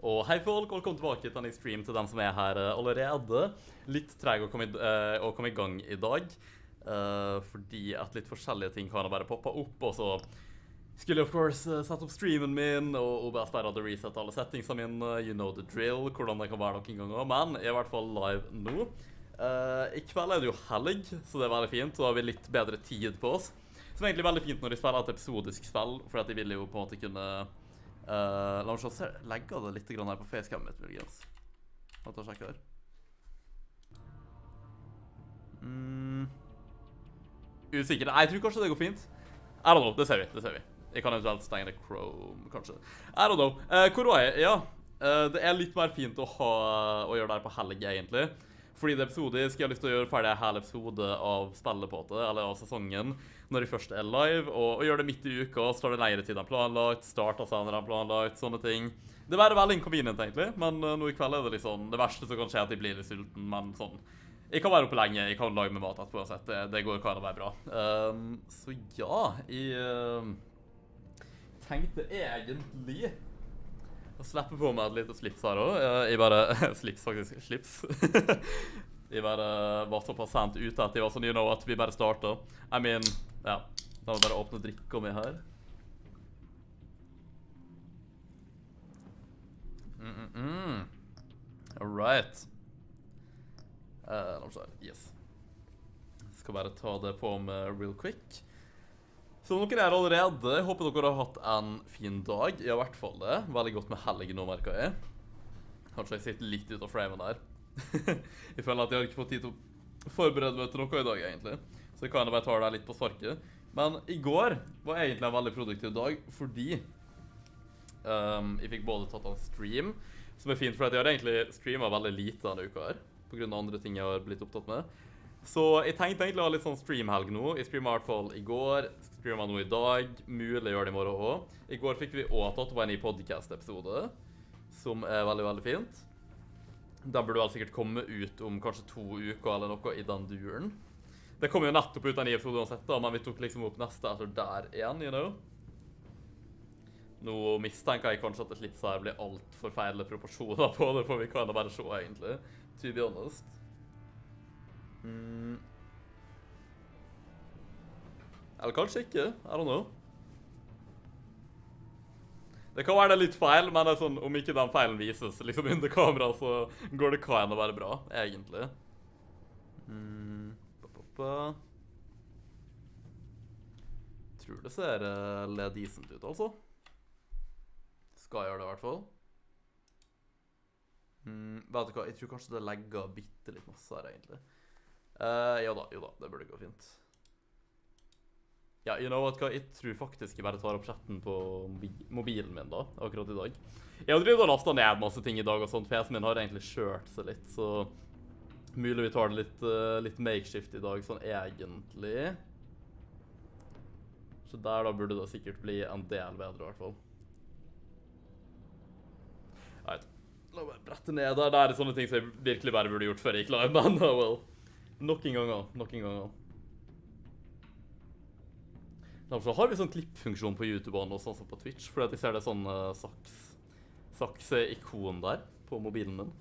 Og hei folk, velkommen tilbake til en stream til dem som er her allerede. Litt treg å komme i gang i dag, fordi at litt forskjellige ting kan bare poppe opp, og så skulle jeg of course sette opp streamen min, og OBS bare hadde reset alle settingsene mine, you know the drill, hvordan det kan være noen ganger, men jeg er i hvert fall live nå. I kveld er det jo helg, så det er veldig fint, og da har vi litt bedre tid på oss. Som er egentlig veldig fint når de spiller et episodisk spill, for de vil jo på en måte kunne... la meg se, legger det litt her på facecammen mitt, muligens. La meg ta og sjekke her. Usikker. Nei, jeg tror kanskje det går fint. I don't know, det ser vi. Jeg kan eventuelt stenge det Chrome, kanskje. I don't know. Hvor var jeg? Ja, det er litt mer fint å gjøre det her på helg, egentlig. Fordi det er episodisk, jeg har lyst til å gjøre ferdig en hel episode av spillet på det, eller av sesongen, når jeg først er live, og gjøre det midt i uka, så tar det lengre tid enn planlagt, starter senere enn planlagt, sånne ting. Det er veldig inconvenient, egentlig, men nå i kveld er det liksom, det verste som kan skje at jeg blir litt sulten, men sånn, jeg kan være oppe lenge, jeg kan lage med mat etterpå uansett, det går kan være bra. Så ja, jeg tenkte egentlig å slippe på meg et lite slips her også. Jeg bare, slips. Jeg bare var såpass sent ute at jeg var sånn, you know, at vi bare startet. I mean, ja, da må jeg bare åpne drikka mi her. Alright. La meg se her, yes. Jeg skal bare ta det på med real quick. Så dere er allerede, jeg håper dere har hatt en fin dag, i hvert fall det. Veldig godt med helg nå, merker jeg. Kanskje jeg sitter litt ut av framen der. Jeg føler at jeg har ikke fått tid til å forberede meg til noe i dag, egentlig. Så jeg kan bare ta det litt på sparket. Men i går var egentlig en veldig produktiv dag, fordi jeg fikk både tatt en stream, som er fint, for jeg har egentlig streamet veldig lite denne uka her, på grunn av andre ting jeg har blitt opptatt med. Så jeg tenkte egentlig å ha litt sånn streamhelg nå. Jeg streamet i hvert fall i går, streamet nå i dag, mulig gjør det i morgen også. I går fikk vi også tatt på en ny podcast-episode, som er veldig fint. Den burde vel sikkert komme ut om kanskje 2 uker eller noe i den duren. Det kom jo nettopp ut en ny episode uansett da, men vi tok liksom opp neste etter der igjen, you know. Nå mistenker jeg kanskje at det slips her blir alt for feil proporsjoner på det, for vi kan da bare se egentlig, to be honest. Eller kanskje ikke, I don't know. Det kan være det litt feil, men det er sånn, om ikke den feilen vises liksom under kamera, så går det kan å være bra, egentlig. Tror det ser litt decent ut, altså. Skal gjøre det i hvert fall. Vet du hva, jeg tror kanskje det legger bitte litt masse her, egentlig. Jo da, det burde gå fint. Ja, you know what, jeg tror faktisk jeg bare tar opp chatten på mobilen min da, akkurat i dag. Jeg har drevet og lastet ned masse ting i dag og sånt, PC-en min har egentlig kjørt seg litt, så mulig vi tar det litt makeshift i dag, sånn egentlig. Så der da burde det sikkert bli en del bedre i hvert fall. Right. La meg brette ned der, det er sånne ting som jeg virkelig bare burde gjort før jeg gikk live, men well. Noen ganger. Så har vi sånn klippfunksjon på YouTube og sånn som på Twitch, fordi at jeg ser det sånn saks-ikon der på mobilen min.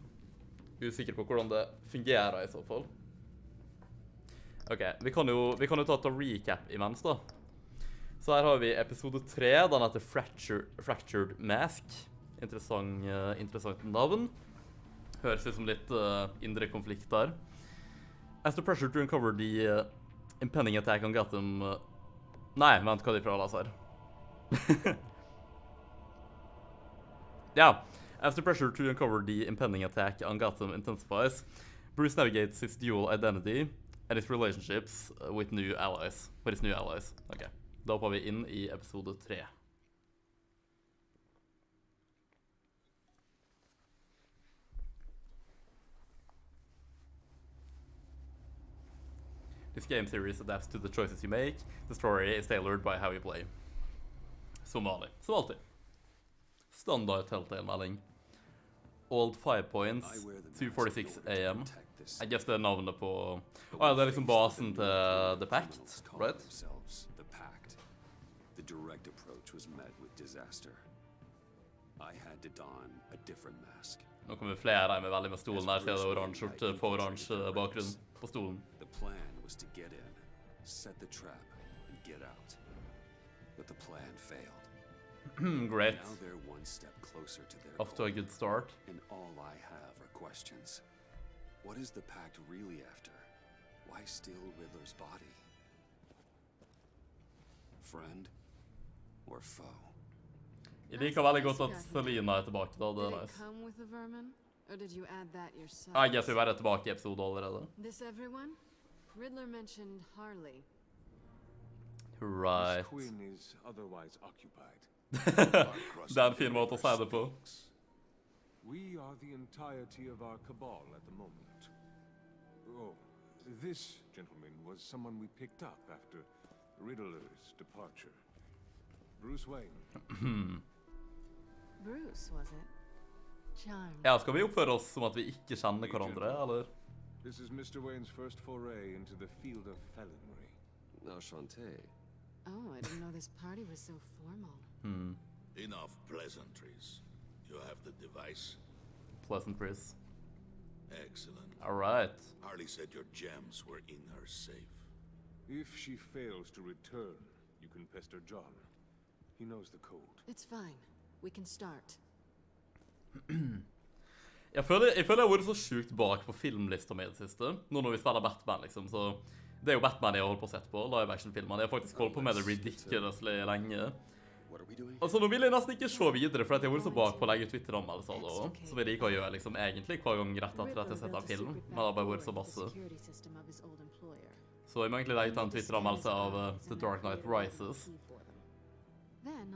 Usikker på hvordan det fungerer i så fall. Ok, vi kan jo ta et recap imens da. Så her har vi episode 3, den heter Fractured Mask. Interessant navn. Høres ut som litt indre konflikt der. As the pressure to uncover the impending attack on Gotham... Nei, vent hva de prøver å lese her. Yeah. As the pressure to uncover the impending attack on Gotham intensifies, Bruce navigates his dual identity and his relationships with his new allies. Ok, da hopper vi inn i episode 3. This game series adapts to the choices you make. The story is tailored by how you play. Som vanlig. Som alltid. Standard Telltale-melding. Old 5 points, 2:46 AM. I guess det er navnet på... ja, det er liksom basen til The Pact, right? The Pact. The direct approach was met with disaster. I had to don a different mask. Nå kommer flere med veldig med stolen her, så er det oransje skjorte på oransje bakgrunn på stolen. The plan was to get in, set the trap, and get out. But the plan failed. Great. Now they're one step closer to their Off to a good start. And all I have are questions. What is the pact really after? Why steal Riddler's body? Friend or foe? Jeg liker veldig godt at Selina er tilbake da, det er nice. Jeg guess vi bare er tilbake i episode allerede. This everyone? Riddler mentioned Harley. Right. This queen is otherwise occupied. Det er en fin måte å si det på. We are the entirety of our cabal at the moment. Oh, this gentleman was someone we picked up after Riddler's departure. Bruce Wayne. Bruce, was it? Charmed. Ja, skal vi oppføre oss som at vi ikke kjenner hverandre, eller? This is Mr. Wayne's first foray into the field of felonry. Enchanté. Oh, I didn't know this party was so formal. Enough pleasantries. You have the device. Pleasantries. Excellent. All right. Harley said your gems were in her safe. If she fails to return, you can pester John. He knows the code. It's fine. We can start. Jeg føler jeg har vært så sjukt bak på filmlista med det siste. Nå når vi spiller Batman, liksom, så det er jo Batman jeg holder på å sette på, live-action-filmene. Jeg har faktisk holdt på med det ridiculously lenge. Altså, nå vil jeg nesten ikke se videre, for jeg har vært så bak på å legge Twitter-anmeldelser da, så vi liker å gjøre liksom egentlig hver gang rett etter at jeg setter en film, men det har bare vært så masse. Så jeg må egentlig legge til en Twitter-anmeldelse av The Dark Knight Rises.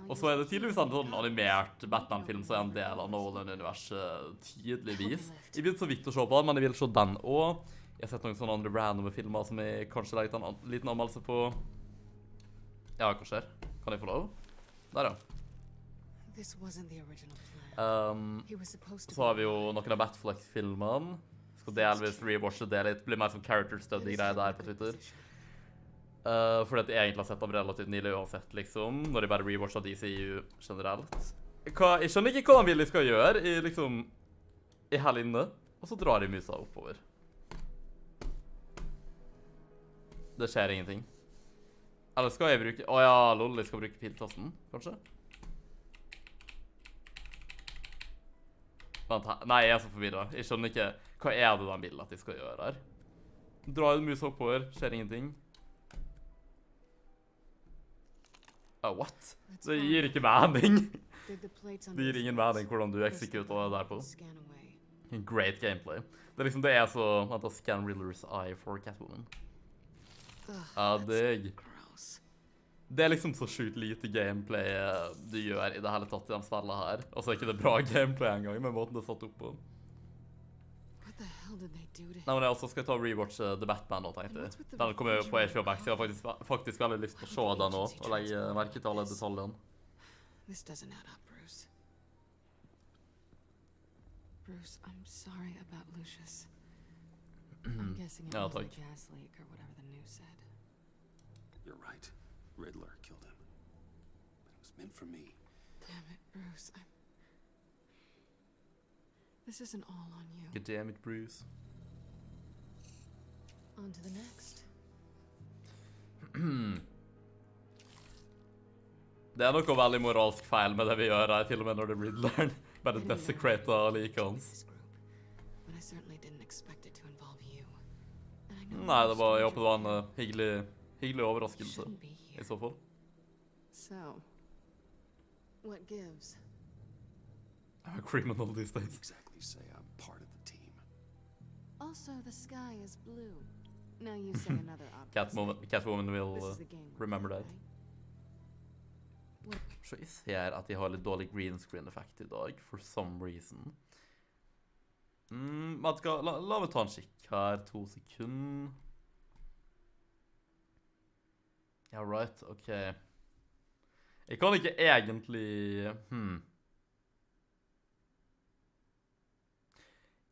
Og så er det tydeligvis en sånn animert Batman-film som er en del av Nolan-universet tydeligvis. Jeg begynte så vidt å se på den, men jeg vil se den også. Jeg har sett noen sånne andre random filmer som jeg kanskje legger til en liten anmeldelse på. Ja, hva skjer? Kan jeg få lov? Der, ja. Så har vi jo noen av Batflex-filmene. Skal delvis rewatche det litt. Blir mer som character study-greier der på Twitter. Fordi at jeg egentlig har sett dem relativt nylig uansett, liksom. Når jeg bare rewatcher DCU generelt. Jeg skjønner ikke hva de vil de skal gjøre i, liksom, i hele inne. Og så drar de musa oppover. Det skjer ingenting. Eller skal jeg bruke... Åja, lol, jeg skal bruke piltasten, kanskje? Vent, nei, jeg er så forvirret. Jeg skjønner ikke... Hva er det de vil at de skal gjøre her? Drar musa oppover, skjer ingenting. What? Det gir ikke mening. Det gir ingen mening hvordan du executer det der på. Great gameplay. Det er liksom det er så... Vent, scan Riddler's eye for Catwoman. Ja, digg. Det er liksom så sjukt lite gameplay du gjør i det hele tatt i de spillene her. Og så er ikke det bra gameplay engang, med måten det er satt opp på. Nei, men jeg også skal ta rewatch The Batman nå, tenkte jeg. Den kommer jo på HBO Max. Jeg har faktisk veldig lyst til å se den nå, og legge merke til alle detaljene. This doesn't add up, Bruce. Bruce, I'm sorry about Lucius. I'm guessing it was a gas leak or whatever the news said. You're right. Riddler killed him. But it was meant for me. Damn it, Bruce. This isn't all on you. God damn it, Bruce. On to the next. Det er noe veldig moralsk feil med det vi gjør her, til og med når det er Riddleren. Bare desecrater like hans. Nei, det var, jeg håper det var en hyggelig overraskelse, i så fall. So, what gives? I'm a criminal these days. Exactly say I'm part of the team. Also, the sky is blue. Now you say another object. Catwoman will remember that. Så jeg ser at de har litt dårlig green screen effekt i dag, for some reason. La meg ta en kikk her, 2 sekunder. Ja, right, ok. Jeg kan ikke egentlig...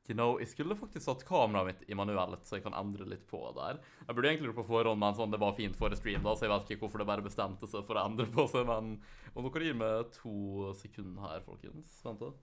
Jeg skulle faktisk satt kameraet mitt i manuelt, så jeg kan endre litt på der. Jeg burde egentlig gjort på forhånd, men sånn, det var fint for stream da, så jeg vet ikke hvorfor det bare bestemte seg for å endre på seg, men om dere gir meg 2 sekunder her, folkens. Vent da.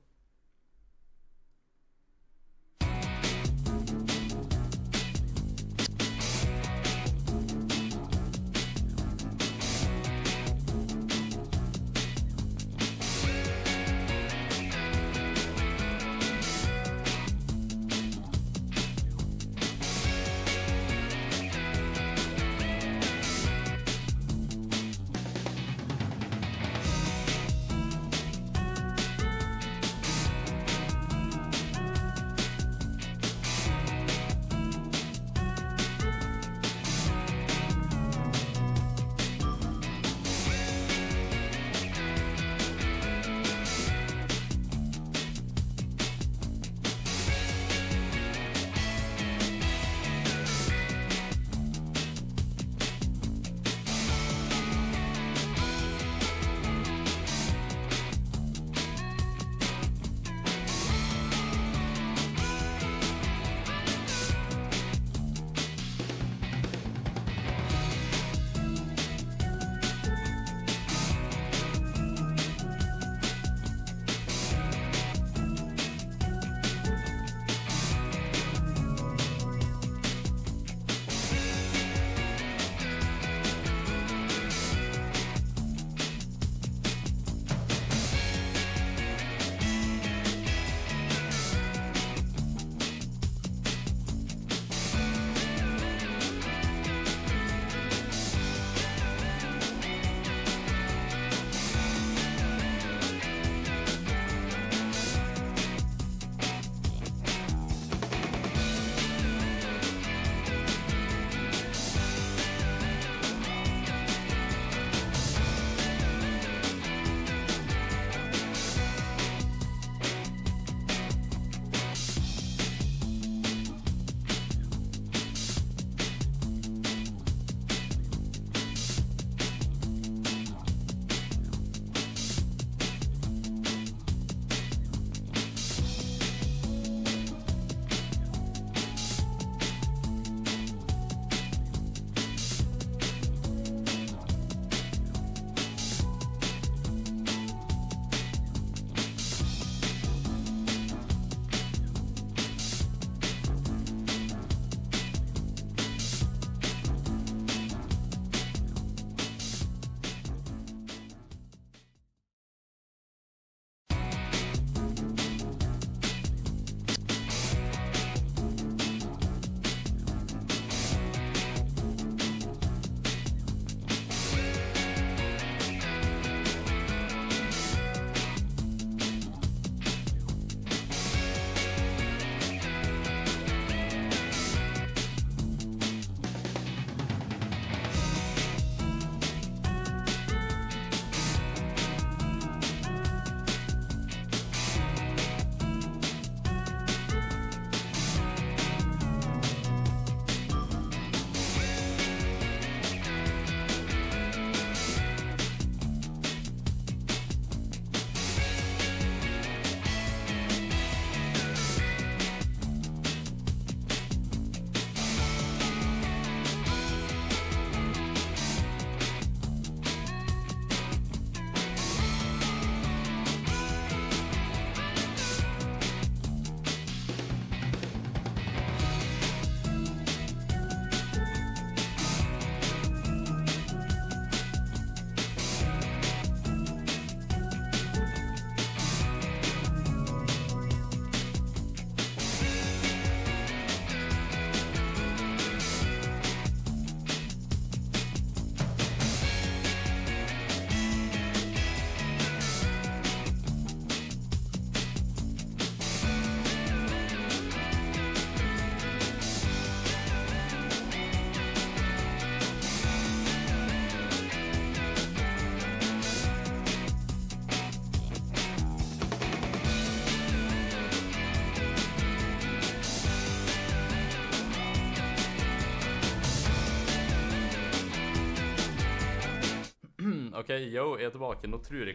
Ok, yo, jeg er tilbake. Nå tror jeg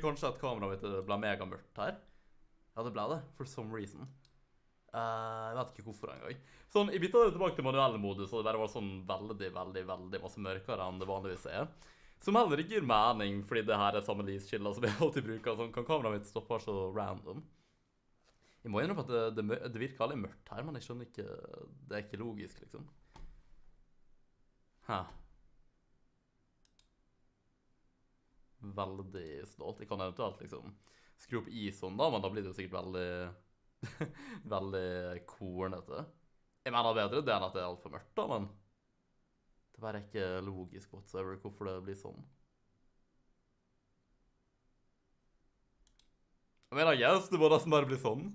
kanskje at kameraet mitt ble megamørkt her. Ja, det ble det, for some reason. Jeg vet ikke hvorfor engang. Sånn, jeg bytta det tilbake til manuell modus, og det bare var sånn veldig masse mørkere enn det vanligvis er. Som heller ikke gir mening, fordi det her er samme lyskilder som jeg alltid bruker. Sånn kan kameraet mitt stoppe så random. Jeg må innrømme at det virker veldig mørkt her, men jeg skjønner ikke, det er ikke logisk, liksom. Hæ. Veldig stolt. Jeg kan eventuelt liksom skru opp i sånn da, men da blir det jo sikkert veldig, veldig kornete. Jeg mener bedre det enn at det er alt for mørkt da, men det bare er ikke logisk whatsoever hvorfor det blir sånn. Jeg mener, I guess, det må nesten bare bli sånn.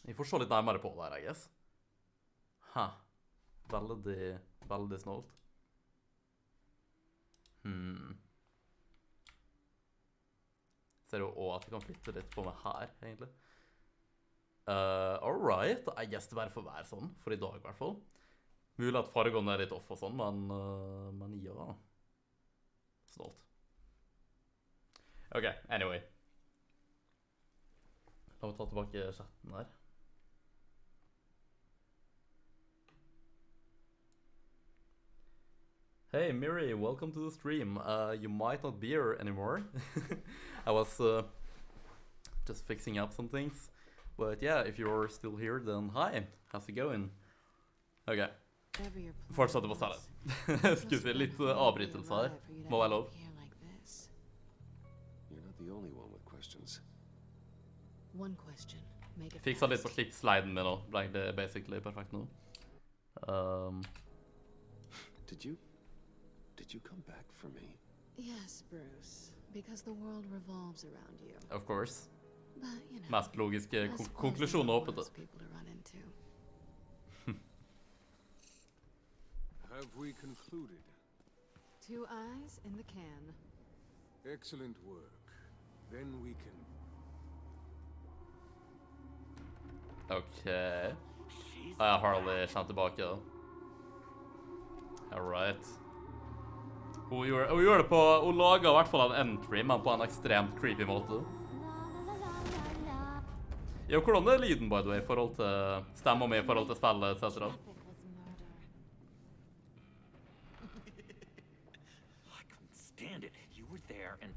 Jeg får se litt nærmere på det her, I guess. Hæ. Veldig snålt. Ser jo også at jeg kan flytte litt på meg her, egentlig. Alright, I guess det bare får være sånn, for I dag I hvert fall. Mulig at fargene er litt off og sånn, men ja. Snålt. Ok, anyway. La meg ta tilbake chatten her. Hey Miri, welcome to the stream. You might not be here anymore. I was just fixing up some things. But yeah, if you're still here, then hi. How's it going? Okay. Fortsetter på stedet. Skulle si litt avbrytelse her. Må være lov. You're not the only one with questions. One question. Make it Fiksa litt på fast. slippsliden min nå. Ble det basically perfekt nå. Did you come back for me? Yes, Bruce. Because the world revolves around you. Of course. But, you know, Mest logiske I suppose konklusjonen there are håpet worse det. people to run into. Have we concluded? 2 eyes in the can. Excellent work. Then we can... Ok. Jeg har aldri kjent tilbake. Alright. Hun gjør det på... Hun lager I hvert fall en entry, men på en ekstremt creepy måte. Ja, hvordan er lyden, by the way, I forhold til stemmer med I forhold til spillet, etc.? I couldn't stand it. You were there, and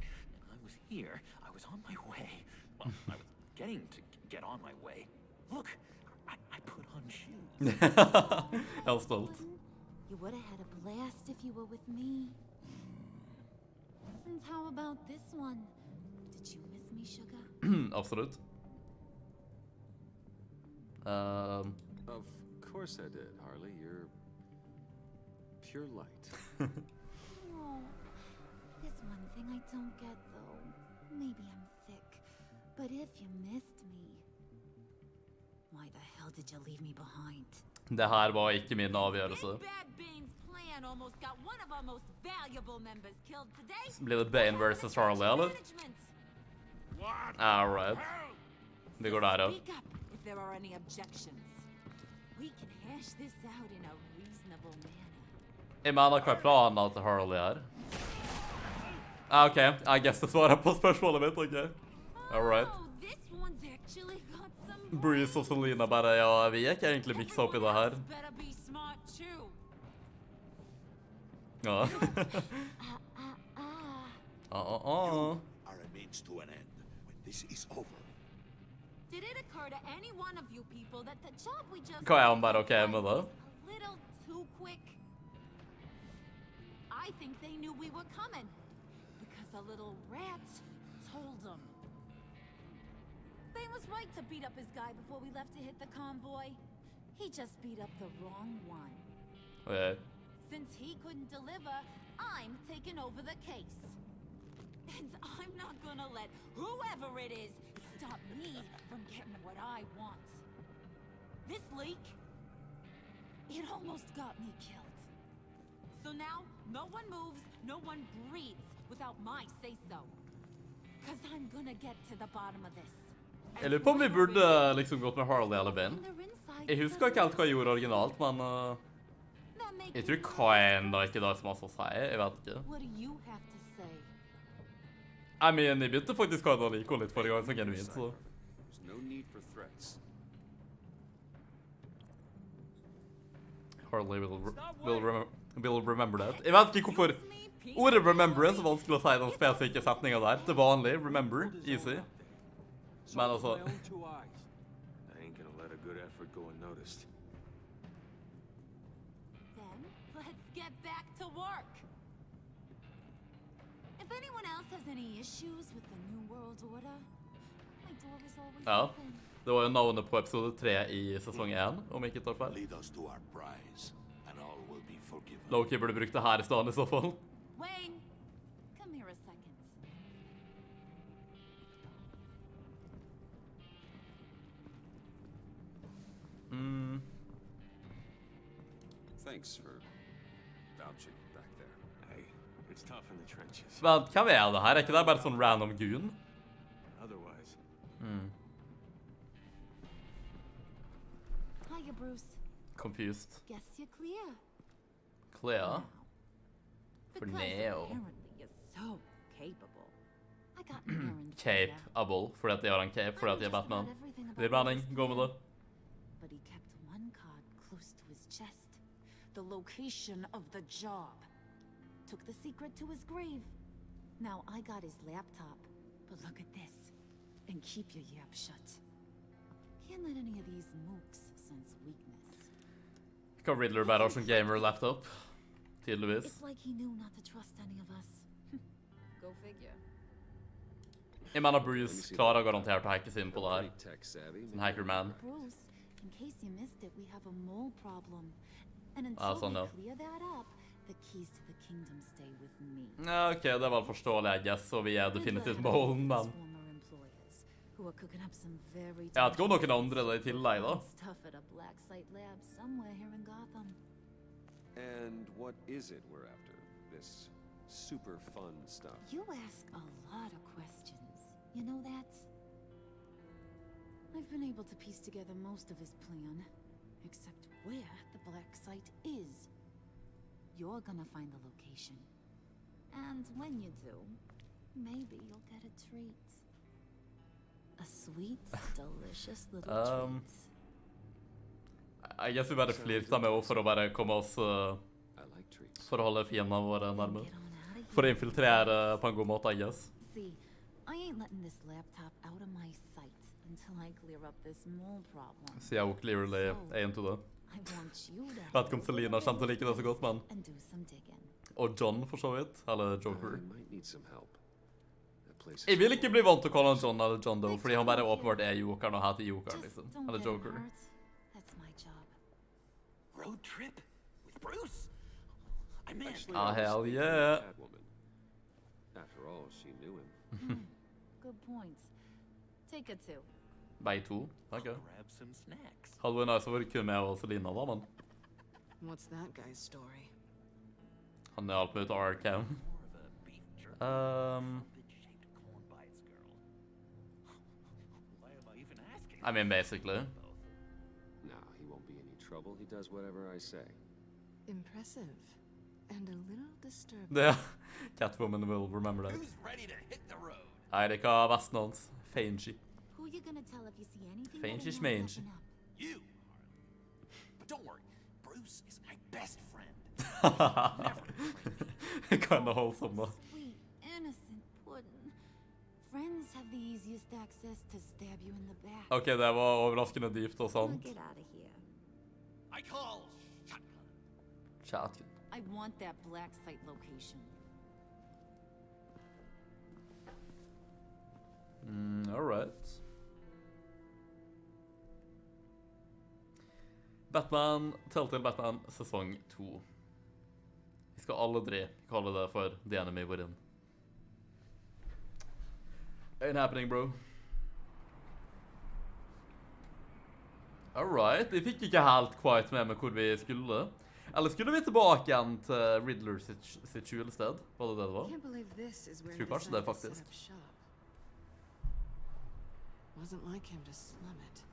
I was here. I was on my way. Well, I was getting to get on my way. Look, I put on shoes. Jeg er stolt. You would have had a blast if you were with me. And how about this one? Did you miss me, sugar? Absolutt. Of course I did, Harley. You're pure light. Oh, there's one thing I don't get, though. Maybe I'm thick, but if you missed me, why the hell did you leave me behind? Det her var ikke min avgjørelse. Bad Bane's plan almost got one of our most valuable members killed today. Blir det Bane versus Harley, eller? Alright. Vi går der, ja. Speak up if there are any objections. We can hash this out in a reasonable manner. Jeg mener hva planen til Harley her. Ok, I guess det svarer på spørsmålet mitt, ok. Alright. Oh, this one's actually got some Bruce og Selena bare, ja, vi er ikke egentlig mikset opp I det her. better be smart too. Ja. Are a means to an end. When this is over, Did it occur to any one of you people that the job we just Hva han bare ok med det? was a little too quick? I think they knew we were coming because a little rat told them. Bane was right to beat up his guy before we left to hit the convoy. He just beat up the wrong one. Ok. Since he couldn't deliver, I'm taking over the case. And I'm not gonna let whoever it is stop me from getting what I want. This leak, it almost got me killed. So now, no one moves, no one breathes without my say-so. Because I'm gonna get to the bottom of this. Jeg lurer på om vi burde liksom gått med Harley eller Bane. Jeg husker ikke helt hva jeg gjorde originalt, men jeg tror kinda ikke det som han så sier, jeg vet ikke. What do you have to say? I mean, jeg begynte faktisk kinda å like henne litt forrige gang som genuint, så. There's no need for threats. Hardly will remember that. Jeg vet ikke hvorfor ordet remember er så vanskelig å si den spesifikke setningen der. Det vanlige, remember, easy. Men altså... I ain't gonna let a good effort go unnoticed. Then let's get back to work. If anyone else has any issues with the New World Order, my door is always Ja, open. det var jo navnet på episode 3 i sesong 1, om jeg ikke tar feil. Lead us to our prize, and all will be forgiven. Loki burde brukt det her i stedet i så fall. Wayne, come here a second. Thanks for vouching back there. Hey, it's tough in the trenches. Vent, hvem er det her? Er ikke det bare sånn random goon? Otherwise, Hiya, Bruce. Confused. Guess you're clear. Clea? For Because now. apparently you're so capable. I got an errand for Cape, ya. Able, fordi at jeg har en cape, fordi at jeg er Batman. Det er mening, gå med det. But he kept one card close to his chest. The location of the job. Took the secret to his grave. Now I got his laptop. But look at this. And keep your yap shut. Can't let any of these mooks sense weakness. Kan Riddler bare ha som gamer-laptop? Tydeligvis. It's like he knew not to trust any of us. Go figure. Jeg mener Bruce klarer garantert å hacke seg inn på det her. Pretty tech savvy. Sånn hackerman. Bruce, in case you missed it, we have a mole problem. And Ah, until sånn, we ja. clear that up, the keys to the kingdom stay with me. Ja, ok, det var forståelig, I guess, og vi er definitivt målen, men... Former employers who are cooking up some very Jeg vet ikke om noen andre det i tillegg, da. stuff at a black site lab somewhere here in Gotham. And what is it we're after? This super fun stuff. You ask a lot of questions. You know that? I've been able to piece together most of his plan, except where the black site is. You're gonna find the location. And when you do, maybe you'll get a treat. A sweet, delicious little treat. I guess vi bare flirter med henne for å bare komme oss I like treats. for å holde fiendene våre nærme. Get on out of For å here. infiltrere på en god måte, I guess. See, I ain't letting this laptop out of my sight until I clear up this mole problem. Så jeg er jo clearly er into det. I want you to Vet ikke om Selina kommer til å like det så godt, men... and do some digging. Og John, for så vidt. Eller Joker. I might need some help. That place is Jeg vil ikke bli vant til å kalle han John eller John, though, fordi han bare åpenbart er Jokeren og heter Jokeren, Just liksom. don't Eller get him Joker. hurt. That's my job. Road trip with Bruce? I'm in. Actually, Ah, I was hell thinking yeah. Catwoman. After all, she knew him. Good point. Take it two. Begge to. Ok. Grab some snacks. Hadde vært nice å være kun med og Selina, da, men... What's that guy's story? Han er alt med ut av Arkham. More of a beef jerky. Bit-shaped corn bites, girl. Why am I even asking? I mean, basically. Nah, he won't be any trouble. He does whatever I say. Impressive. And a little disturbing. Det Catwoman will remember that. Who's ready to hit the road? Nei, det er ikke vesten hans. Fangy. Who you gonna tell if you see anything? Fancy that ain't schmancy. looking up? You, Harley. But don't worry, Bruce is my best friend. Kind of wholesome, da. Sweet, innocent pudding. Friends have the easiest access to stab you in the back. Ok, det var overraskende dypt og Wanna sant. get out of here. I call shotgun. Chat. I want that black site location. Alright. Batman, Telltale Batman, sesong 2. Vi skal aldri kalle det for The Enemy Within. Ain't happening, bro. Alright, jeg fikk ikke helt quite med meg hvor vi skulle. Eller skulle vi tilbake igjen til Riddler sitt skjulested? Var det det det var? Can't believe this is where Tror he kanskje det, decided to set faktisk. up shop. Wasn't like him to slum it.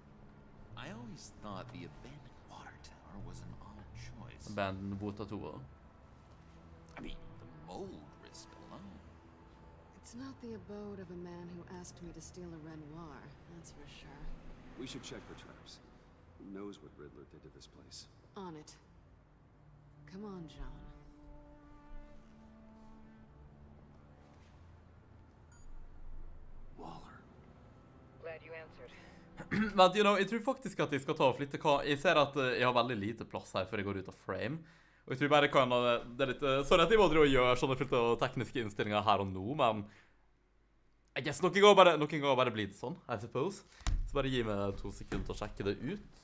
I always thought the abandoned water tower was an odd choice. Abandoned Bota 2. I mean, the mold risk alone. It's not the abode of a man who asked me to steal a Renoir, that's for sure. We should check for traps. Who knows what Riddler did to this place? On it. Come on, John. Waller. Glad you answered. Men jeg tror faktisk at jeg skal ta og flytte jeg ser at jeg har veldig lite plass her før jeg går ut av frame. Og jeg tror bare det er litt sorry at jeg må gjøre sånne flytte og tekniske innstillinger her og nå, men I guess noen ganger bare blir det sånn, I suppose. Så bare gi meg 2 sekunder til å sjekke det ut.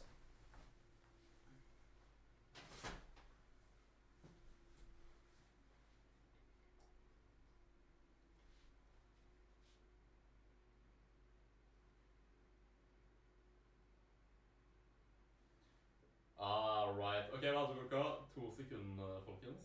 Alright. Ok, hva hadde klokka? 2 sekunder, folkens.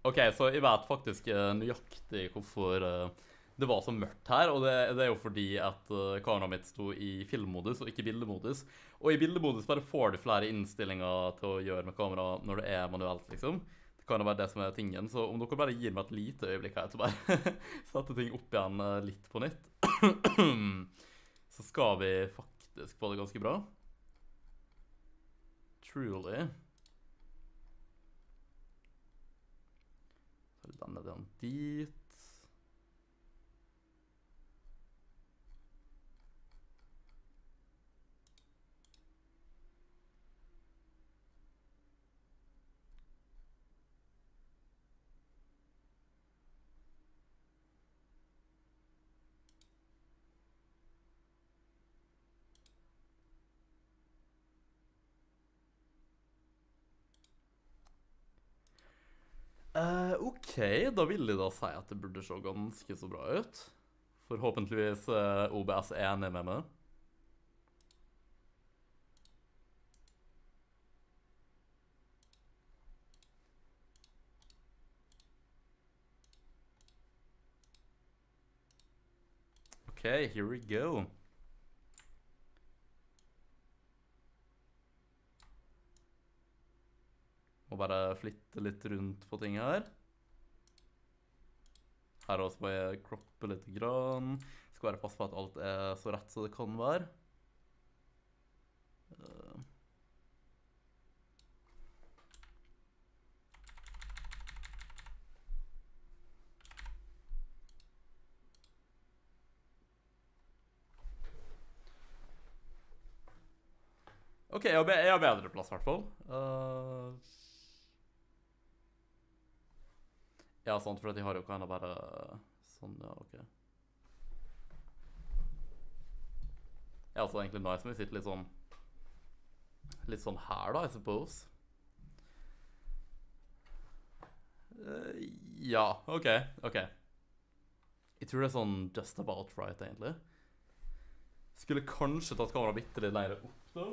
Ok, så jeg vet faktisk nøyaktig hvorfor det var så mørkt her, og det er jo fordi at kameraet mitt sto i filmmodus og ikke bildemodus. Og i bildemodus bare får du flere innstillinger til å gjøre med kamera når det er manuelt, liksom. Det kan jo være det som er tingen, så om dere bare gir meg et lite øyeblikk her til bare sette ting opp igjen litt på nytt, så skal vi faktisk få det ganske bra. Truly. Så er den dit. Ok, da vil jeg da si at det burde se ganske så bra ut. Forhåpentligvis OBS er enig med meg. Ok, here we go. Må bare flytte litt rundt på ting her. Her også må jeg kroppe litt grann. Skal bare passe på at alt er så rett som det kan være. Ok, jeg har bedre plass i hvert fall. Ja, sant, for at jeg har jo kanskje bare sånn, ja, ok. Ja, så egentlig nice, men vi sitter litt sånn her da, I suppose. Ja, ok. Jeg tror det er sånn just about right, egentlig. Skulle kanskje tatt kamera bitte litt lenger opp, da.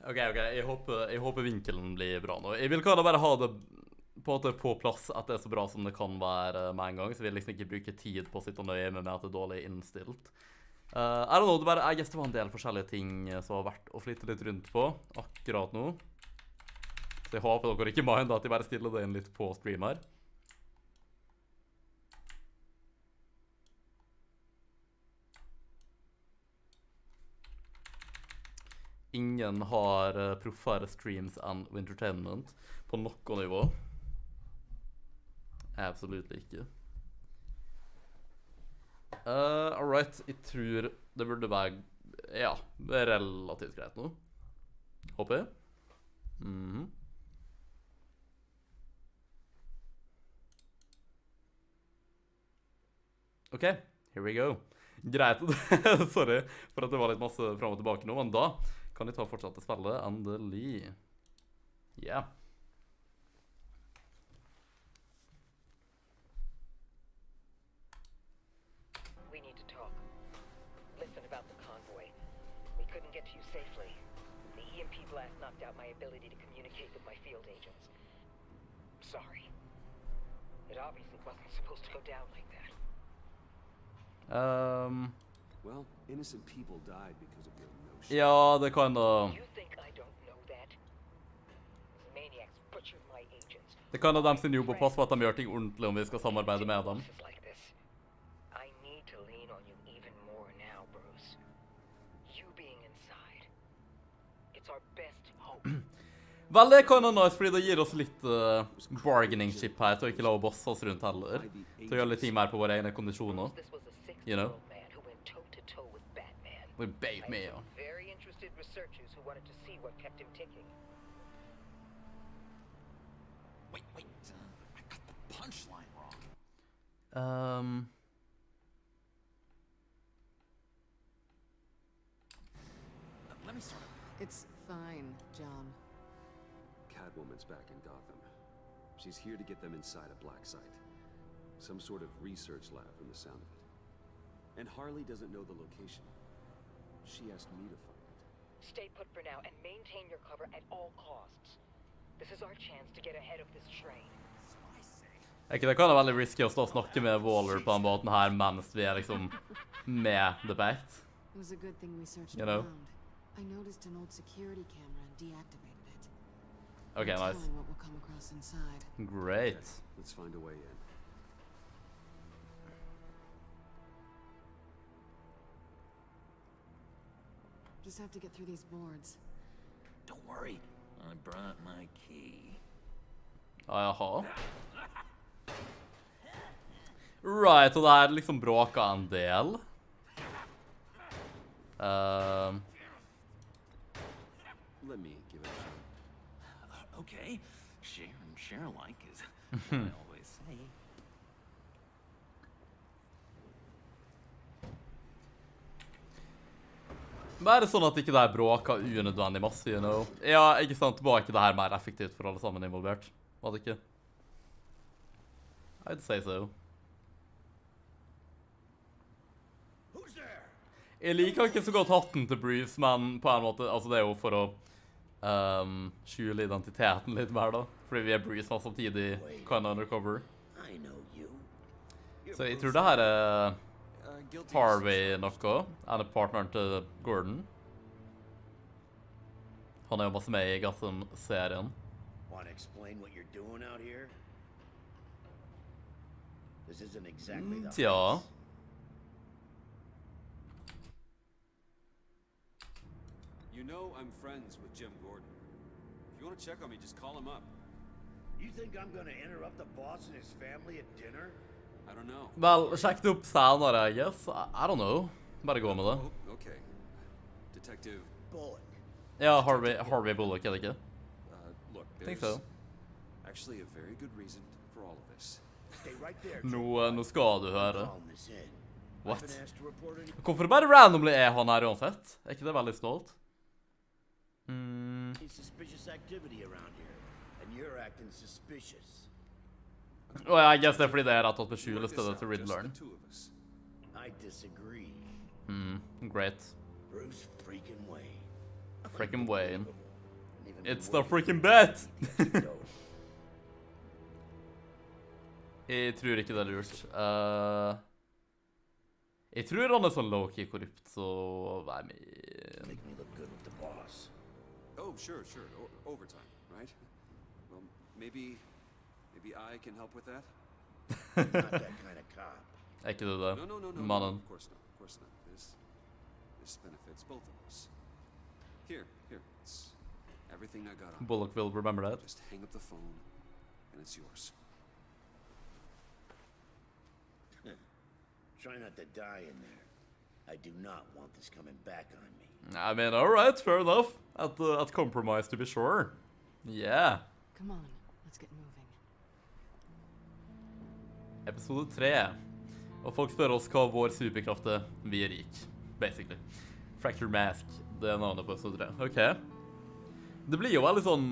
Ok, jeg håper vinkelen blir bra nå. Jeg vil kanskje bare ha det på plass at det er så bra som det kan være med en gang, så jeg vil liksom ikke bruke tid på å sitte og nøye med at det er dårlig innstilt. I don't know, jeg guess det var en del forskjellige ting som har vært å flytte litt rundt på akkurat nå. Så jeg håper dere ikke mind at jeg bare stiller det inn litt på stream her. Ingen har proffere streams enn Wintertainment på noe nivå. Absolutt ikke. Alright, jeg tror det burde være, ja, relativt greit nå. Håper jeg. OK, here we go. Greit. Sorry for at det var litt masse frem og tilbake nå, men da kan vi ta fortsatt til spillet. Endelig. Yeah. We need to talk. Listen about the convoy. We couldn't get to you safely. The EMP blast knocked out my ability to communicate with my field agents. Sorry. It obviously wasn't supposed to go down like that. Well, innocent people died because of your notion. Ja, det kan da... You think I don't know that? Maniacs butchered my agents. Det kan da dem sin jobb å passe på at de gjør ting ordentlig om vi skal samarbeide med dem. Like this. I need to lean on you even more now, Bruce. You being inside. It's our best hope. Vel, det kan være nice, fordi det gir oss litt bargaining chip her, til å ikke la å bosse oss rundt heller. Til å gjøre litt ting mer på våre egne kondisjoner. You know? With Batman. Very interested researchers who wanted to see what kept him ticking. Wait, I got the punchline wrong. Let me start. It's fine, John. Catwoman's back in Gotham. She's here to get them inside a black site. Some sort of research lab from the sound of it. And Harley doesn't know the location. She asked me to find it. Stay put for now and maintain your cover at all costs. This is our chance to get ahead of this train. Det kan være veldig risky å stå og snakke med Waller på den måten her mens vi liksom med The Bat. It was a good thing we searched You know? around. I noticed an old security camera and deactivated it. Okay, No nice. telling what we'll come across inside. Great. Okay, let's find a way in. Just have to get through these boards. Don't worry, I brought my key. Jaha. Right, og det her liksom bråka en del. Let me give it a try. Okay, share alike is what I always say. Bare sånn at ikke det her bråker unødvendig masse, you know. Ja, ikke sant, var ikke det her mer effektivt for alle sammen involvert? Var det ikke? I'd say so. Jeg liker ikke så godt hatten til Bruce, men på en måte, altså det er jo for å skjule identiteten litt mer da. Fordi vi er Bruce, men samtidig kind of undercover. Så jeg tror det her er Harvey noe, han er partneren til Gordon. Han er jo masse med i Gotham-serien. Want to explain what you're doing out here? This isn't exactly the Ja. You know I'm friends with Jim Gordon. If you want to check on me, just call him up. You think I'm going to interrupt the boss and his family at dinner? I don't know. Vel, sjekk det opp senere, I guess. I don't know. Bare gå med det. Oh, okay. Detective Bullock. Ja, Harvey Bullock, er det ikke? Look, Think there's so. actually a very good reason for all of this. Stay right there. Nå skal du høre. Calling this in. What? I've been asked to report any... Hvorfor bare randomly er han her uansett? Er ikke det veldig stolt? Suspicious activity around here, and you're acting suspicious. Og jeg guess det er fordi det er rett og slett skjulestedet til Riddleren. I disagree. Great. Bruce freaking Wayne. Freaking Wayne. It's the freaking bat! Jeg tror ikke det er lurt. Jeg tror han er sånn low-key korrupt, så vær med. Make me look good with the boss. Oh, sure. Overtime, right? Well, maybe I can help with that? Not that kind of cop. Er ikke det det? No, Mannen. of course not. This benefits both of us. Here, it's everything I got on. Bullock will remember that. Just hang up the phone, and it's yours. Try not to die in there. I do not want this coming back on me. I mean, alright, fair enough. At compromise, to be sure. Yeah. Come on, let's get moving. Episode 3. Og folk spør oss hva vår superkraft er. Vi er rik, basically. Fractured Mask, det er navnet på episode 3. Ok. Det blir jo veldig sånn...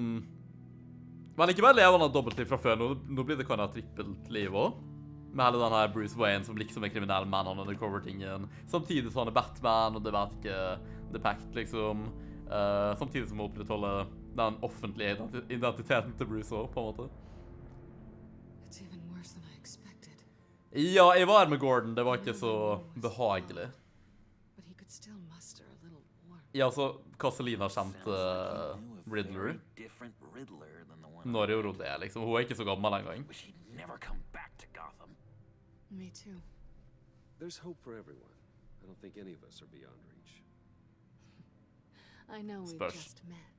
Men ikke bare levende dobbeltliv fra før, nå blir det kan ha trippelt liv også. Med hele denne Bruce Wayne som liksom er kriminell mann og undercover-tingen. Samtidig så han er Batman, og det vet ikke The Pact, liksom. Samtidig som å opprettholde den offentlige identiteten til Bruce også, på en måte. It's even worse than I expected. Ja, jeg var med Gordon, det var ikke så behagelig. But he could still muster a little warmth. Ja, så Casalina kjente Riddler. Når gjorde hun det, liksom? Hun er ikke så gammel engang. Me too. There's hope for everyone. I don't think any of us are beyond reach. I know we Spørs. just met,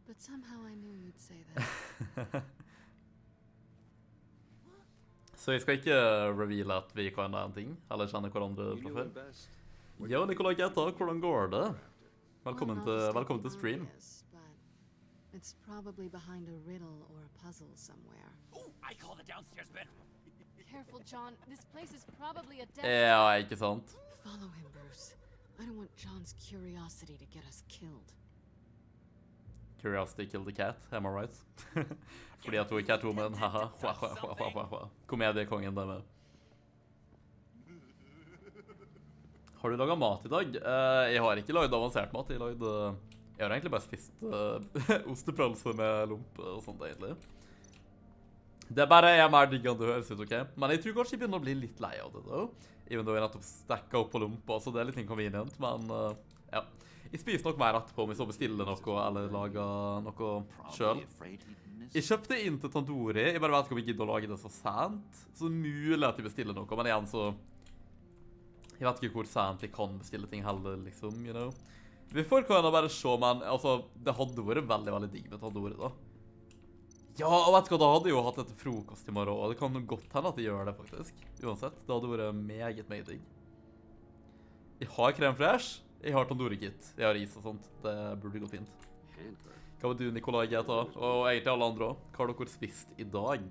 but somehow I knew you'd say that. Så jeg skal ikke reveale at vi kan en ting, eller kjenne hverandre fra før. Ja, Nikolai Geta, hvordan går det? Velkommen til stream. It's probably behind a riddle or a puzzle somewhere. Oh, I call the downstairs bedroom. Careful, John. This place is probably a death. Ja, ikke sant? Follow him, Bruce. I don't want John's curiosity to get us killed. Curiosity killed the cat, am I right? Fordi at hun er Catwoman, haha. Komediekongen der med. Har du laget mat i dag? Jeg har ikke laget avansert mat. Jeg har egentlig bare spist ostepølse med lompe og sånt, egentlig. Det er bare jeg mer digg enn det høres ut, ok? Men jeg tror kanskje jeg begynner å bli litt lei av det, da. Even though jeg nettopp stekket opp på lompe, så det er litt inconvenient, men ja. Jeg spiser nok mer etterpå om jeg så bestiller noe, eller lager noe selv. Jeg kjøpte inn til tandoori, jeg bare vet ikke om jeg gidder å lage det så sent. Så mulig at jeg bestiller noe, men igjen så... Jeg vet ikke hvor sent jeg kan bestille ting heller, liksom, you know. Vi får kan bare se, men altså, det hadde vært veldig, veldig digg med tandoori, da. Ja, og vet du hva, da hadde jeg jo hatt et frokost i morgen, og det kan godt hende at jeg gjør det, faktisk. Uansett, det hadde vært meget digg. Jeg har crème fraîche, jeg har tandoori-kit, jeg har is og sånt. Det burde gå fint. Hva var du, Nikolai Geta? Og egentlig alle andre også. Hva har dere spist i dag?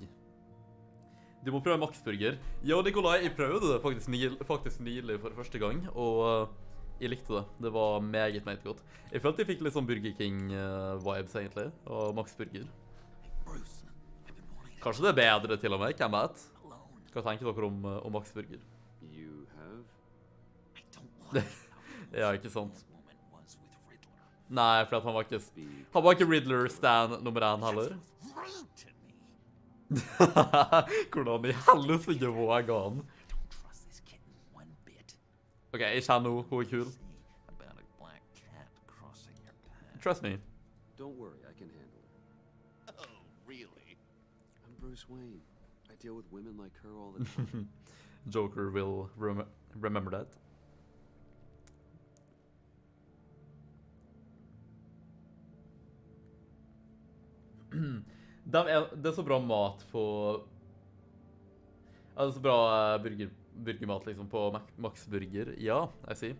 Du må prøve Max-burger. Ja, Nikolai, jeg prøvde det faktisk nylig for første gang, og jeg likte det. Det var meget godt. Jeg følte jeg fikk litt sånn Burger King-vibes, egentlig, og Max-burger. Kanskje det er bedre til og med, hvem vet? Hva tenker dere om Max-burger? Ja, ikke sant. Nei, for at han var ikke Riddler-stan nummer 1 heller. Hvordan i helvete våger han? Ok, jeg kjenner hun er kul. Trust me. Don't worry, I can handle it. Oh, really? I'm Bruce Wayne. I deal with women like her all the time. Joker will remember that. Det er så bra mat på... Ja, det er så bra burgermat liksom på Max Burger. Ja, jeg sier.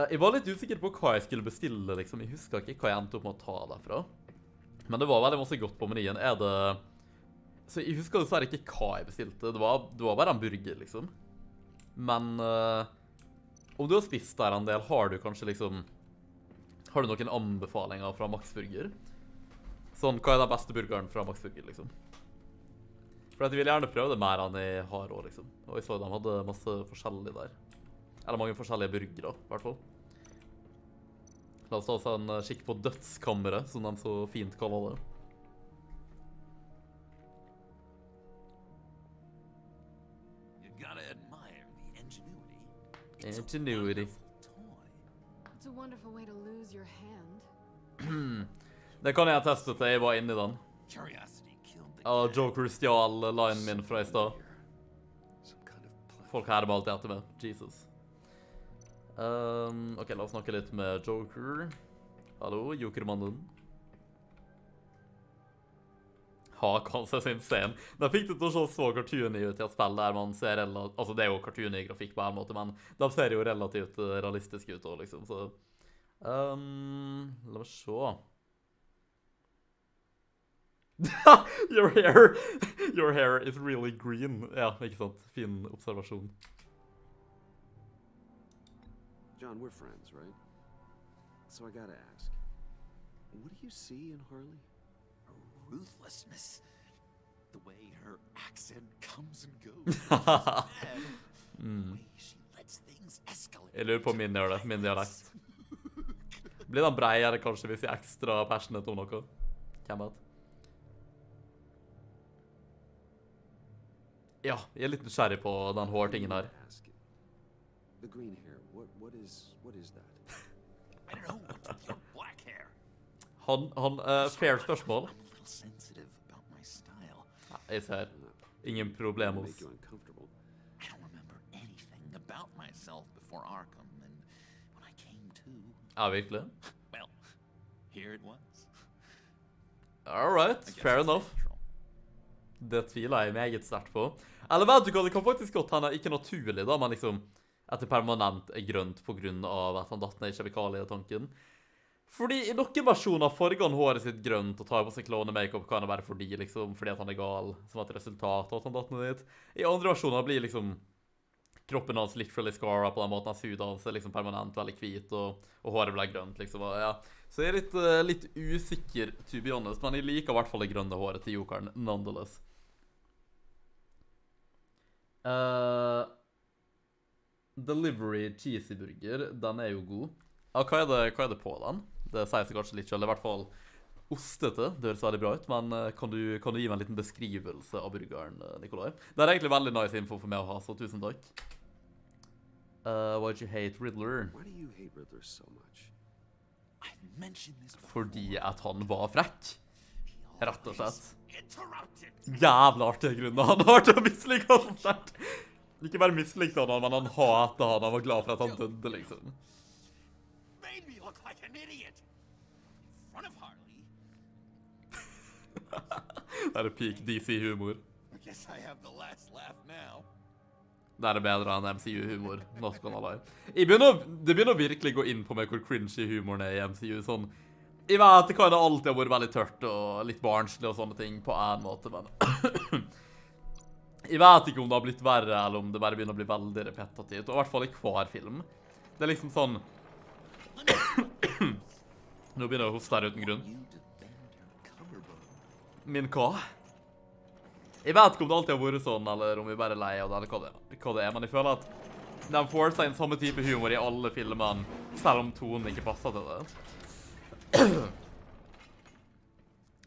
Jeg var litt usikker på hva jeg skulle bestille, liksom. Jeg husker ikke hva jeg endte opp med å ta derfra. Men det var veldig masse godt på menyen. Så jeg husker dessverre ikke hva jeg bestilte. Det var bare en burger, liksom. Men om du har spist der en del, har du kanskje liksom... Har du noen anbefalinger fra Max Burger? Sånn, hva er den beste burgeren fra Max Burger, liksom? For jeg vil gjerne prøve det mer enn jeg har også, liksom. Og jeg så de hadde masse forskjellige der. Eller mange forskjellige burgere, i hvert fall. La oss ta oss en kikk på dødskammeret, som de så fint kaller det. Ingenuity. It's a wonderful way to lose your hand. Det kan jeg teste til jeg var inne i den. Ja, Joker stjal linen min fra i sted. Folk her bare alltid etter meg. Jesus. Ok, la oss snakke litt med Joker. Hallo, Jokermannen. Hak han seg sin scene. Da fikk det til å se så cartoony ut i et spill der man ser altså det er jo cartoony grafikk på en måte, men de ser jo relativt realistisk ut også, liksom, så... La oss se. Your hair is really green. Ja, ikke sant? Fin observasjon. John, we're friends, right? So I gotta ask, what do you see in Harley? Ruthlessness. The way her accent comes and goes. The way she lets things escalate. Jeg lurer på min dialekt. Blir den breiere kanskje hvis jeg er ekstra passionate om noe? Hvem vet? Ja, jeg er litt nysgjerrig på den hårtingen her. The green hair, what is that? I don't know what's with your black hair. Fair spørsmål. I'm a little sensitive about my style. Ja, jeg ser. Ingen problem Make hos. you uncomfortable. I don't remember anything about myself before Arkham, and when I came to, Ja, virkelig. well, here it was. All right, I guess fair it's enough. natural. Det tviler jeg meget sterkt på. Eller vet du hva, det kan faktisk godt hende ikke naturlig da, men liksom at det permanent er grønt på grunn av at han datt ned i kjemikalietanken. Fordi i noen versjoner farger han håret sitt grønt og tar på seg klone-makeup kan det være fordi at han er gal, som et resultat av at han datt ned dit. I andre versjoner blir liksom kroppen hans literally scara på den måten hans hud hans er liksom permanent veldig hvit og håret ble grønt liksom. Og ja. Så jeg er litt usikker, to be honest, men jeg liker i hvert fall det grønne håret til jokeren, nonetheless. Delivery cheesy burger, den er jo god. Ja, hva er det på den? Det sier seg kanskje litt selv, i hvert fall ostete, det høres veldig bra ut, men kan du gi meg en liten beskrivelse av burgeren, Nikolai? Det er egentlig veldig nice info for meg å ha, så tusen takk. Why did you hate Regler? Why do you hate Riddler so much? I've mentioned this before. Fordi at han var frekk. Rett og slett. Interrupted. Jævla artig grunn. Han har til å mislike han så sterkt. Ikke bare mislikte han, men han hatet han. Han var glad for at han døde, liksom. Made me look like an idiot. In front of Harley. Det er peak DC-humor. I guess I have the last laugh now. Det er bedre enn MCU-humor. Not gonna lie. Det begynner å virkelig gå inn på meg hvor cringy humoren er i MCU. Sånn, jeg vet det kan alltid ha vært veldig tørt og litt barnslig og sånne ting på en måte, men jeg vet ikke om det har blitt verre, eller om det bare begynner å bli veldig repetitivt, og i hvert fall i hver film. Det er liksom sånn Nå begynner jeg å hoste her uten grunn. Min hva? Jeg vet ikke om det alltid har vært sånn, eller om vi bare er lei av det, eller hva det er, men jeg føler at de får seg en samme type humor i alle filmene, selv om tonen ikke passer til det.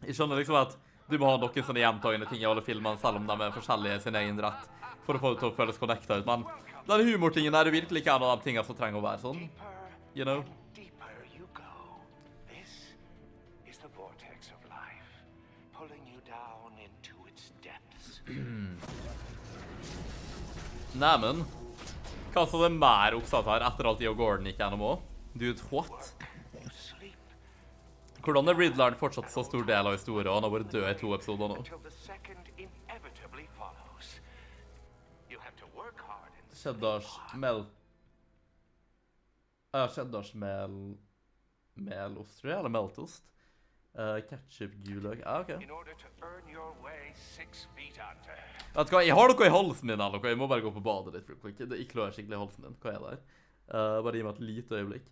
Jeg skjønner liksom at du må ha noen sånne gjentagende ting i alle filmene, selv om de er forskjellige i sin egen rett, for å få det til å føles connectet ut, men den humortingen er jo virkelig ikke en av de tingene som trenger å være sånn, you know? Deeper you go. This is the vortex of life, pulling you down into its depths. Neimen, hva så det er mer oppsatt her etter alt og Gordon gikk gjennom også? Dude, what? Hvordan er Riddler fortsatt så stor del av historien, og han har vært død i 2 episoder nå? Cheddarsmelost, tror jeg, eller meltost. Ketchup, guløk, ja, ok. Vet du hva, jeg har noe i halsen min eller noe, jeg må bare gå på badet litt, jeg klør skikkelig i halsen min, hva er det her? Bare gi meg et lite øyeblikk.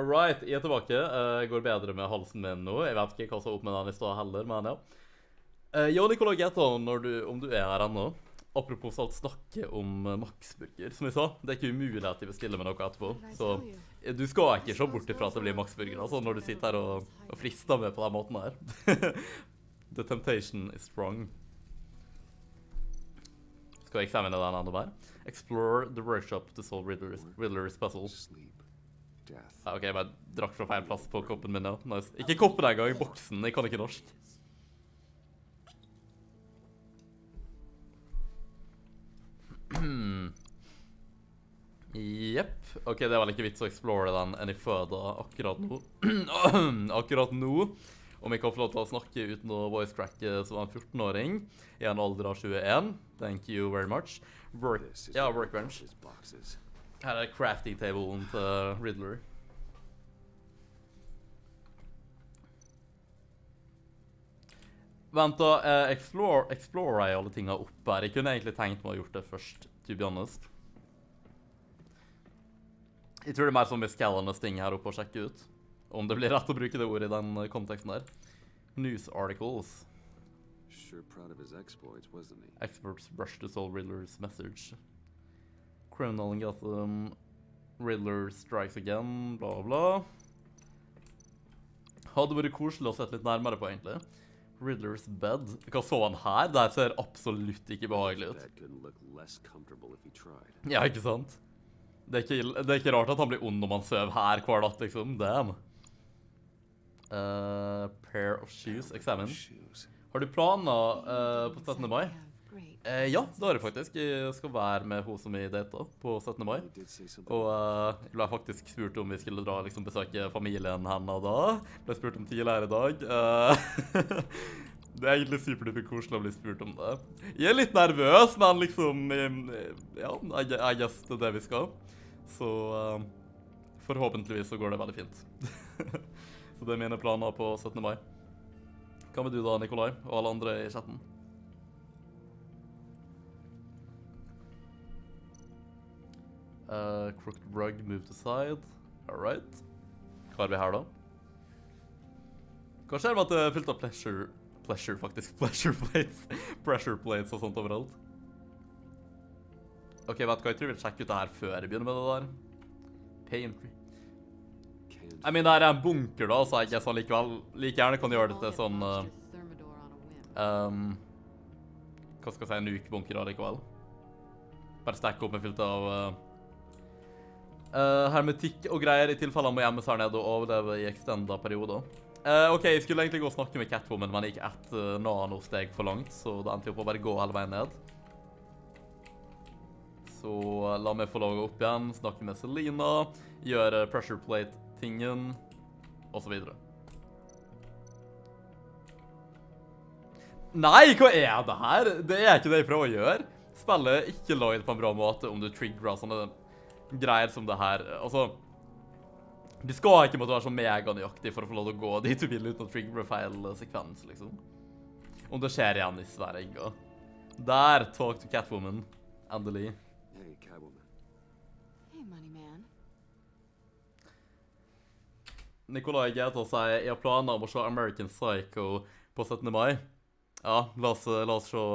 Alright, jeg er tilbake. Går bedre med halsen min nå. Jeg vet ikke hva som er opp med den i stedet heller, men ja. Ja, Nikolai Getter, om du er her ennå. Apropos alt snakke om Max-burger, som jeg sa. Det er ikke umulig at de bestiller med noe etterpå. Så du skal ikke se bort ifra at det blir Max-burger, altså, når du sitter her og frister med på den måten her. The temptation is strong. Skal jeg eksamene den enda mer? Explore the workshop to solve Riddler's puzzle. Ja, ok, jeg bare drakk fra feil plass på koppen min, ja. Nice. Ikke koppen en gang, boksen. Jeg kan ikke norsk. Jepp. Ok, det er vel ikke vits å explore den enn i føda akkurat nå. Akkurat nå. Om jeg kan få lov til å snakke uten å voice-cracke som en 14-åring i en alder av 21. Thank you very much. Workbench. Her er crafting-tablen til Riddler. Vent da, explore jeg alle tingene oppe her. Jeg kunne egentlig tenkt meg å ha gjort det først, to be honest. Jeg tror det er mer sånn beskallende ting her oppe å sjekke ut. Om det blir rett å bruke det ordet i den konteksten der. News articles. Sure proud of his exploits, wasn't he? Experts brush to solve Riddler's message. Criminal in Gotham. Riddler strikes again, bla bla. Hadde vært koselig å sette litt nærmere på, egentlig. Riddler's bed. Hva så han her? Det her ser absolutt ikke behagelig ut. Ja, ikke sant? Det er ikke rart at han blir ond når man søv her hver natt, liksom. Damn. Pair of shoes. Examine. Har du planer på 17. mai? Ja, det har jeg faktisk. Jeg skal være med hun som vi datet på 17. mai. Og jeg ble faktisk spurt om vi skulle dra liksom besøke familien henne da. Ble spurt om tidligere i dag. Det er egentlig superduper koselig å bli spurt om det. Jeg er litt nervøs, men liksom, ja, I guess det er det vi skal. Så forhåpentligvis så går det veldig fint. Så det er mine planer på 17. mai. Hva med du da, Nikolai, og alle andre i chatten? Crooked rug moved aside. Alright. Hva har vi her da? Hva skjer med at det er fylt av pleasure faktisk. Pleasure plates. Pressure plates og sånt overalt. Ok, vet du hva? Jeg tror jeg vil sjekke ut det her før jeg begynner med det der. Pantry. Jeg mener, det her er en bunker da, så jeg ikke sånn likevel. Like gjerne kan gjøre det til sånn... hva skal jeg si, en ukebunker da likevel. Bare stekke opp med fylt av... hermetikk og greier i tilfelle han må gjemmes her nede og overleve i extenda perioder. Ok, jeg skulle egentlig gå og snakke med Catwoman, men jeg gikk et nanosteg for langt, så det endte jeg på å bare gå hele veien ned. Så la meg få logge opp igjen, snakke med Selina, gjøre pressure plate-tingen, og så videre. Nei, hva er det her? Det er ikke det jeg prøver å gjøre. Spillet er ikke laget på en bra måte om du triggerer sånne greier som det her. Altså, du skal ikke måtte være så mega-nøyaktig for å få lov til å gå dit du vil uten å triggere feil sekvens, liksom. Om det skjer igjen i Sverige. Der, talk to Catwoman. Endelig. Hey, Catwoman. Hey, money man. Nikolai Getter sier, jeg har planer om å se American Psycho på 17. mai. Ja, la oss se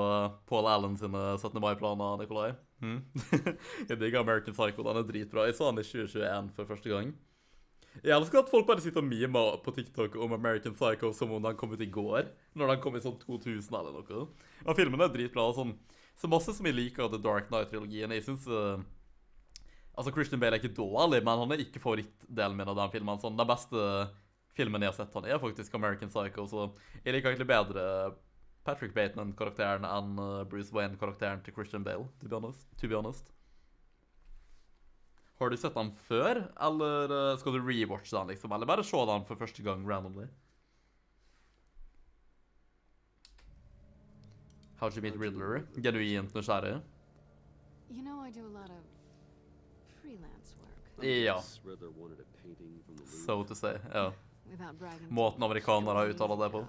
Paul Allen sine 17. mai-planer, Nikolai. Jeg digger American Psycho, den er dritbra. Jeg så den i 2021 for første gang. Jeg elsker at folk bare sitter og mimer på TikTok om American Psycho som om den kom ut i går, når den kom i sånn 2000 eller noe. Ja, filmen er dritbra, sånn. Så masse som jeg liker av The Dark Knight-trilogien. Jeg synes, altså Christian Bale er ikke dårlig, men han er ikke favorittdelen min av den filmen. Sånn, den beste filmen jeg har sett han er faktisk American Psycho, så jeg liker egentlig bedre Patrick Bateman-karakteren enn Bruce Wayne-karakteren til Christian Bale, to be honest. Har du sett den før, eller skal du rewatche den, liksom? Eller bare se den for første gang randomly? How'd you meet Riddler? Genuint nysgjerrig. You know, I do a lot of freelance work. Ja. So to say, ja. Måten amerikanere har uttalet det på.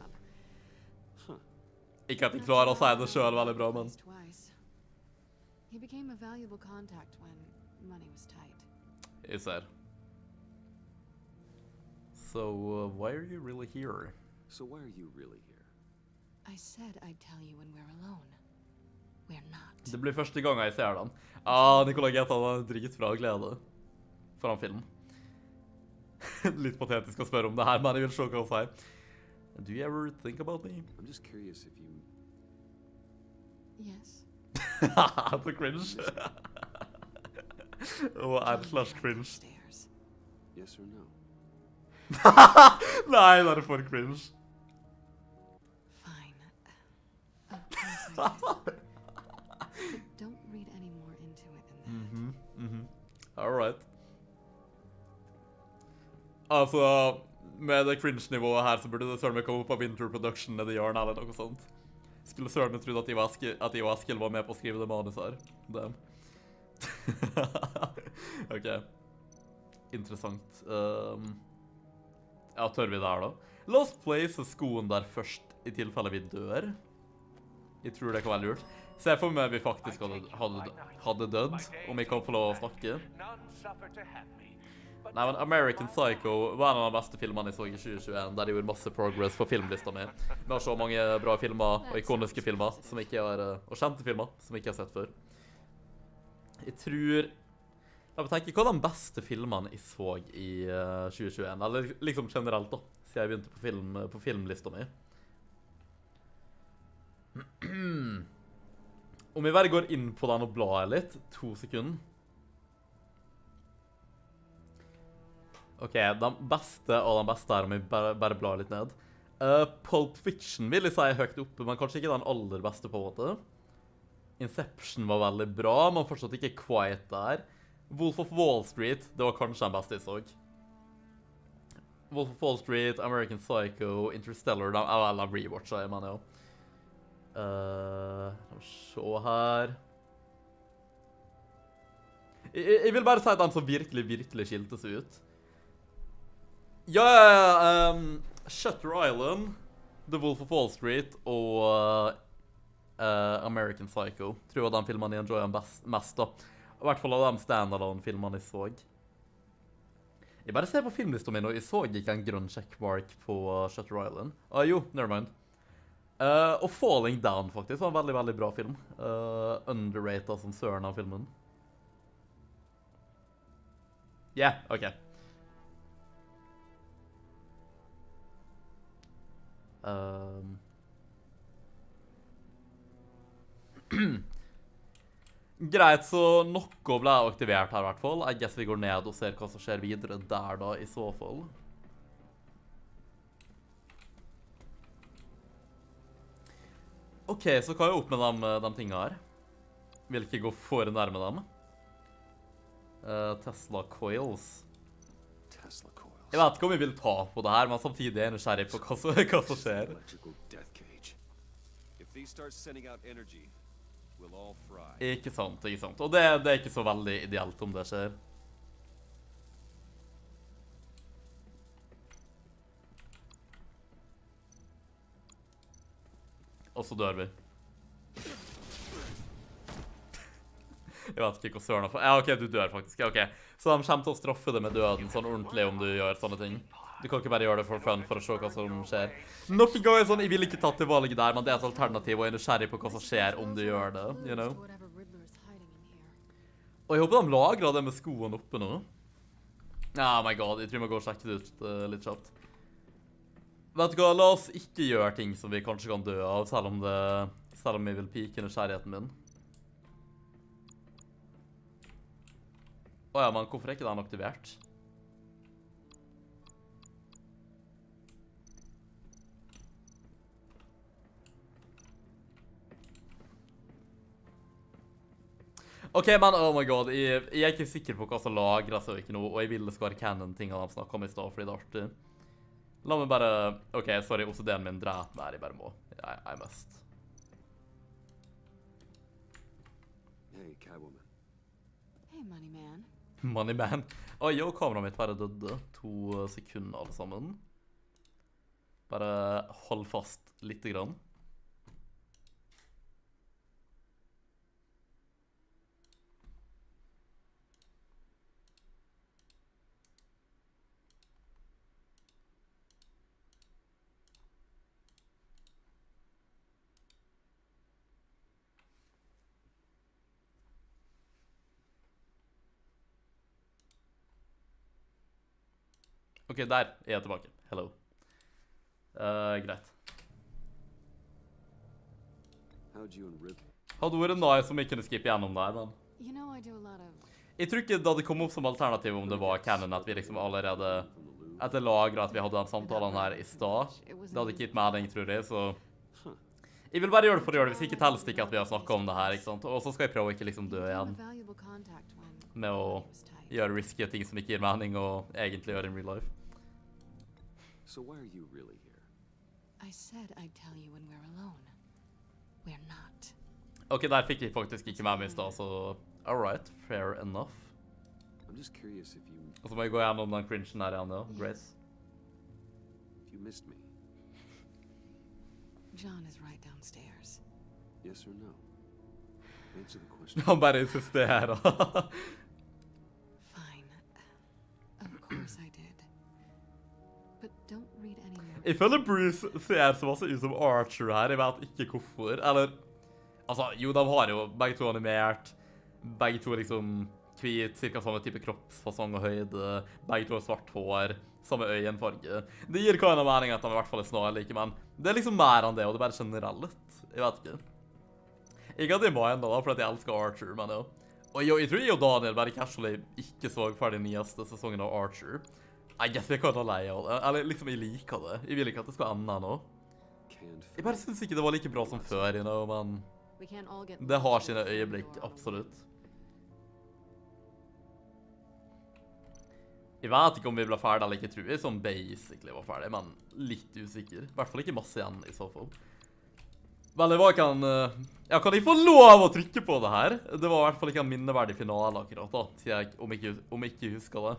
Ikke at de klarer å si det selv veldig bra, men... He became a valuable contact when money was tight. Jeg ser. So, why are you really here? So why are you really here? I said I'd tell you when we're alone. We're not. Det blir første gang jeg ser den. Nicolai Gaten er dritbra glede for en film. Litt patetisk å spørre om det her, men jeg vil se hva han sier. Do you ever think about me? I'm just curious if you... Yes. Så cringe. Slash cringe. Yes or no? Nei, det er for cringe. Fine. Of course I do. Don't read any more into it than that. Alright. Altså, med det cringe-nivået her, så burde det søren meg komme opp av Winther Production nede i hjørnet eller noe sånt. Skulle søren meg trodd at jeg og Eskil var med på å skrive det manus her. Damn. Ok. Interessant. Ja, tør vi det her da? La oss place skoen der først, i tilfelle vi dør. Jeg tror det kan være lurt. Se for meg vi faktisk hadde dødd, om jeg kan få lov å snakke. Nei, men American Psycho var en av de beste filmene jeg så i 2021, der jeg gjorde masse progress på filmlista mi. Vi har så mange bra filmer, og ikoniske filmer, som ikke har, og kjente filmer, som jeg ikke har sett før. Jeg tror... Jeg vil tenke, hva er de beste filmene jeg så i 2021? Eller liksom generelt da, siden jeg begynte på filmlista mi. Om vi bare går inn på den og blar litt, 2 sekunder. Ok, de beste av de beste her, om vi bare blar litt ned. Pulp Fiction vil jeg si er høyt oppe, men kanskje ikke den aller beste på en måte. Inception var veldig bra, men fortsatt ikke Quiet der. Wolf of Wall Street, det var kanskje den beste jeg så. Wolf of Wall Street, American Psycho, Interstellar, de rewatcha jeg, mener jeg. La oss se her. Jeg vil bare si at den som virkelig, virkelig skilte seg ut. Ja, Shutter Island, The Wolf of Wall Street og American Psycho. Tror jeg den filmen jeg enjoyer mest da. I hvert fall av de standalone-filmene jeg så. Jeg bare ser på filmlista min, og jeg så ikke en grønn checkmark på Shutter Island. Jo, nevermind. Og Falling Down faktisk var en veldig, veldig bra film. Underrated som søren av filmen. Ja, ok. Greit, så noe ble aktivert her i hvert fall. I guess vi går ned og ser hva som skjer videre der da, i så fall. Ok, så hva er opp med de tingene her? Vil ikke gå for nærme dem. Tesla coils. Jeg vet ikke om jeg vil ta på det her, men samtidig er jeg nysgjerrig på hva som skjer. Ikke sant, ikke sant. Og det er ikke så veldig ideelt om det skjer. Og så dør vi. Jeg vet ikke hva søren er for... Ja, ok, du dør faktisk. Ja, ok. Så de kommer til å straffe det med døden sånn ordentlig om du gjør sånne ting. Du kan ikke bare gjøre det for fun for å se hva som skjer. Nok en gang er sånn, jeg vil ikke tatt det valget der, men det er et alternativ, og jeg er nysgjerrig på hva som skjer om du gjør det, you know? Og jeg håper de lagrer det med skoen oppe nå. Oh my god, jeg tror vi må gå og sjekke det ut litt kjapt. Vet du hva, la oss ikke gjøre ting som vi kanskje kan dø av, selv om vi vil pike nysgjerrigheten min. Åja, men hvorfor er ikke den aktivert? Ok, men oh my god, jeg er ikke sikker på hva som lagrer seg ikke noe, og jeg vil det skal være canon-tingene de snakket om i sted, fordi det er artig. La meg bare... Ok, sorry, OCD-en min dreper meg, jeg bare må. Jeg mest. Hey, Catwoman. Hey, money man. Money man. Oi, og kameraet mitt bare døde. 2 sekunder alle sammen. Bare hold fast litt grann. Ok, der er jeg tilbake. Hello. Greit. Hadde vært nice om jeg kunne skippe gjennom der, men... You know, I do a lot of... Jeg tror ikke det hadde kommet opp som alternativ om det var canon, at vi liksom allerede etter lagret at vi hadde den samtalen her i stad. Det hadde ikke gitt mening, tror jeg, så... Jeg vil bare gjøre det for å gjøre det, hvis ikke telles det ikke at vi har snakket om det her, ikke sant? Og så skal jeg prøve å ikke liksom dø igjen med å gjøre risky ting som ikke gir mening og egentlig gjøre in real life. So why are you really here? I said I'd tell you when we're alone. We're not. Ok, der fikk jeg faktisk ikke med meg i stad, så... Alright, fair enough. I'm just curious if you... Og så må jeg gå gjennom den cringen her igjen, da. Grace. If you missed me. John is right downstairs. Yes or no? Answer the question. Han bare insisterer. Fine. Of course I did. But don't read any more. Jeg føler Bruce ser så masse ut som Archer her, jeg vet ikke hvorfor. Eller, altså, jo, de har jo begge to animert. Begge to liksom hvit, cirka samme type kroppsfasong og høyde. Begge to har svart hår, samme øyenfarge. Det gir hva en mening at de i hvert fall er snarlike, men det er liksom mer enn det, og det er bare generelt. Jeg vet ikke. Ikke at jeg må enda da, for at jeg elsker Archer, men ja. Og jeg tror jeg og Daniel bare casually ikke så ferdig nyeste sesongen av Archer. I guess jeg kan ha lei av det. Eller liksom, jeg liker det. Jeg vil ikke at det skal ende nå. Jeg bare synes ikke det var like bra som før, you know, men... Det har sine øyeblikk, absolutt. Jeg vet ikke om vi ble ferdig eller ikke, tror jeg, som basically var ferdig, men litt usikker. I hvert fall ikke masse igjen i så fall. Vel, det var ikke en... Ja, kan jeg få lov å trykke på det her? Det var i hvert fall ikke en minneverdig finale akkurat da, sier jeg, om ikke husker det.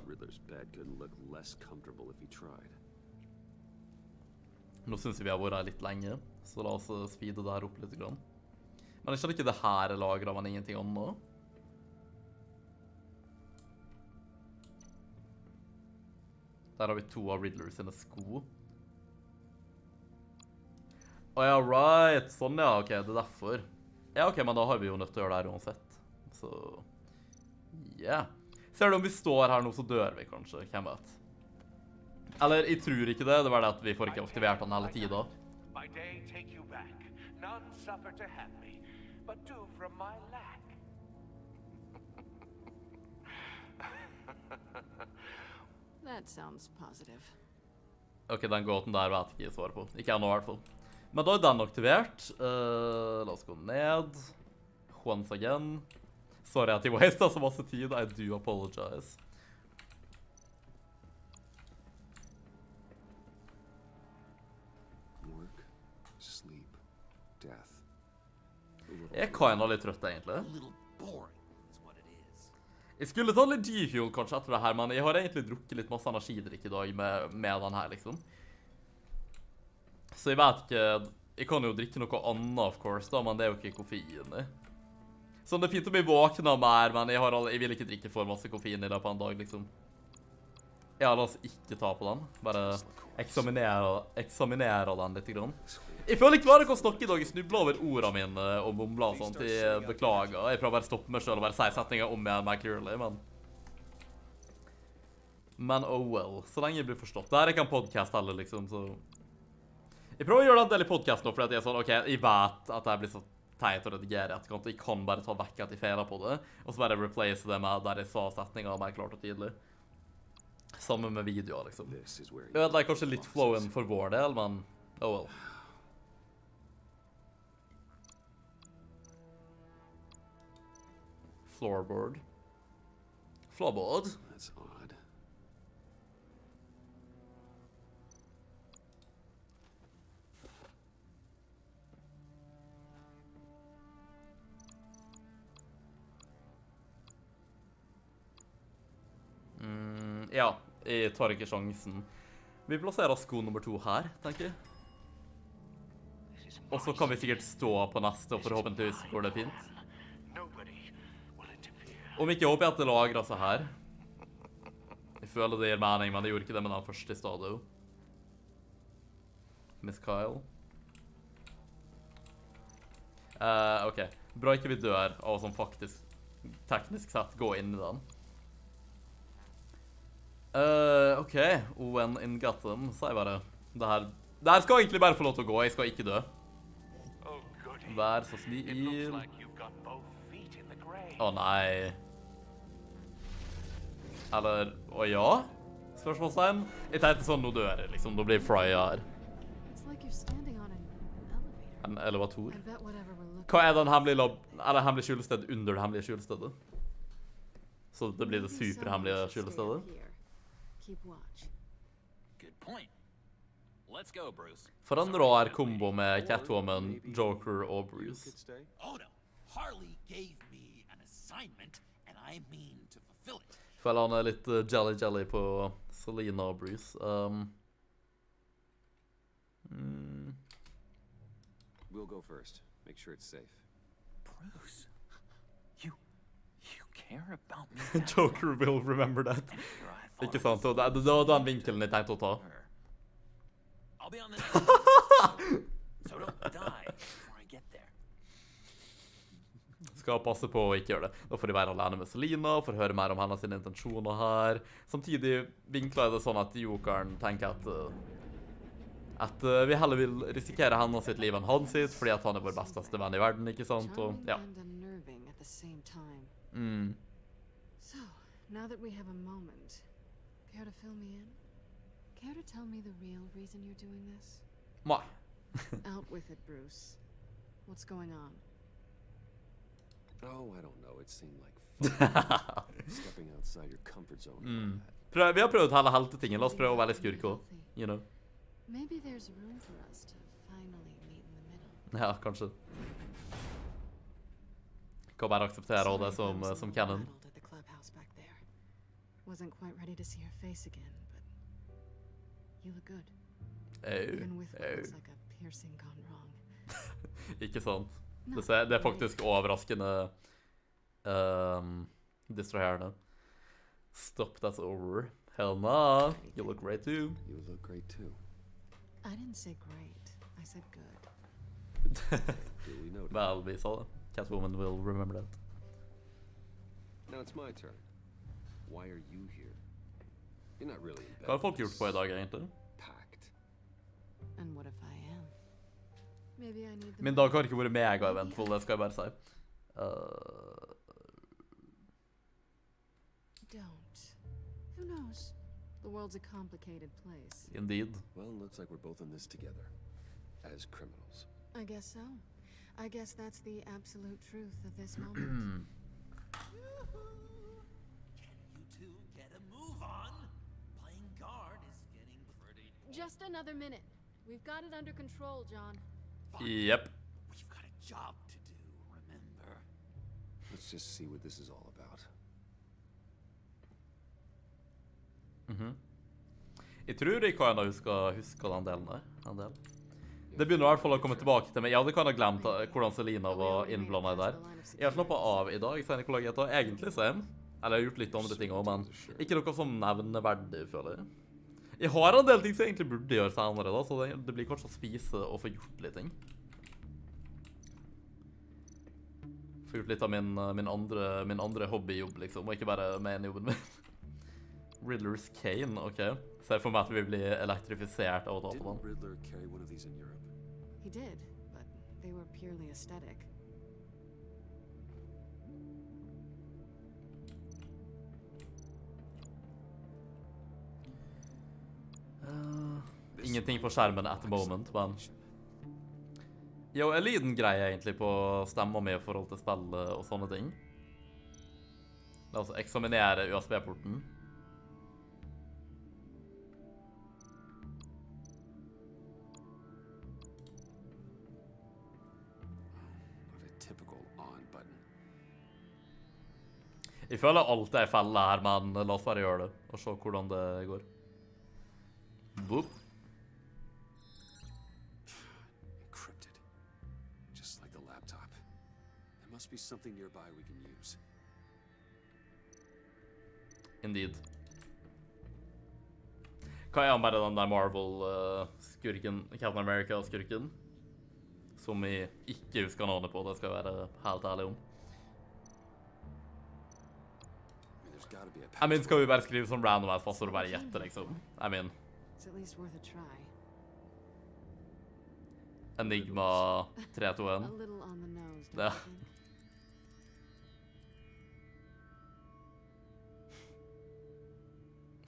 Nå synes jeg vi har vært her litt lenge, så la oss speede det her opp litt grann. Men jeg skjønner ikke det her er lagret, men ingenting annet. Der har vi to av Riddler sine sko. Å ja, right. Sånn ja, ok, det er derfor. Ja, ok, men da har vi jo nødt til å gjøre det her uansett. Så, yeah. Ser du om vi står her nå, så dør vi kanskje, hvem vet? Eller, jeg tror ikke det, det var det at vi får ikke aktivert den hele tiden. My day take you back. None suffer to have me, but do from my lack. That sounds positive. Ok, den gåten der vet ikke jeg svaret på. Ikke ennå i hvert fall. Men da er den aktivert. La oss gå ned. Once again. Sorry at jeg wastet så masse tid. I do apologize. Work, sleep, death. Jeg kan litt trøtt egentlig. Jeg skulle ta litt G-fuel kanskje etter det her, men jeg har egentlig drukket litt masse energidrikk i dag med den her, liksom. Så jeg vet ikke, jeg kan jo drikke noe annet, of course, da, men det er jo ikke koffein i. Så det er fint å bli våknet mer, men jeg vil ikke drikke for masse koffein i løpet av en dag, liksom. Ja, la oss ikke ta på den. Bare eksaminere den litt grann. Jeg føler ikke bare å snakke i dag. Jeg snubler over ordene mine og mumler og sånt. Jeg beklager. Jeg prøver bare å stoppe meg selv og bare si setninger om igjen mer clearly, men... Men oh well. Så lenge jeg blir forstått. Det her er ikke en podcast heller, liksom, så... Jeg prøver å gjøre en del i podcast nå, fordi at jeg er sånn, ok, jeg vet at det blir så teit å redigere i etterkant, og jeg kan bare ta vekk at jeg feiler på det, og så bare replace det med der jeg sa setninger mer klart og tydelig. Sammen med videoer, liksom. Det er kanskje litt flowen for vår del, men oh well. Floorboard. Floorboard? That's odd. Ja, jeg tar ikke sjansen. Vi plasserer sko nummer 2 her, tenker jeg. Og så kan vi sikkert stå på neste, og forhåpentligvis går det fint. Om ikke håper jeg at det lagrer seg her. Jeg føler det gir mening, men det gjorde ikke det med den første i stedet. Miss Kyle. Ok, bra ikke vi dør av å som faktisk, teknisk sett, gå inn i den. OK. When in Gotham, sa jeg bare. Det her skal egentlig bare få lov til å gå. Jeg skal ikke dø. Vær så snill. Å nei. Eller, ja? Spørsmålstegn. Jeg tenkte sånn, nå dør jeg liksom. Nå blir Frya her. En elevator. Hva er den hemmelige skjulested under det hemmelige skjulestedet? Så det blir det superhemmelige skjulestedet? For en rar kombo med Catwoman, Joker og Bruce. Oh no, Harley gave me an assignment, and I mean to fulfill it. Føler han er litt jelly på Selina og Bruce. We'll go first. Make sure it's safe. Bruce, you care about me. Joker will remember that. Ikke sant? Det var den vinkelen jeg tenkte å ta. I'll be on the so don't die before I get there. Skal passe på å ikke gjøre det. Da får de være alene med Selina, får høre mer om hennes intensjoner her. Samtidig vinkler jeg det sånn at Jokeren tenker at vi heller vil risikere hennes sitt liv enn hans sitt, fordi at han er vår besteste venn i verden, ikke sant? Og, ja. So, now that we have a moment, care to fill me in? Care to tell me the real reason you're doing this? Nei. Out with it, Bruce. What's going on? Oh, I don't know. It seemed like fun. Stepping outside your comfort zone. Vi har prøvd hele heltetingen. La oss prøve å være litt skurk også, you know. Maybe there's room for us to finally meet in the middle. Ja, kanskje. Kan bare akseptere det som canon. At the clubhouse back there. Wasn't quite ready to see her face again, but you look good. Even with what looks like a piercing gone wrong. Ikke sant? Det er faktisk overraskende distraherende. Stop, that's over. Hell nah. You look great too. You look great too. I didn't say great. I said good. Duly noted. Vel, vi sa det. Catwoman will remember that. Now it's my turn. Why are you here? You're not really in bed. Hva har folk gjort på I dag, egentlig? Packed. And what if I am? Maybe I need the Min dag har ikke vært mega-eventful, det skal jeg bare si. Don't. Who knows? The world's a complicated place. Indeed. Well, looks like we're both in this together. As criminals. I guess so. I guess that's the absolute truth of this moment. Can you two get a move on? Playing guard is getting pretty... Just another minute. We've got it under control, John. Yep. We've got a job to do, remember? Let's just see what this is all about. Jeg tror jeg kan huske den delen der. Det begynner I hvert fall å komme tilbake til meg. Jeg hadde kan ha glemt hvordan Selina var innblandet der. Jeg har slappet av I dag, sier Nikolai Geta. Egentlig same. Eller jeg har gjort litt andre ting også, men ikke noe som nevneverdig, føler jeg. Jeg har en del ting som jeg egentlig burde gjøre senere da, så det blir kanskje å spise og få gjort litt ting. Få gjort litt av min andre hobbyjobb, liksom, og ikke bare main jobben min. Riddler's Cane, ok. Ser for meg at vi blir elektrifisert av å ta på den. Didn't Riddler carry one of these in Europe? He did, but they were purely aesthetic. Ingenting på skjermen at the moment, men... Jo, en liten greie egentlig på stemmer med I forhold til spill og sånne ting. La oss eksaminere USB-porten. Jeg føler alt feller her, men la oss bare gjøre det, og se hvordan det går. Boop. Encrypted. Just like the laptop. There must be something nearby we can use. Indeed. Hva bare den der Marvel-skurken, Captain America-skurken? Som jeg ikke husker navnet på, det skal jeg være helt ærlig om. I mean, skal vi bare skrive sånn random ass passord og bare gjette, liksom? I mean... It's at least worth a try. Enigma 321. A little on the nose, don't Ja. you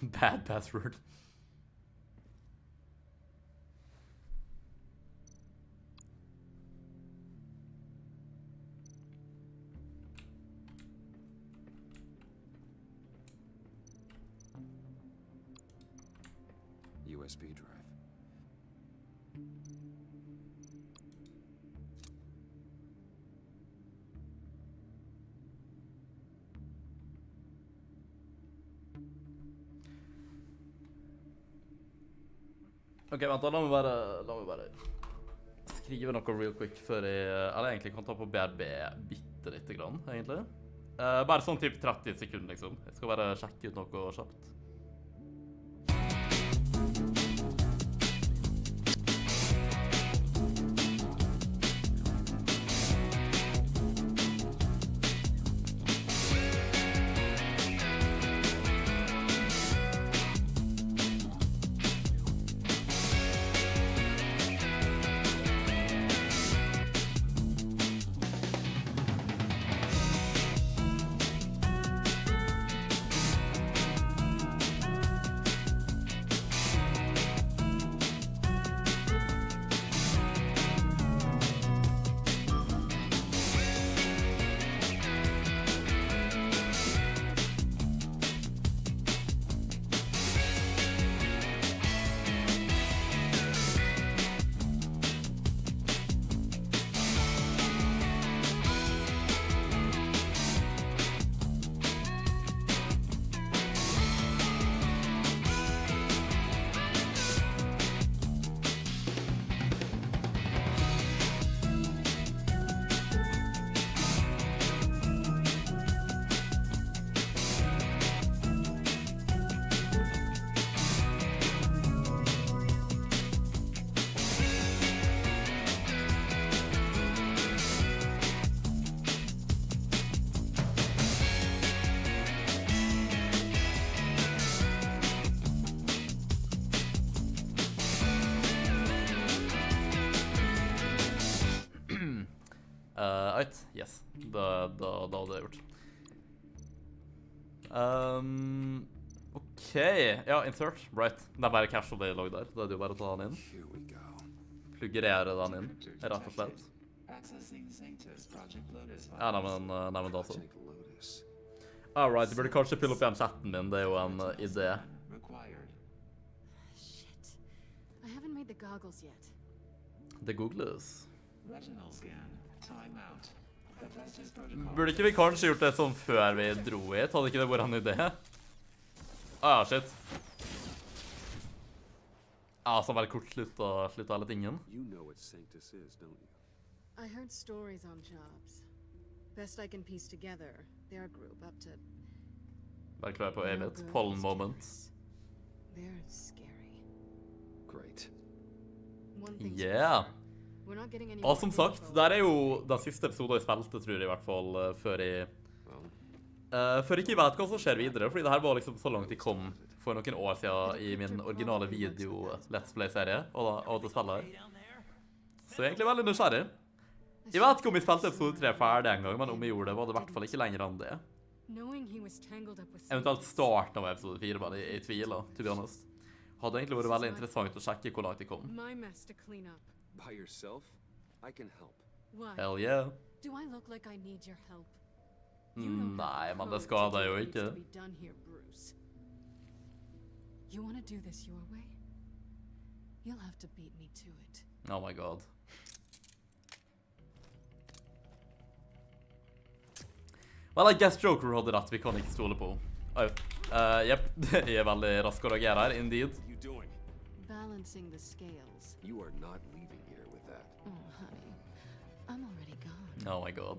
think? Bad password. USB drive. Ok, vent da, la meg bare skrive noe real quick før jeg, eller egentlig kan ta på BRB bitte lite grann, egentlig. Bare sånn typ 30 sekunder, liksom. Jeg skal bare sjekke ut noe kjapt. Right, yes. Da hadde jeg gjort. Ok, ja, insert, right. Det er bare casual dialog der. Da er det jo bare å ta den inn. Pluggerere den inn, rett og slett. Ja, nei, men da så. Alright, jeg burde kanskje pille opp igjen chatten min, det er jo en idé. Shit. I haven't made the goggles yet. Det googles. Burde ikke vi kanskje gjort det sånn før vi dro hit? Hadde ikke det vært en idé? Ja, shit. Ja, så bare kort slutt alle tingen. I heard stories on jobs. Best I can piece together, their group up to... Bare klare på evigt. Pollen moments. They're scary. Great. Yeah. Og som sagt, der er jo den siste episoden jeg spilte, tror jeg i hvert fall, før jeg ikke vet hva som skjer videre, fordi det her var liksom så langt jeg kom for noen år siden i min originale video-let's play-serie, og det spillet her. Så jeg er egentlig veldig nysgjerrig. Jeg vet ikke om jeg spilte episode 3 ferdig en gang, men om jeg gjorde det, var det i hvert fall ikke lenger enn det. Eventuelt starten av episode 4, bare i tvil, to be honest. Hadde egentlig vært veldig interessant å sjekke hvor langt jeg kom. By yourself? I can help. What? Hell yeah. Do I look like I need your help? Nei, men det skader jo ikke. You want to do this your way? You'll have to beat me to it. Oh my god. Well, I guess Joker hadde rett, vi kan ikke stole på. Jepp, jeg er veldig rask å reagere her, indeed. Balancing the scales. You are not leaving here with that. Oh, honey. I'm already gone. Oh my god.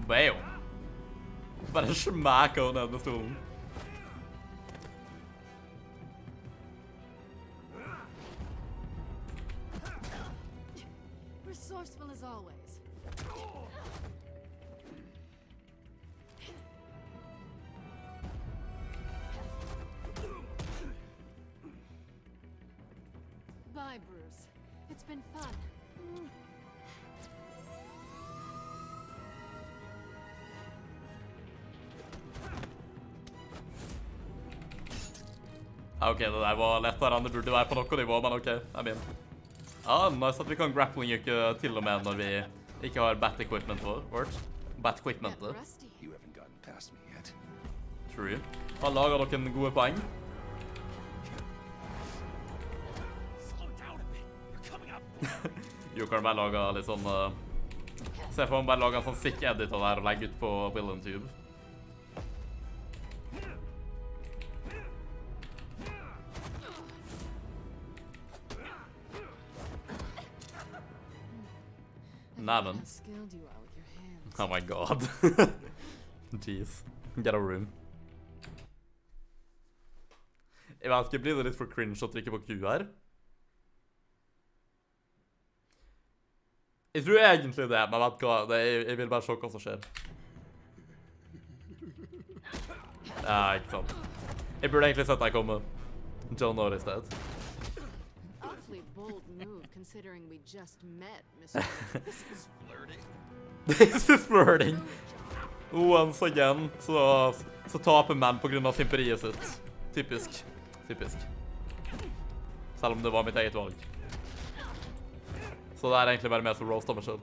Bam! Bare smack henne ned med stolen. Resourceful as always. Bye, Bruce. It's been fun. Ok, det der var lettere enn det burde være på noe nivå, men ok, jeg min. Ja, nice at vi kan grappling ikke til og med når vi ikke har bat equipment vårt. Bat equipmentet. You haven't gotten past me yet. True. Han lager noen gode poeng. Slow down a bit. You're coming up. Jo, kan bare lage litt sånn... Se for meg bare lage en sånn sick edit av det her og legge ut på BuildingTube. Navnet. Oh my god. Jeez. Get a room. Jeg vet ikke, blir det litt for cringe å trykke på Q her? Jeg tror egentlig det, men vet hva, jeg vil bare se hva som skjer. Ja, ikke sant. Jeg burde egentlig sett deg komme. John Norris i stedet. Awfully bold move considering we just met, Mr. This is flirting. This is flirting. Once again, så taper menn på grunn av simperiet sitt. Typisk. Typisk. Selv om det var mitt eget valg. Så det er egentlig bare mer som roast av meg selv.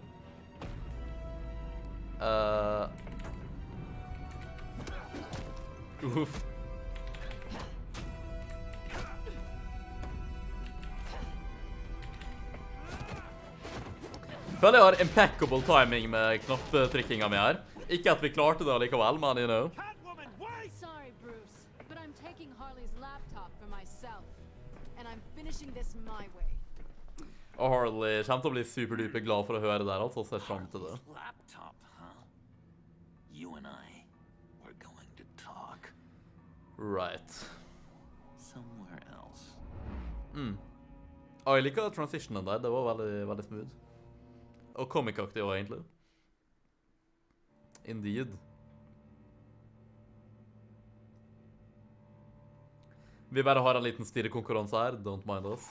Uff. Jeg føler jeg har impeccable timing med knappetrykkinga mi her. Ikke at vi klarte det likevel, men you know. Sorry, Bruce, but I'm taking Harley's laptop for myself, and I'm finishing this my way. Og Harley kommer til å bli superduper glad for å høre det der, altså, ser frem til det. Laptop, huh? You and I, we're going to talk. Right. Somewhere else. Jeg liker transitionen der, det var veldig, veldig smooth. Og comic-aktig også, egentlig. Indeed. Vi bare har en liten stirrekonkurranse her, don't mind us.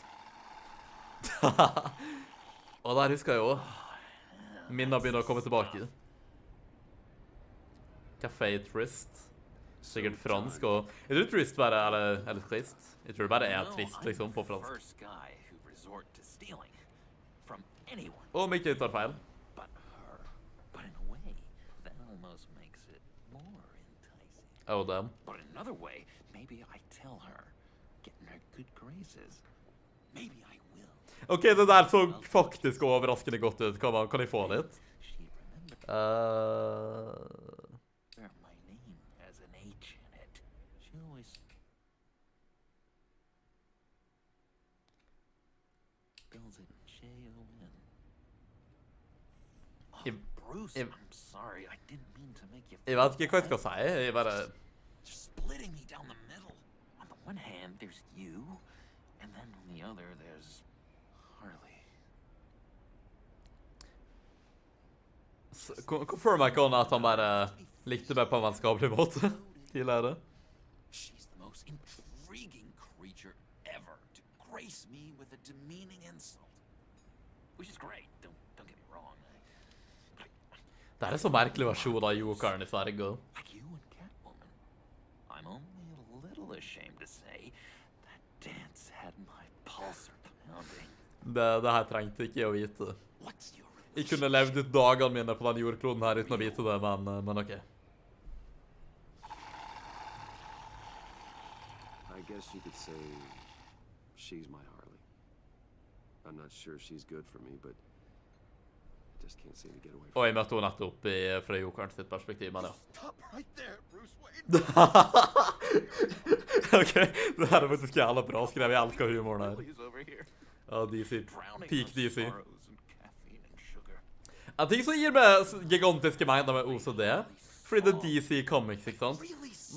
Og der husker jeg jo. Minna begynner å komme tilbake. Café Trist. Sikkert fransk, og jeg tror Trist bare er litt trist. Jeg tror det bare er trist, liksom, på fransk. Og om ikke jeg tar feil. Oh, damn. But another way, maybe I tell her, getting her good graces. Maybe I will. Ok, det der så faktisk overraskende godt ut. Kan jeg få litt? My name has an H in it. She always spells it J-O-N. Oh, Bruce, I'm sorry. I didn't mean to make you feel Jeg vet ikke hva jeg skal si. Jeg bare... Splitting me down the middle. On the one hand, there's you, and then on the other, there's Harley. Confirm meg ikke at han bare likte meg på en vennskapelig måte tidligere. She's the most intriguing creature ever to grace me with a demeaning insult. Which is great, don't get me wrong. Det er en så merkelig versjon av Jokeren i Sverige. Like you and Catwoman, I'm only a little ashamed to say that dance had my pulse pounding. Det her trengte ikke jeg å vite. Jeg kunne levd ut dagene mine på den jordkloden her uten å vite det, men ok. I guess you could say she's my Harley. I'm not sure she's good for me, but I just can't seem to get away from Og jeg møtte henne nettopp fra Jokeren sitt perspektiv, men ja. Stop right there, Bruce Wayne. Ok, det her er faktisk jævla bra skrevet. Jeg elsker humoren her. Ja, DC. Peak DC. En ting som gir meg gigantiske mengder med OCD, fordi det er DC Comics, ikke sant?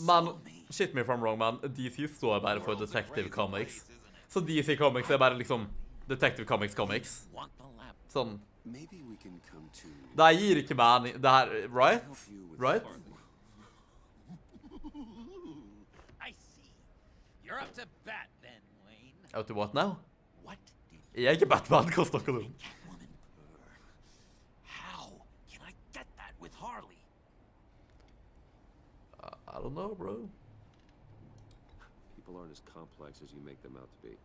Men, shit me if I'm wrong, man, DC står bare for Detective Comics. Så DC Comics er bare liksom Detective Comics. Sånn. Det her gir ikke mening. Det her, right? Right? I see. You're up to bat then, Wayne. Out to what now? What did Jeg er ikke Batman, hva snakker du om? How can I get that with Harley? I don't know, bro. People aren't as complex as you make them out to be.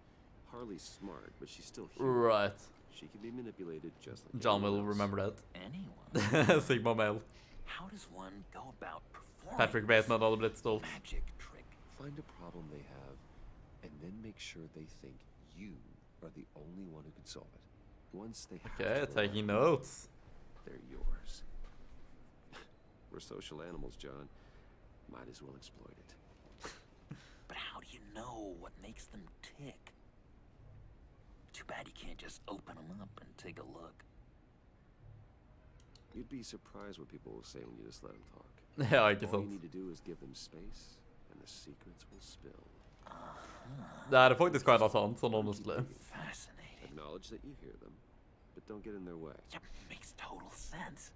Harley's smart, but she's still human. Right. She can be manipulated just like John will anyone else. remember that. Anyone? Sigma male. How does one go about performing Patrick Bateman hadde blitt stolt. magic trick? Find a problem they have, and then make sure they think you are the only one who can solve it. Once they have Okay, to taking learn, notes. they're yours. We're social animals, John. Might as well exploit it. But how do you know what makes them tick? Too bad you can't just open them up and take a look. You'd be surprised what people will say when you just let them talk. Ja, ikke All you sant. need to do is give them space, and the secrets will spill. Det er faktisk kind of sant, sånn honestly. Fascinating. Acknowledge that you hear them, but don't get in their way. Yep, makes total sense.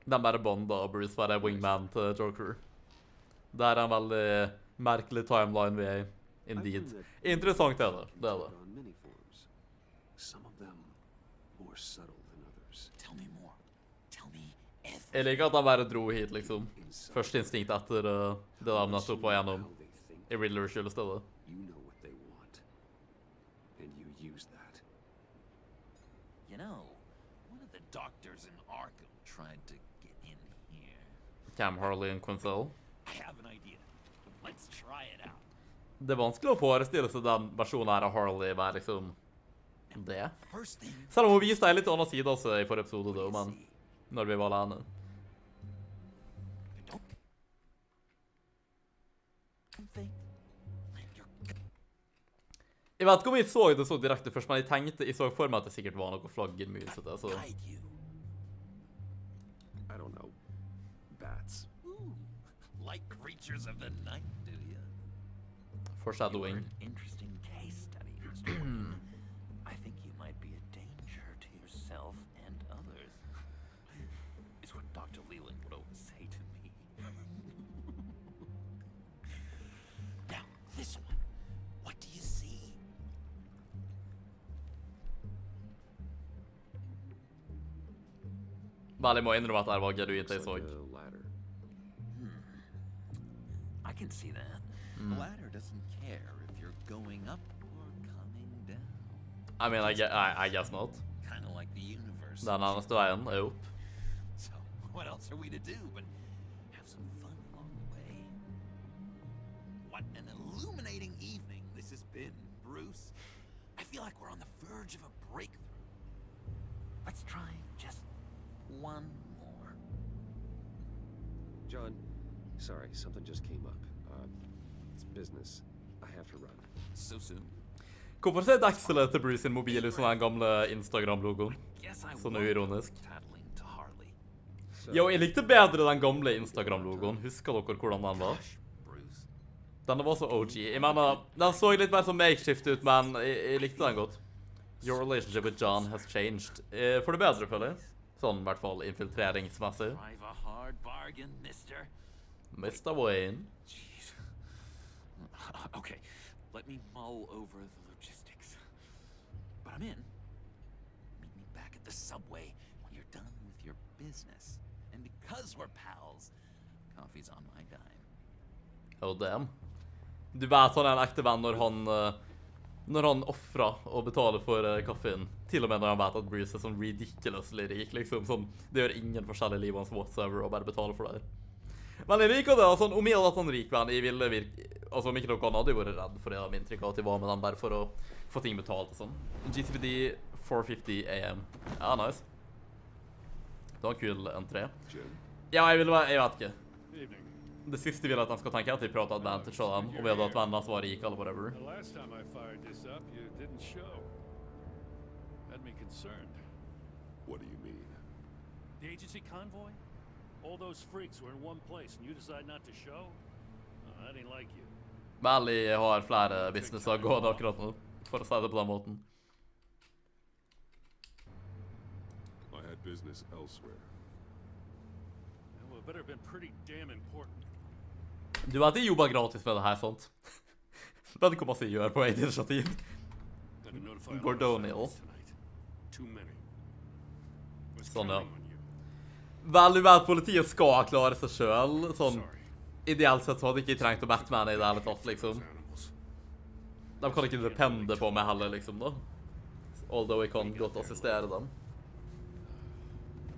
Den bare Bond da, Bruce var wingman til Joker. Det er en veldig merkelig timeline vi er i. Indeed. Interessant er det, det er det. On many forms. Some of them more subtle than others. Tell me more. Tell me everything. Jeg liker at han bare dro hit, liksom. Første instinkt etter det de nettopp var gjennom i Riddler skyldestedet. You know what they want, and you use that. You know, one of the doctors in Arkham tried to get in here. Cam Harley og Quinzel. I have an idea. Let's try it out. Det er vanskelig å forestille seg den versjonen her av Harley være liksom det. First thing, Selv om hun viste en litt annen side også i forrige episode da, men når vi var alene. Jeg vet ikke om jeg så det så direkte først, men jeg så for meg at det sikkert var noe flaggermus og det, så... I don't know. Bats. like creatures of the night, do you? Foreshadowing. You're an interesting case study, Mr. Wayne. I think you might be a danger to yourself and others. It's what Dr. Leland would always say to me. Now, this one. What do you see? Vel, jeg må innrømme at det var genuint jeg så. I can see that. The ladder doesn't care if you're going up or coming down. I mean, I guess not. Kind of like the universe. Den eneste veien er opp. So, what else are we to do but have some fun along the way? What an illuminating evening this has been, Bruce. I feel like we're on the verge of a breakthrough. Let's try just one more. John, sorry, something just came up. It's business. I have to run. So soon. Hvorfor ser dekselet til Bruce sin mobil ut som den gamle Instagram-logoen? Sånn uironisk. Jo, jeg likte bedre den gamle Instagram-logoen. Husker dere hvordan den var? Den var så OG. Jeg mener, den så litt mer som makeshift ut, men jeg likte den godt. Your relationship with John has changed. For det bedre, føler jeg. Sånn, i hvert fall, infiltreringsmessig. Drive a hard bargain, mister. Mr. Wayne. Jeez. Okay, let me mull over the logistics. But I'm in. Meet me back at the subway when you're done with your business. And because we're pals, coffee's on my dime. Oh, damn. Du vet han er en ekte venn når han offrer og betaler for kaffen. Til og med når han vet at Bruce er sånn ridiculously rik, liksom. Sånn, det gjør ingen forskjellig liv hans whatsoever å bare betale for det. Men jeg liker det, altså, om jeg hadde hatt en rik venn, jeg ville altså om ikke noe annet hadde jeg vært redd for det av min trykk, at jeg var med den bare for å få ting betalt og sånn. GCPD 4:50 AM. Ja, nice. Det var en kul entré. Ja, jeg vet ikke. Det siste vil at han skal tenke at vi prater advantage av dem, og vi hadde hatt venner som var rik eller whatever. The last time I fired this up, you didn't show. Had me concerned. What do you mean? The agency convoy? All those freaks were in one place, and you decide not to show? I didn't like you. Vel, jeg har flere businesser gående akkurat nå, for å si det på den måten. I had business elsewhere. Well, it better have been pretty damn important. Du vet, jeg jobber gratis med det her, sant? Vet du hvor masse jeg gjør på eget initiativ? Then to notify a lot of Gordonial. families tonight. Too many. Was Sånn, ja. counting on you. Vel, du vet, politiet skal klare seg selv. Sånn, ideelt sett så hadde ikke trengt å Batman i det hele tatt, liksom. De kan ikke depende på meg heller, liksom, da. Although jeg kan godt assistere dem.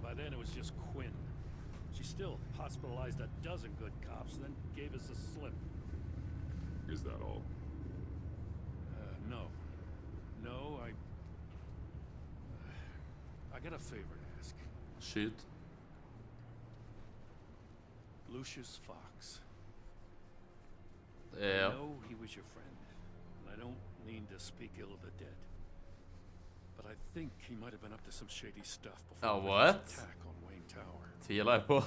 By then it was just Quinn. She still hospitalized a dozen good cops, then gave us a slip. Is that all? No. No, I got a favor to ask. Shoot. Lucius Fox. Yeah. I know he was your friend, and I don't mean to speak ill of the dead. But I think he might have been up to some shady stuff before Oh, the what? attack on Wayne Tower. Tviler jeg på.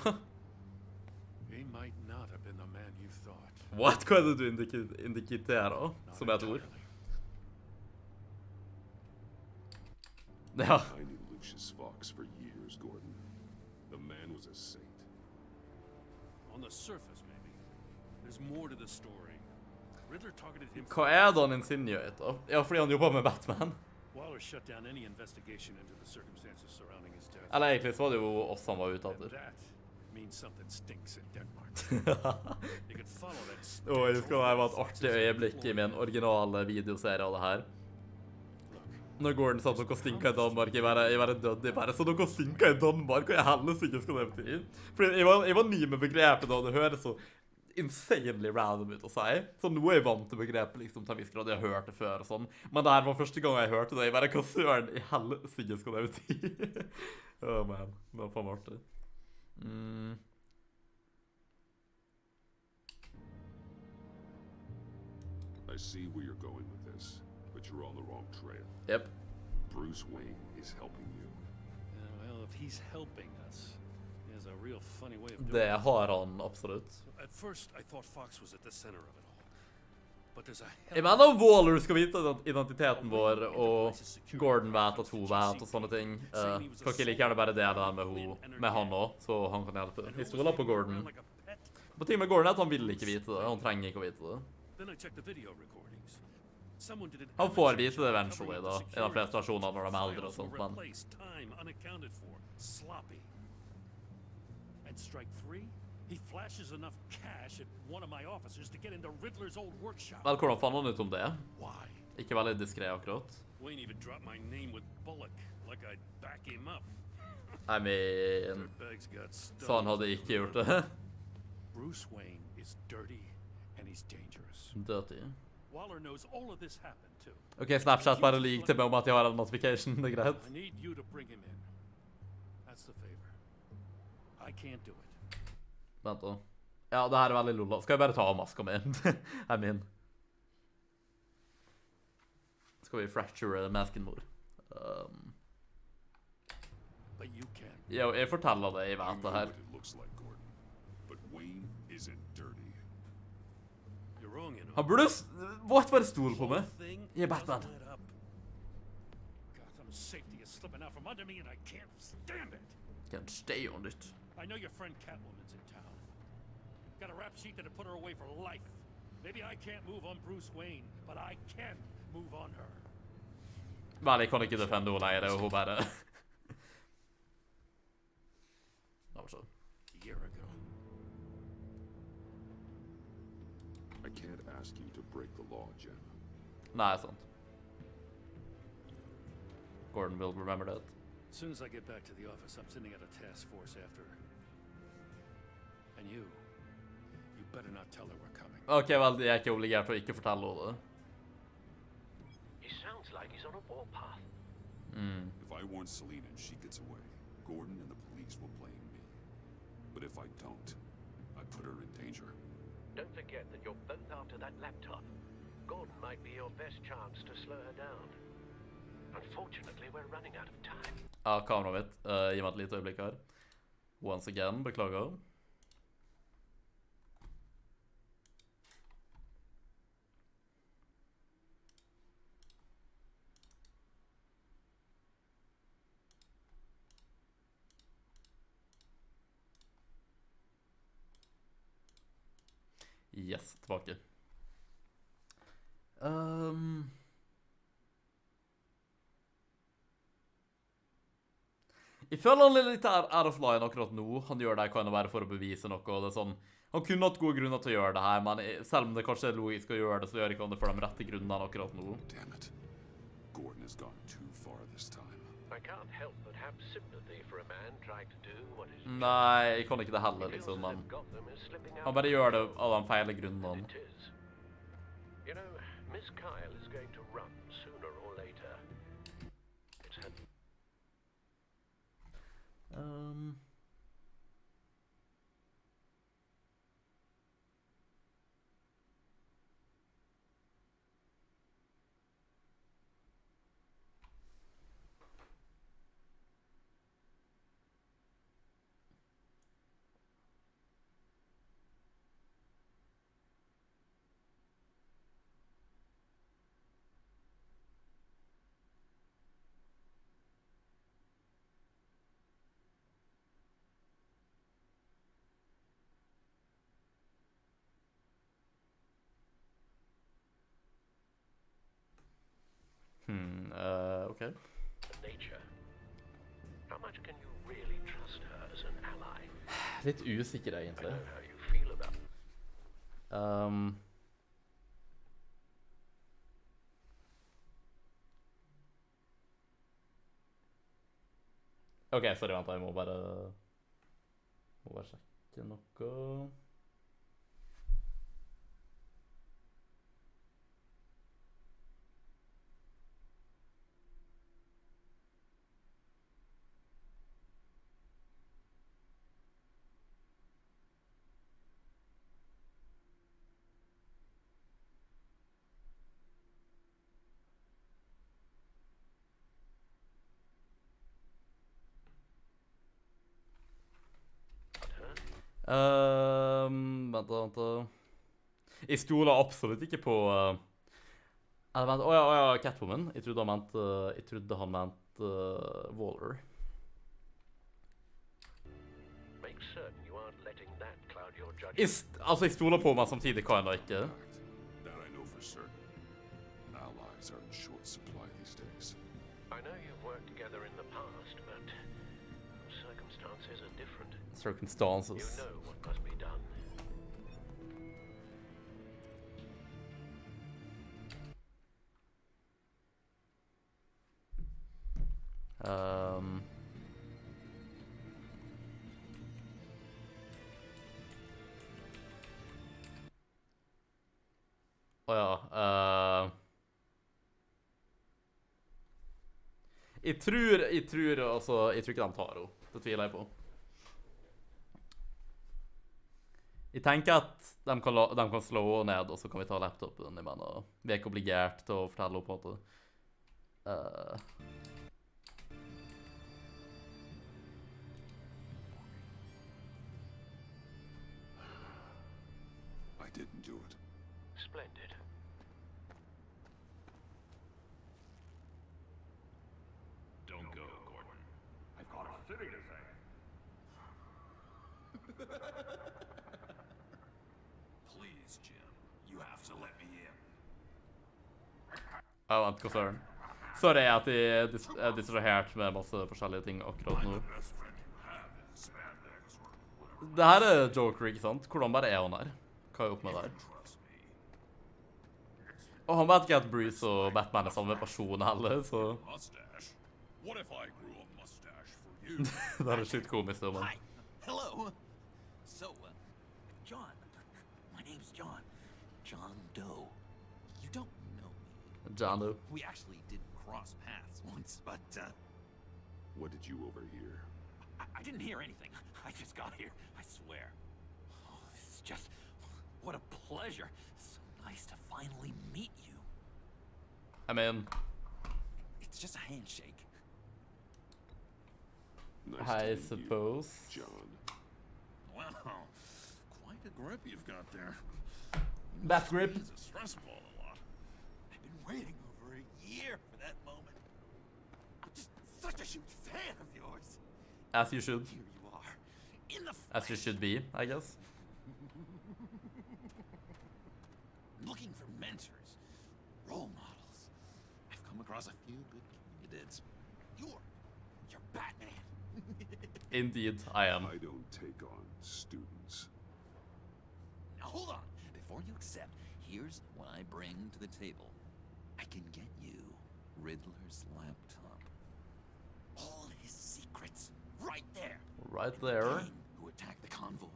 He might not have been the man you thought. What? Hva er det du indikerer, som er et ord? Ja. I knew Lucius Fox for years, Gordon. The man was a saint. On the surface, maybe. There's more to the story. Riddler targeted him. Hva er det han insinuerer, da? Ja, fordi han jobber med Batman. Waller shut down any investigation into the circumstances surrounding his death. Eller egentlig så var det jo oss han var ute etter. That means something stinks in Denmark. You could follow that. Og jeg husker det var et artig øyeblikk i min originale videoserie av det her. Når Gordon sa at noe stinket i Danmark, jeg var død i bare, så noe stinket i Danmark, og jeg helst ikke skal det bety. Fordi jeg var ny med begrepet da, det høres så insanely random ut å si. Så nå er jeg vant til begrepet, liksom, til en viss grad jeg har hørt det før og sånn. Men det her var første gang jeg hørte det, jeg bare, hva søren i helst ikke skal det bety? Åh, man, det var faen artig. I see where you're going with this, but you're on the wrong trail. Yep. Bruce Wayne is helping you. Well, if he's helping us, he has a real funny way of doing Det it. har han absolutt. At first, I thought Fox was at the center of it all. But there's a Jeg mener Waller skal vite identiteten vår, og Gordon vet at hun vet, og sånne ting. Kan ikke like gjerne bare dele den med han også, så han kan hjelpe. Vi stoler på Gordon. Men ting med Gordon er at han vil ikke vite det, han trenger ikke å vite det. Then I checked the video recordings. Someone did an Han får vite det eventually da, i de fleste versjoner når de er eldre og sånt, men... Time unaccounted for. Sloppy. And strike 3, he flashes enough cash at one of my officers to get into Riddler's old workshop. Vel, hvordan fann han ut om det? Why? Ikke veldig diskret akkurat. Wayne even dropped my name with Bullock, like I'd back him up. I mean... Så han hadde ikke gjort det. Bruce Wayne is dirty and he's dangerous. Dirty. Waller knows all of this happened too. Ok, Snapchat bare lyg til meg om at jeg har en notification, det er greit. I need you to bring him in. That's the favor. I can't do it. Vent da. Ja, det her er veldig lolla. Skal jeg bare ta av maska mi? I mean. Skal vi fracture masken vår? But you can. Jo, jeg forteller det, jeg vet det her. Han burde... What, bare stol på meg? Jeg er Batman. Gotham's safety is slipping out from under me and I can't stand it. Can't stay on it. I know your friend Catwoman's in town. Got a rap sheet that'll put her away for life. Maybe I can't move on Bruce Wayne, but I can move on her. Vel, jeg kan ikke defende henne lenger, og hun bare... Det var så. A year ago. I can't ask you to break the law, Jen. Nei, sant. Gordon will remember that. As soon as I get back to the office, I'm sending out a task force after her. And you better not tell her we're coming. Ok, vel, jeg er ikke obligert til å ikke fortelle henne det. He sounds like he's on a warpath. If I warn Selina and she gets away, Gordon and the police will blame me. But if I don't, I put her in danger. Don't forget that you're both after that laptop. Gordon might be your best chance to slow her down. Unfortunately, we're running out of time. Ja, kameraet mitt. Gi meg et lite øyeblikk her. Once again, beklager. Yes, tilbake. Jeg føler han er litt out of line akkurat nå. Han gjør det kan det være for å bevise noe, og det er sånn, han kunne hatt gode grunner til å gjøre det her, men selv om det kanskje er logisk å gjøre det, så gjør ikke han det for de rette grunnene akkurat nå. Damn it. Gordon has gone too far this time. I can't help but have sympathy for a man trying to do what is Nei, jeg kan ikke det heller, liksom, men han bare gjør det av de feile grunnene. You know, Miss Kyle is going to run sooner or later. It's her... Okay. Nature. How much can you really trust her as an ally? Litt usikker, egentlig. I know how you feel about Ok, sorry, vent, jeg må bare sjekke noe. Vent. Jeg stoler absolutt ikke på Catwoman. Jeg trodde han mente Waller. Make certain you aren't letting that cloud your judgment. Jeg stoler på meg samtidig, kan jeg ikke. That I know for certain. Allies are in short supply these days. I know you've worked together in the past, but circumstances are different. Circumstances. You know what must be done. Jeg tror ikke de tar henne. Det tviler jeg på. Jeg tenker at de kan slå henne ned, og så kan vi ta laptopen. Jeg mener, vi er ikke obligert til å fortelle henne på en måte. I didn't do it. Splendid. Don't go, Gordon. I've got a city to say. Please, Jim. You have to let me in. Vent, hva søren? Sorry at jeg er distrahert med masse forskjellige ting akkurat nå. Det her er Joker, ikke sant? Hvordan bare er han her? Hva er opp med der? Og han vet ikke at Bruce og Batman er samme person heller, så... Det er sykt komisk, det, man. Hello. So, John. My name's John. John Doe. You don't know me. John Doe. We actually did cross paths once, but, What did you overhear? I didn't hear anything. I just got here, I swear. Oh, this is just... What a pleasure. So nice to finally meet you. I mean... It's just a handshake. Nice I to meet suppose. you, John. Wow. Quite a grip you've got there. That grip. It's a stress ball a lot. I've been waiting over a year for that moment. I'm just such a huge fan of yours. As you should. Here you are, in the As you should be, I guess. looking for mentors, role models. I've come across a few good candidates. You're Batman. Indeed, I am. I don't take on students. Now hold on. Before you accept, here's what I bring to the table. I can get you Riddler's laptop. All his secrets, right there. Right there. The gang who attacked the convoy,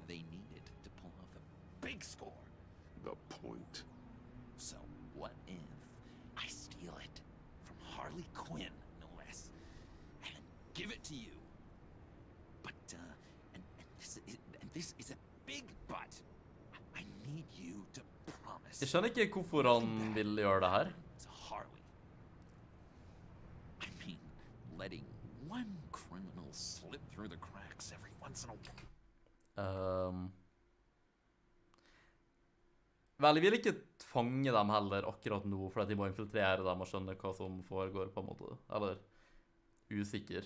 they needed to pull off a big score. The point. So what if I steal it from Harley Quinn, no less, and give it to you? But and this is a big but. I need you to promise. Jeg skjønner ikke hvorfor han vil gjøre det her. To Harley. I mean, letting one criminal slip through the cracks every once in a while. Vel, jeg vil ikke fange dem heller akkurat nå, for at de må infiltrere dem og skjønne hva som foregår på en måte. Eller usikker.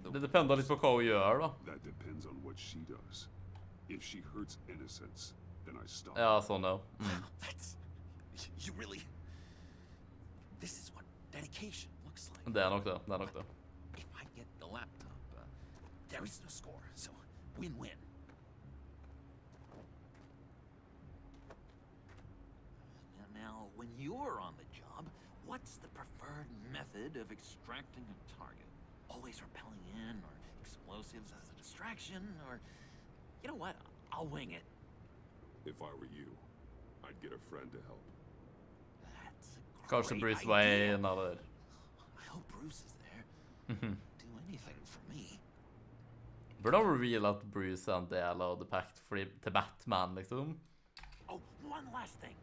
Det depender litt på hva hun gjør, da. That depends on what she does. If she hurts innocents, then I stop. Ja, sånn, ja. That's... You really... This is what dedication looks like. Det er nok det, det er nok det. If I get the laptop, there is no score, so win-win. Now, when you're on the job, what's the preferred method of extracting a target? Always rappelling in, or explosives as a distraction, or... You know what? I'll wing it. If I were you, I'd get a friend to help. That's a Kanskje great Bruce idea. Wayne, eller... I hope Bruce is there. Do anything for me. Burde han reveal at Bruce er en del av The Pact til Batman, liksom? Oh, one last thing.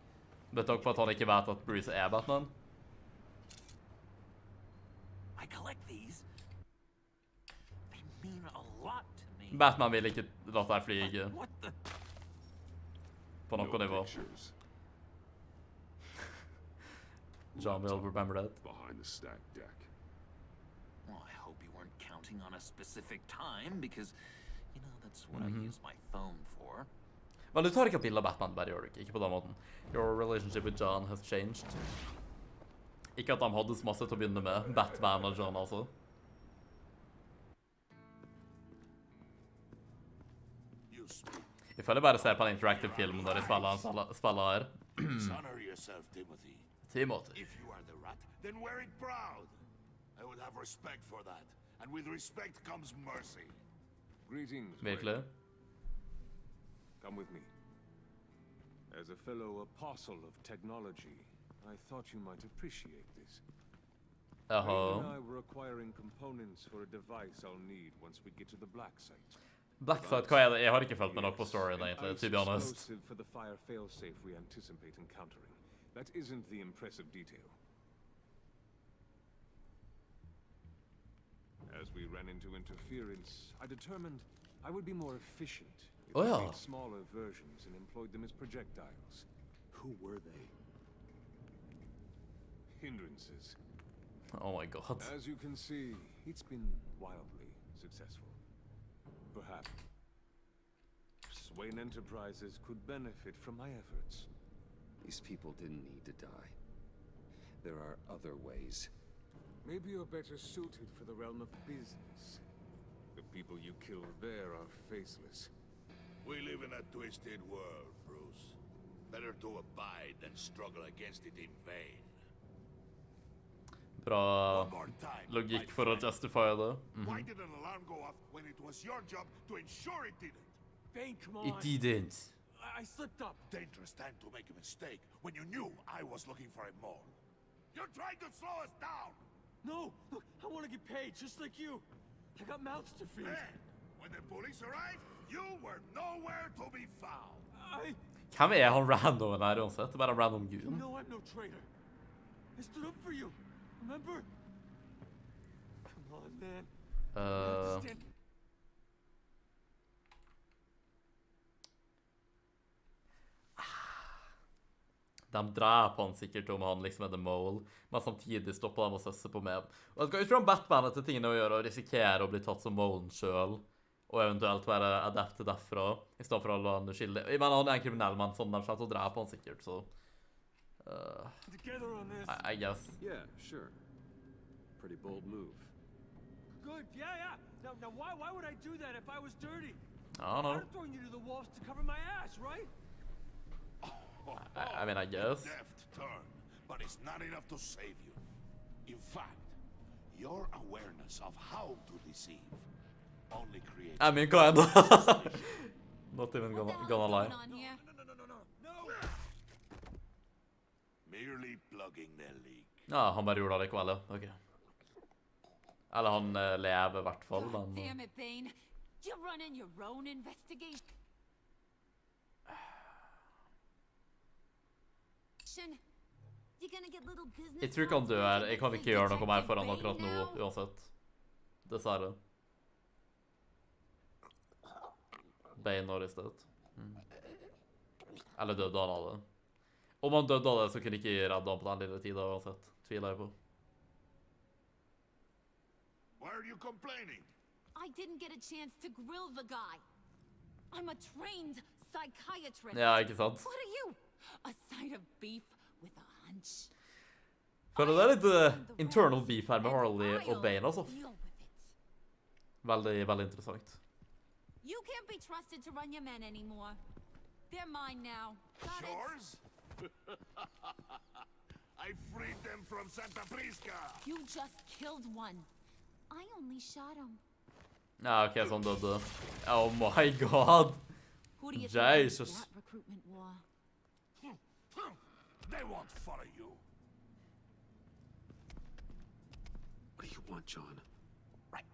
Med tanke på at han ikke vet at Bruce er Batman. I collect these. They mean a lot to me. Batman vil ikke la deg flyge. What the? På noe nivå. John will remember that. Behind the stacked deck. Well, I hope you weren't counting on a specific time, because, you know, that's what I use my phone for. Vel, du tar ikke et bilde av Batman, bare gjør du ikke på den måten. Your relationship with John has changed. Ikke at de hadde så masse til å begynne med, Batman og John altså. Jeg føler bare ser på en interactive film når jeg spiller her. Honor yourself, Timothy. Timothy. If you are the rat, then wear it proud. I would have respect for that. And with respect comes mercy. Greetings. Virkelig? Come with me. As a fellow apostle of technology, I thought you might appreciate this. Ray and I were acquiring components for a device I'll need once we get to the black site. Black site, hva er det? Jeg har ikke følt med nok på storyen egentlig, to be honest. Explosive for the fire failsafe we anticipate encountering. That isn't the impressive detail. As we ran into interference, I determined I would be more efficient if I made smaller versions and employed them as projectiles. Who were they? Hindrances. Oh my god. As you can see, it's been wildly successful. Perhaps Swain Enterprises could benefit from my efforts. These people didn't need to die. There are other ways. Maybe you're better suited for the realm of business. The people you kill there are faceless. We live in a twisted world, Bruce. Better to abide than struggle against it in vain. Bra logikk for å justify det. Why did an alarm go off when it was your job to ensure it didn't? Bane, come on. It didn't. I slipped up. Dangerous time to make a mistake when you knew I was looking for a mole. You're trying to slow us down! No! Look, I want to get paid just like you. I got mouths to feed. Then, when the police arrived, you were nowhere to be found. Hvem er han randomen her uansett? Det er bare en random gud. You know I'm no traitor. I stood up for you. Remember? Come on, man. De dreper han sikkert om han liksom er the mole, men samtidig stopper de å søsse på meg. Og jeg skal ikke om Batman til tingene å gjøre og risikere å bli tatt som molen selv, og eventuelt være adaptet derfra, i stedet for å la han uskyldig. Jeg mener, han er en kriminell, men sånn de slett å drepe han sikkert, så... I guess. Yeah, sure. Pretty bold move. Good, yeah. Now why would I do that if I was dirty? I don't know. I'm throwing you to the wolves to cover my ass, right? I mean, I guess. Deft turn, but it's not enough to save you. In fact, your awareness of how to deceive only creates... I mean, go ahead. Not even gonna lie. No. Merely plugging the leak. Ja, han bare gjorde det likevel, ja. Ok. Eller han lever I hvert fall, men... Damn it, Bane. You're running your own investigation. You're gonna get little business. Jeg tror ikke han dør. Jeg kan ikke gjøre noe mer for han akkurat nå, uansett. Dessverre. Bane når I stedet. Eller døde han av det. Om han døde av det, så kunne jeg ikke redde han på den lille tiden uansett. Tviler jeg på. Why are you complaining? I didn't get a chance to grill the guy. I'm a trained psychiatrist. Ja, ikke sant? What are you? A side of beef with a hunch? Føler det litt internal beef her med Harley og Bane, altså. Veldig, veldig interessant. You can't be trusted to run your men anymore. They're mine now. Got Yours? I freed them from Santa Prisca. You just killed one. I only shot him. Ja, ok, sånn døde. Oh my god. Who do you Jesus. think that recruitment war? They won't follow you. What do you want, John? Right.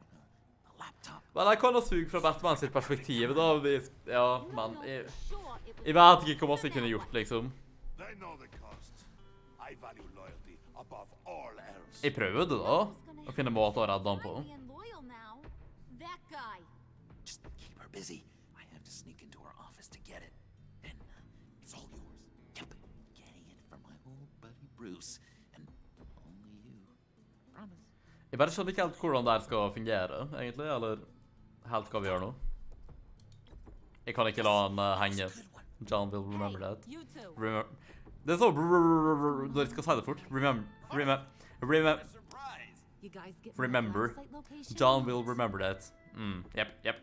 The laptop. Vel, jeg kan ha sug fra Batman sitt perspektiv, da. Ja, men jeg vet ikke hvor masse jeg kunne gjort, liksom. They know the cost. I value loyalty above all else. Jeg prøvde, da. Å finne måter å redde han på. That guy. Just keep her busy. I have to sneak into her office to get it. And it's all yours. Yep. Getting it from my old buddy Bruce. And only you. Promise. Jeg bare skjønner ikke helt hvordan det her skal fungere, egentlig, eller helt hva vi gjør nå. Jeg kan ikke la han henge. John will remember that. Det så når jeg skal si det fort. Remember. John will remember that. Yep.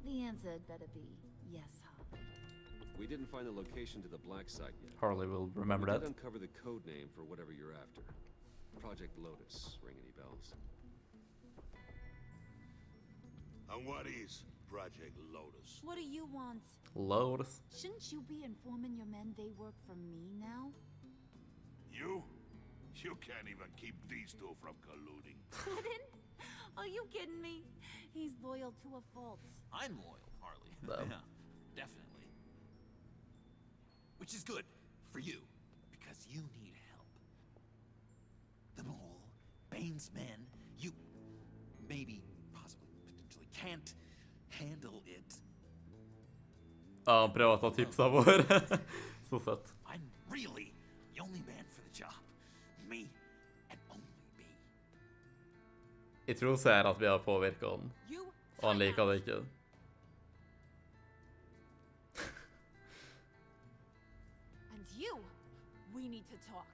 The answer had better be yes, Harley. We didn't find the location to the black site yet. Harley will remember that. We did uncover the code name for whatever you're after. Project Lotus. Ring any bells? And what is Project Lotus? What do you want? Lotus. Shouldn't you be informing your men they work for me now? You? You can't even keep these two from colluding. Couldn't? Are you kidding me? He's loyal to a fault. I'm loyal, Harley. No. Yeah, definitely. Which is good for you, because you need help. The mole, Bane's men, you maybe, possibly, potentially can't handle it. Ja, han prøver å ta tipsa vår. Så søtt. I'm really the only man for the job. Me and only me. Jeg tror ser at vi har påvirket han. Og han liker det ikke. And you, we need to talk.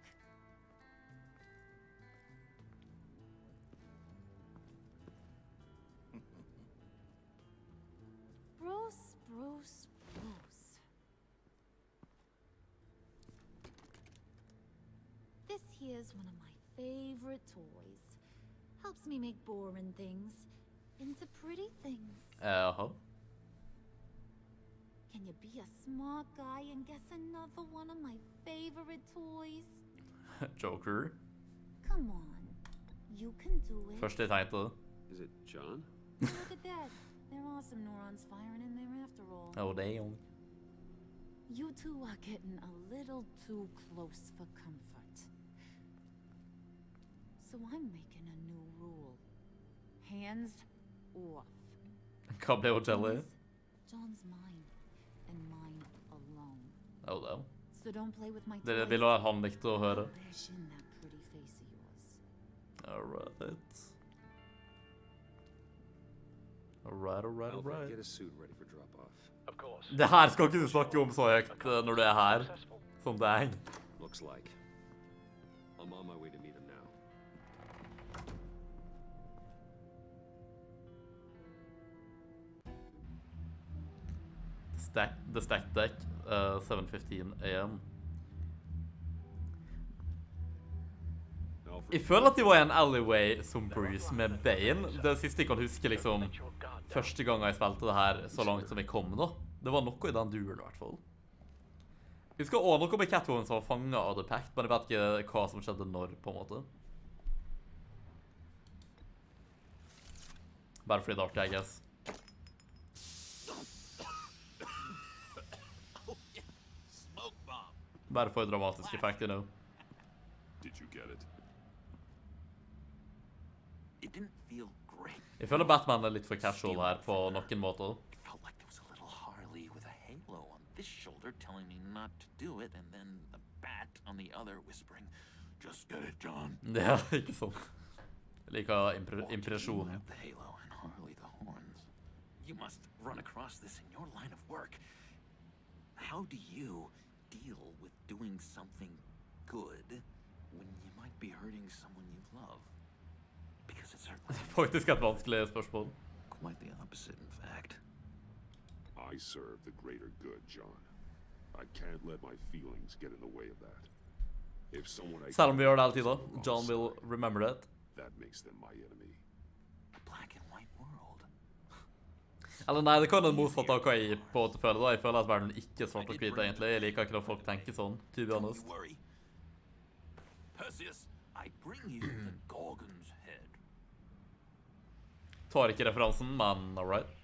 Bruce. This here's one of my favorite toys. Helps me make boring things into pretty things. Jaha. Can you be a smart guy and guess another one of my favorite toys? Joker. Come on. You can do it. Først jeg tenkte. Is it John? Look at that. There are some neurons firing in there after all. Oh, damn. You two are getting a little too close for comfort. So I'm making a new rule. Hands off. Hva ble hun jelly? John's mine, and mine alone. Oh, no. So don't play with my Det toys. ville være han likte å høre. Bash in that pretty face of yours. Alright. Get a suit ready for drop-off. Of course. Det her skal ikke du snakke om så høyt når du er her. Som deg. Looks like. I'm on my way to meet him now. The Stacked Deck, 7:15 AM. Jeg føler at de var i en alleyway som Bruce med Bane. Det siste jeg kan huske liksom første gang jeg spilte det her så langt som jeg kom da. Det var noe i den duren i hvert fall. Jeg husker også noe med Catwoman som var fanget av The Pact, men jeg vet ikke hva som skjedde når på en måte. Bare fordi det er artig, I guess. Bare for dramatisk effekt, you know. Did you get it? It didn't feel great. Jeg føler Batman er litt for casual her på noen måter. It felt like there was a little Harley with a halo on this shoulder telling me not to do it, and then a bat on the other whispering, "Just get it, John." Ja, ikke sånn. Jeg liker impresjonen. The halo and Harley the horns. You must run across this in your line of work. How do you deal with doing something good when you might be hurting someone you love? Because it's certainly Faktisk et vanskelig spørsmål. quite the opposite, in fact. I serve the greater good, John. I can't let my feelings get in the way of that. If someone I Selv om vi gjør det hele tiden, John will remember that. That makes them my enemy. A black and white world. Eller nei, det kan en motsatt av hva jeg på en måte føler da. Jeg føler at verden ikke er svart og hvit egentlig. Jeg liker ikke når folk tenker sånn, to be honest. Don't you worry. Perseus, I bring you the Gorgon's head. Tar ikke referansen, men alright.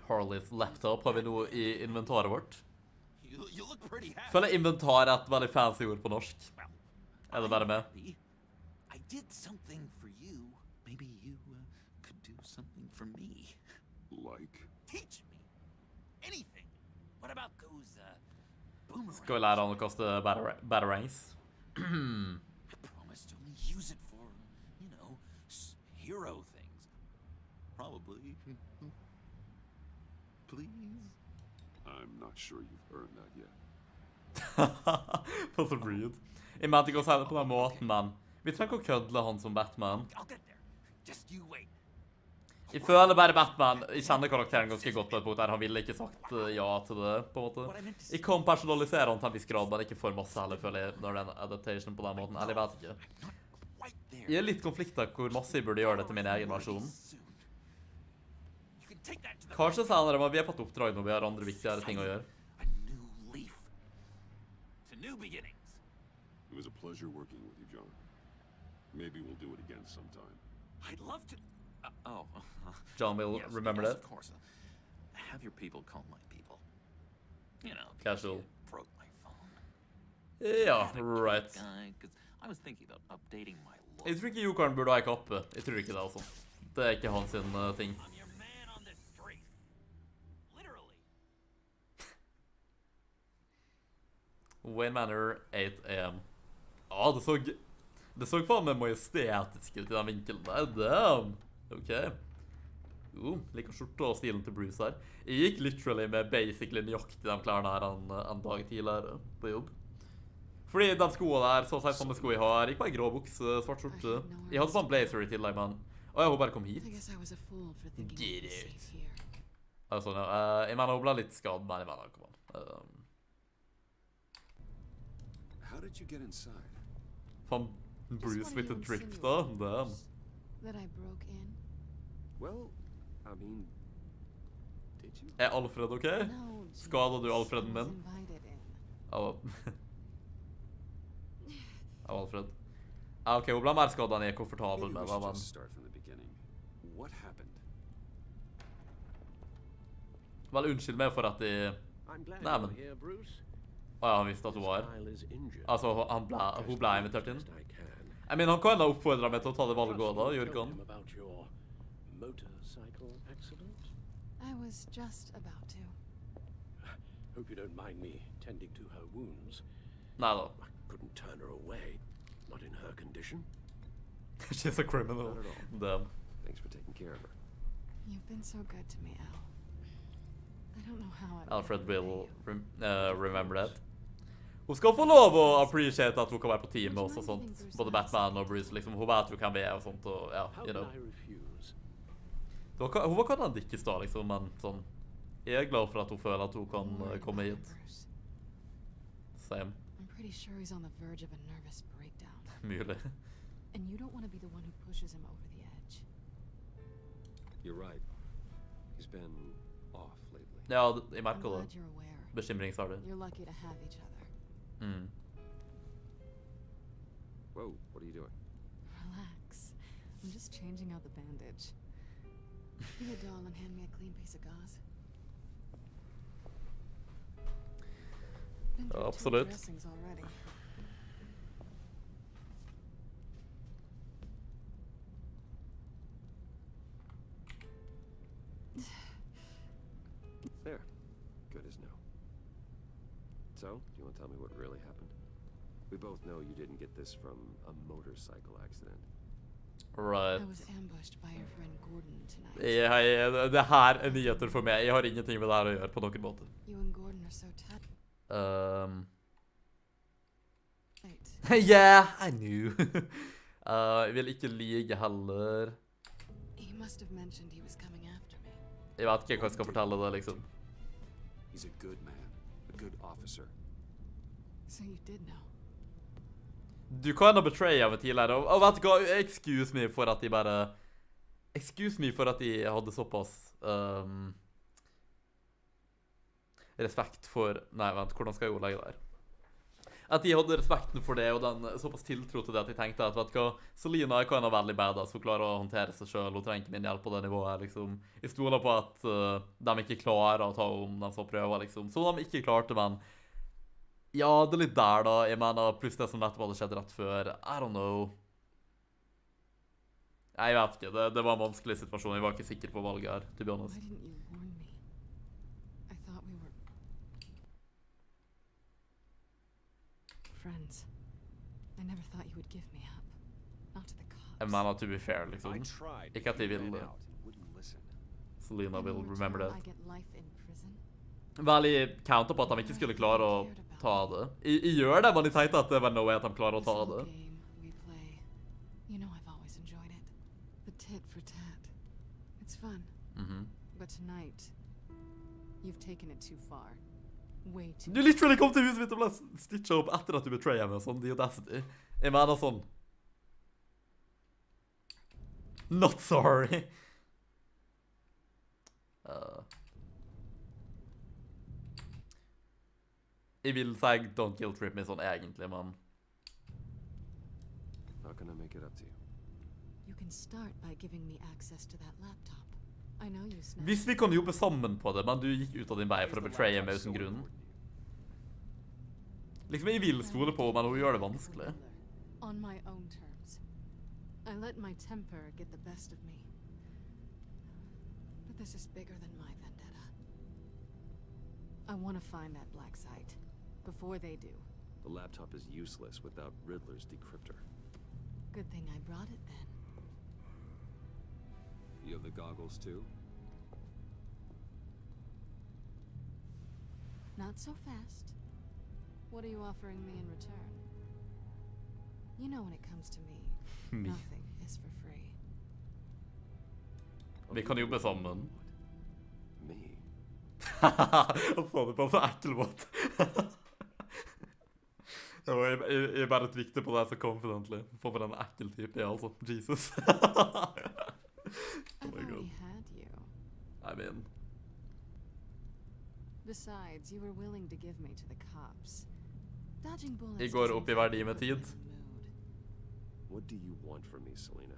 Harleys laptop har vi nå i inventaret vårt. You look pretty happy. Føler inventar er et veldig fancy ord på norsk. Er det bare med? I did something for you. Maybe you could do something for me. Like? Teach me. Anything. What about those boomerangs? Skal vi lære han å kaste batarangs? I promised to only use it for, you know, hero things. Probably. Please? I'm not sure you've earned that yet. For så rude. Jeg mente ikke å si det på den måten, men vi trenger ikke å kødle han som Batman. I'll get there. Just you wait. Jeg føler bare Batman, jeg kjenner karakteren ganske godt på et punkt der han ville ikke sagt ja til det, på en måte. Jeg kan personalisere han til en viss grad, men ikke for masse heller, føler jeg, når det er en adaptation på den måten. Eller jeg vet ikke. Jeg er litt konfliktet hvor masse jeg burde gjøre det til min egen versjon. Kanskje senere, men vi er på et oppdrag når vi har andre viktigere ting å gjøre. A new leaf. To new beginnings. It was a pleasure working with you, John. Maybe we'll do it again sometime. I'd love to. John will Yes, remember yes, that. Of course. Have your people call my people. You know, Casual. you broke my phone. Ja, right. Guy, 'cause I was thinking about updating my look. Jeg tror ikke Jokeren burde ha en kappe. Jeg tror ikke det, altså. Det er ikke hans sin ting. I'm your man on the street. Literally. Wayne Manor, 8 AM. Ja, det så faen meg majestetisk ut i den vinkelen der. Damn. Ok. Liker skjorta og stilen til Bruce her. Jeg gikk literally med basically nøyaktig de klærne her en dag tidligere på jobb. Fordi de skoene der, så å si samme sko jeg har, gikk bare i grå bukse, svart skjorte. Jeg hadde på en blazer i tillegg, men... Åja, hun bare kom hit. Get it. Altså, ja. Jeg mener, hun ble litt skadet, men jeg mener, kom an. How did you get inside? Faen, Bruce with a drip da, damn. That I broke in? Well, I mean, did you? Er Alfred ok? No, Skadet du Alfreden min? invited in. Av Alfred. Ja, ok, hun ble mer skadet enn jeg er komfortabel Maybe med, we da, should men... just start from the beginning. What happened? Vel, unnskyld meg for at de... I'm glad Nei, men... you're here, Bruce. Åja, han visste at hun var. Kyle is injured. Altså, hun ble invitert inn. Best I can. Jeg mener, han kan ha oppfordret meg til å ta det valget også, da, gjør ikke Told han? him about your motorcycle accident. I was just about to. Hope you don't mind me tending to her wounds. Neida. I couldn't turn her away. Not in her condition. She's a criminal. Not at all. Damn. Thanks for taking care of her. You've been so good to me, Al. I don't know how I Alfred will remember that. Hun skal få lov å appreciate at hun kan være på team med oss og sånt. Både Batman og Bruce, liksom. Hun vet jo hvem vi er og sånt, og ja, How you can know. I refuse? Hun var kanskje ikke i stad, liksom, men sånn, jeg er glad for at hun føler at hun kan komme hit. Same. I'm pretty sure he's on the verge of a nervous breakdown. Mulig. And you don't want to be the one who pushes him over the edge. You're right. He's been off lately. Ja, jeg merker I'm det. glad you're aware. Bekymringsartig. You're lucky to have each other. Whoa, what are you doing? Relax. I'm just changing out the bandage. Be a doll and hand me a clean piece of gauze. Been through 2 Absolutt. dressings already. There. Good as new. So, you want to tell me what really happened? We both know you didn't get this from a motorcycle accident. Right. I was ambushed by your friend Gordon tonight. Det her er nyheter for meg. Jeg har ingenting med det her å gjøre på noen måte. You and Gordon are so tight. Yeah, I knew. Jeg vil ikke lyge heller. He must have mentioned he was coming after me. Jeg vet ikke hva jeg skal fortelle det, liksom. He's a good man, a good officer. So you did know. Du kan ha betraya meg tidligere, og vet du hva, excuse me for at de hadde såpass respekt for, nei vent, hvordan skal jeg jo legge det her? At de hadde respekten for det, og den såpass tiltro til det at de tenkte at, vet du hva, Selina kan ha veldig badass, hun klarer å håndtere seg selv, hun trenger ikke min hjelp på det nivået, liksom. Jeg stoler på at de ikke klarer å ta om den som prøver, liksom. Så de ikke klarte, men ja, det er litt der da, jeg mener, pluss det som nettopp hadde skjedd rett før, I don't know. Jeg vet ikke, det var en vanskelig situasjon, jeg var ikke sikker på valget her, to be honest. Why didn't you warn me? I thought we were friends. I never thought you would give me up. Not to the cops. Jeg mener, to be fair, liksom. Ikke at jeg vil Selina vil remember that. I get life in prison. Veldig counter på at de ikke skulle klare å ta det. Jeg gjør det, men jeg tenkte at det var no way at de klarer å ta det. You know I've always enjoyed it. The tit for tat. It's fun. But tonight, you've taken it too far. Way too Du literally kom til huset mitt og ble stitchet opp etter at du betrayet meg, sånn, the audacity. Jeg mener sånn. Not sorry. Jeg vil si don't guilt trip meg sånn egentlig, men How can I make it up to you? You can start by giving me access to that laptop. I know you snapped. Hvis vi kan jobbe sammen på det, men du gikk ut av din vei for å betraye meg uten grunn. Liksom, jeg vil stole på, men hun gjør det vanskelig. On my own terms. I let my temper get the best of me. But this is bigger than my vendetta. I want to find that black site. Before they do. The laptop is useless without Riddler's decryptor. Good thing I brought it then. You have the goggles too? Not so fast. What are you offering me in return? You know when it comes to me, nothing is for free. Vi kan jobbe sammen. Me? Han sa det på en så ekkel måte. Jeg bare trykte på det så confidently. For en ekkel type, ja, altså. Jesus. I've already had you. I mean. Besides, you were willing to give me to the cops. Dodging bullets. Jeg går opp i verdi med tid. What do you want from me, Selina?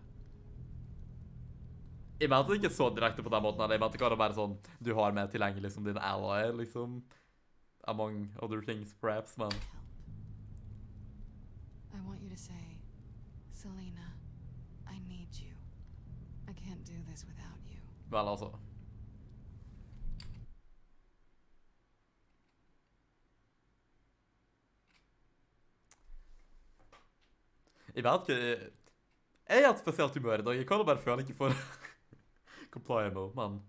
Jeg mente ikke så direkte på den måten. Jeg mente ikke bare sånn, du har meg tilgjengelig som din ally, liksom. Among other things, perhaps, men. I want you to say, Selina, I need you. I can't do this without you. Vel, altså. Jeg vet ikke, jeg er et spesielt humør i dag. Jeg kan jo bare føle ikke for comply nå, men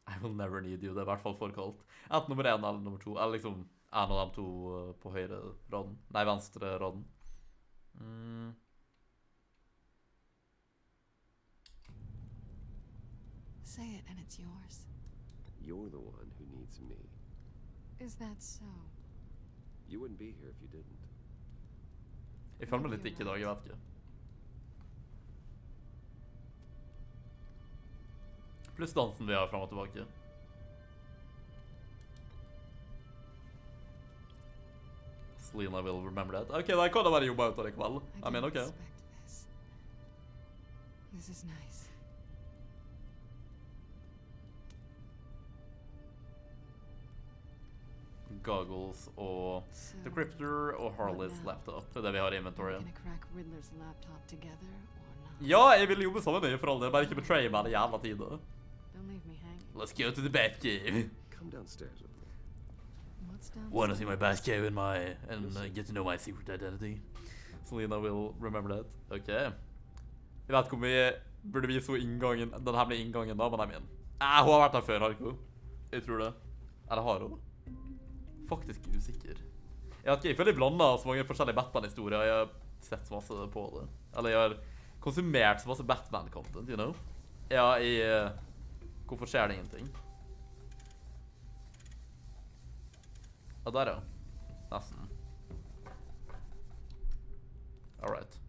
I will never need you, det er i hvert fall for kaldt. Enten nummer 1 eller nummer 2, eller liksom en av dem to på høyre raden. Nei, venstre raden. Say it and it's yours. You're the one who needs me. Is that so? You wouldn't be here if you didn't. Jeg føler meg litt ikke I dag, jeg vet ikke. Pluss dansen vi har frem og tilbake. Selena will remember that. Ok, da kan det være jobba ut av det kveld. I mean, ok. This is nice. Goggles og decryptor og Harley's laptop. Det det vi har I inventoryet. Ja, jeg vil jobbe sammen med for all det. Bare ikke betray meg det jævla tiden. Let's go to the Batcave. Come downstairs with me. Wanna see my Batcave and get to know my secret identity. Selena will remember that. Ok. Jeg vet ikke om vi burde vise inngangen, den hemmelige inngangen da, men jeg mener. Hun har vært her før, har ikke hun? Jeg tror det. Eller har hun? Faktisk usikker. Jeg vet ikke, jeg føler jeg blander så mange forskjellige Batman-historier. Jeg har sett så masse på det. Eller jeg har konsumert så masse Batman-content, you know? Ja, hvorfor skjer det ingenting? Ja, der ja. Nesten. Alright.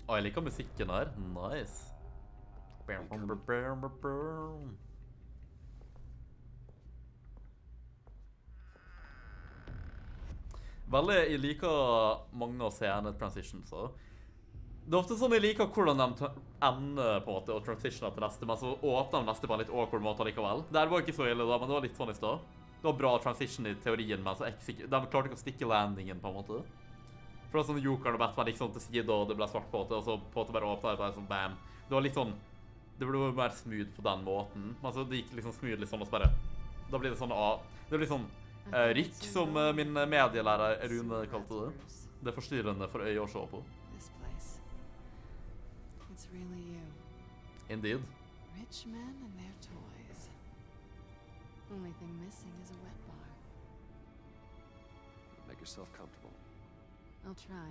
Jeg liker musikken her. Nice. Veldig, jeg liker mange av scene-transitionser. Det ofte sånn jeg liker hvordan de ender på en måte og transitioner til neste, men så åpner de neste på en litt awkward måte likevel. Det var ikke så ille da, men det var litt sånn I sted. Det var bra transition I teorien, men så de klarte ikke å stikke landingen på en måte. For det var sånn Joker og Batman gikk sånn til side, og det ble svart på det, og så på en måte bare åpnet det, og sånn bam. Det var litt sånn, det ble mer smooth på den måten. Men så det gikk liksom smooth litt sånn, og så bare, da blir det sånn, det blir sånn, Rikk, som min medielærer Rune kalte det. Det forstyrrende for øye å se på. Indeed. Rich men and their toys. Only thing missing is a wet bar. Make yourself comfortable. I'll try.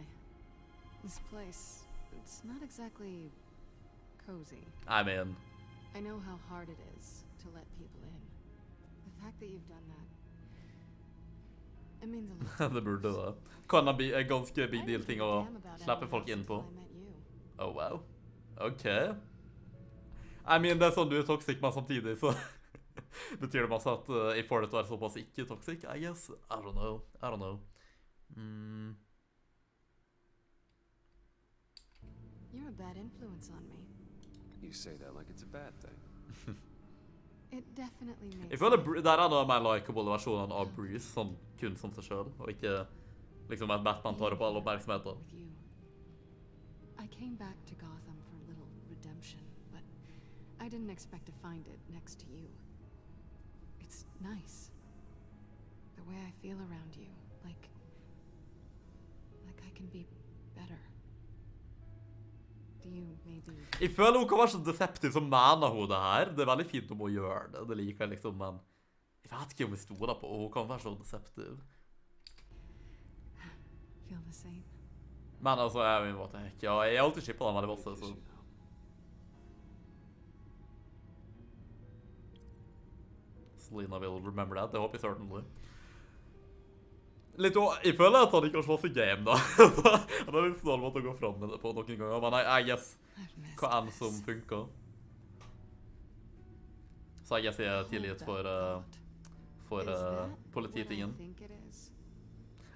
This place, it's not exactly cozy. I mean, I know how hard it is to let people in. The fact that you've done that, it means a lot. Det burde det. Kan det bli en ganske big deal ting å slippe folk inn på? Oh wow. Ok. I mean, det sånn du toxic, men samtidig så betyr det masse at jeg får det til å være såpass ikke toxic, I guess. I don't know. I don't know. You're a bad influence on me. You say that like it's a bad thing. It definitely makes Jeg føler der det mer likeable versjonen av Bruce, sånn kun som seg selv, og ikke liksom at Batman tar opp all oppmerksomheten. I came back to Gotham for a little redemption, but I didn't expect to find it next to you. It's nice. The way I feel around you, like I can be better. Do you maybe... Jeg føler hun kan være så deceptiv som mener hun det her. Det veldig fint om hun gjør det. Det liker jeg liksom, men jeg vet ikke om jeg stoler på. Hun kan være så deceptiv. Feel the same. Men altså, jeg vet ikke. Ja, jeg alltid skippet den veldig masse, så... Selena will remember that. Det håper jeg certainly. Jeg føler at han ikke har så masse game da. Han har litt snar måte å gå frem med det på noen ganger, men I guess hva enn som funker. Så I guess jeg tilgitt for polititingen.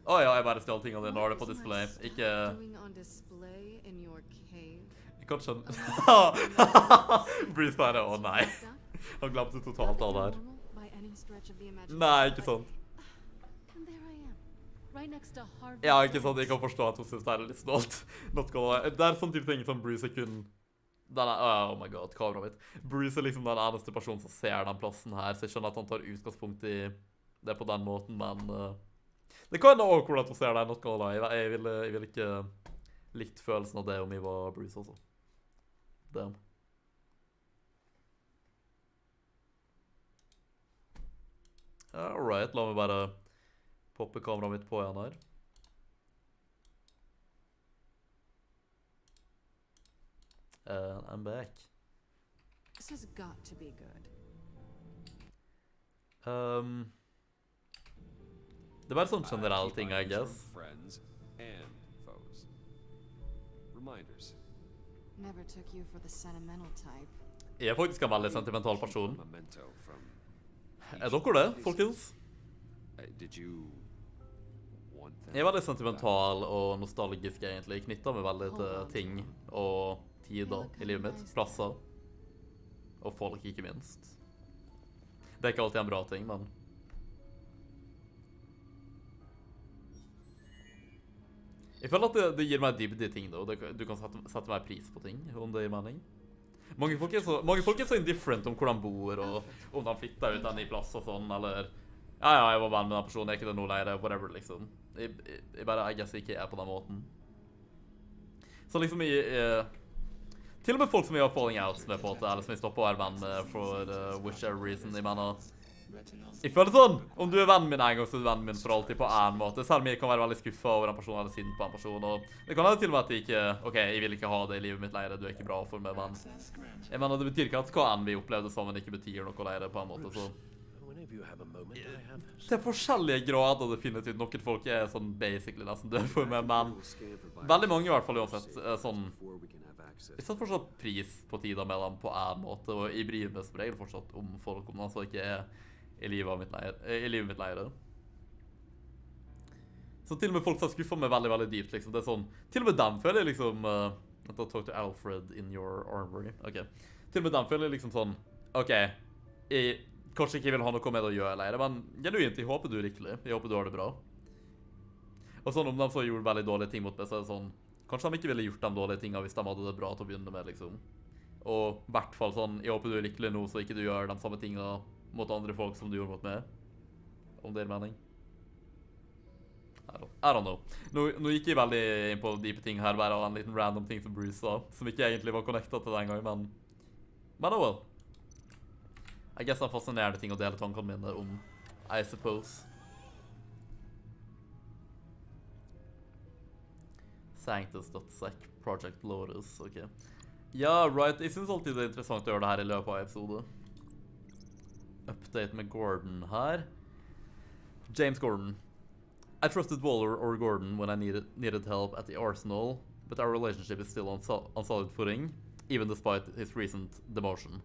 Ja, jeg bare stjal tingene dine, har det på display. Ikke... Jeg kan skjønne... Bruce bare, nei. Han glemte totalt av det her. Nei, ikke sant. Ja, ikke sant, jeg kan forstå at hun synes det litt snålt. Det sånn type ting som Bruce kun... Oh my god, kameraet mitt. Bruce liksom den eneste personen som ser den plassen her, så jeg skjønner at han tar utgangspunkt I det på den måten, men... Det kan være awkward at hun ser det, not gonna lie. Jeg vil ikke likt følelsen av det om jeg var Bruce også. Damn. Alright, la meg bare poppe kameraet mitt på igjen her. I'm back. This has got to be good. Det var sånn generell ting, I guess. Friends and foes. Reminders. Never took you for the sentimental type. Jeg er faktisk en veldig sentimental person. Memento from Er dere det, folkens? Did you want that? Jeg er veldig sentimental og nostalgisk, egentlig. Knyttet med veldig til ting og tider i livet mitt. Plasser. Og folk, ikke minst. Det er ikke alltid en bra ting, men... Jeg føler at det gir meg dybde i ting, da. Du kan sette meg pris på ting, om det gir mening. Mange folk er så indifferent om hvor de bor, og om de flytter ut en ny plass og sånn, eller... Ja, jeg var venn med den personen, jeg er ikke det noe leire, whatever, liksom. Jeg bare, I guess ikke er på den måten. Så liksom, til og med folk som jeg har falling out med på det, eller som jeg stopper å være venn med for whichever reason, jeg mener... Jeg føler sånn, om du er vennen min en gang, så er du vennen min for alltid på en måte. Selv om jeg kan være veldig skuffet over en person eller sint på en person, og det kan være til og med at jeg ikke, ok, jeg vil ikke ha det i livet mitt leire, du er ikke bra for meg, venn. Jeg mener, det betyr ikke at hva enn vi opplevde sammen ikke betyr noe leire på en måte, så... Det er forskjellige grader definitivt. Noen folk er sånn basically nesten død for meg, men veldig mange i hvert fall uansett sånn... Jeg setter fortsatt pris på tida med dem på en måte, og jeg bryr meg som regel fortsatt om folk, om de så ikke er i livet mitt leire. Så til og med folk som skuffer meg veldig, veldig dypt, liksom. Det er sånn, til og med dem føler jeg liksom, talk to Alfred in your armory, ok. Til og med dem føler jeg liksom sånn, ok, jeg kanskje ikke vil ha noe med det å gjøre leire, men genuint, jeg håper du er lykkelig, jeg håper du har det bra. Og sånn, om de så gjorde veldig dårlige ting mot meg, så er det sånn, kanskje de ikke ville gjort de dårlige tingene hvis de hadde det bra til å begynne med, liksom. Og i hvert fall sånn, jeg håper du er lykkelig nå, så ikke du gjør de samme tingene mot andre folk som du gjorde mot meg. Om det er mening. I don't know. Nå gikk jeg veldig inn på dype ting her, bare en liten random ting som Bruce sa, som ikke egentlig var connectet til den gang, men oh well. I guess det er fascinerende ting å dele tankene mine om, I suppose. Sanctus.sec Project Lotus, ok. Ja, right, jeg synes alltid det er interessant å gjøre det her i løpet av episode. Update med Gordon her. James Gordon. I trusted Waller or Gordon when I needed help at the arsenal, but our relationship is still on solid footing, even despite his recent demotion.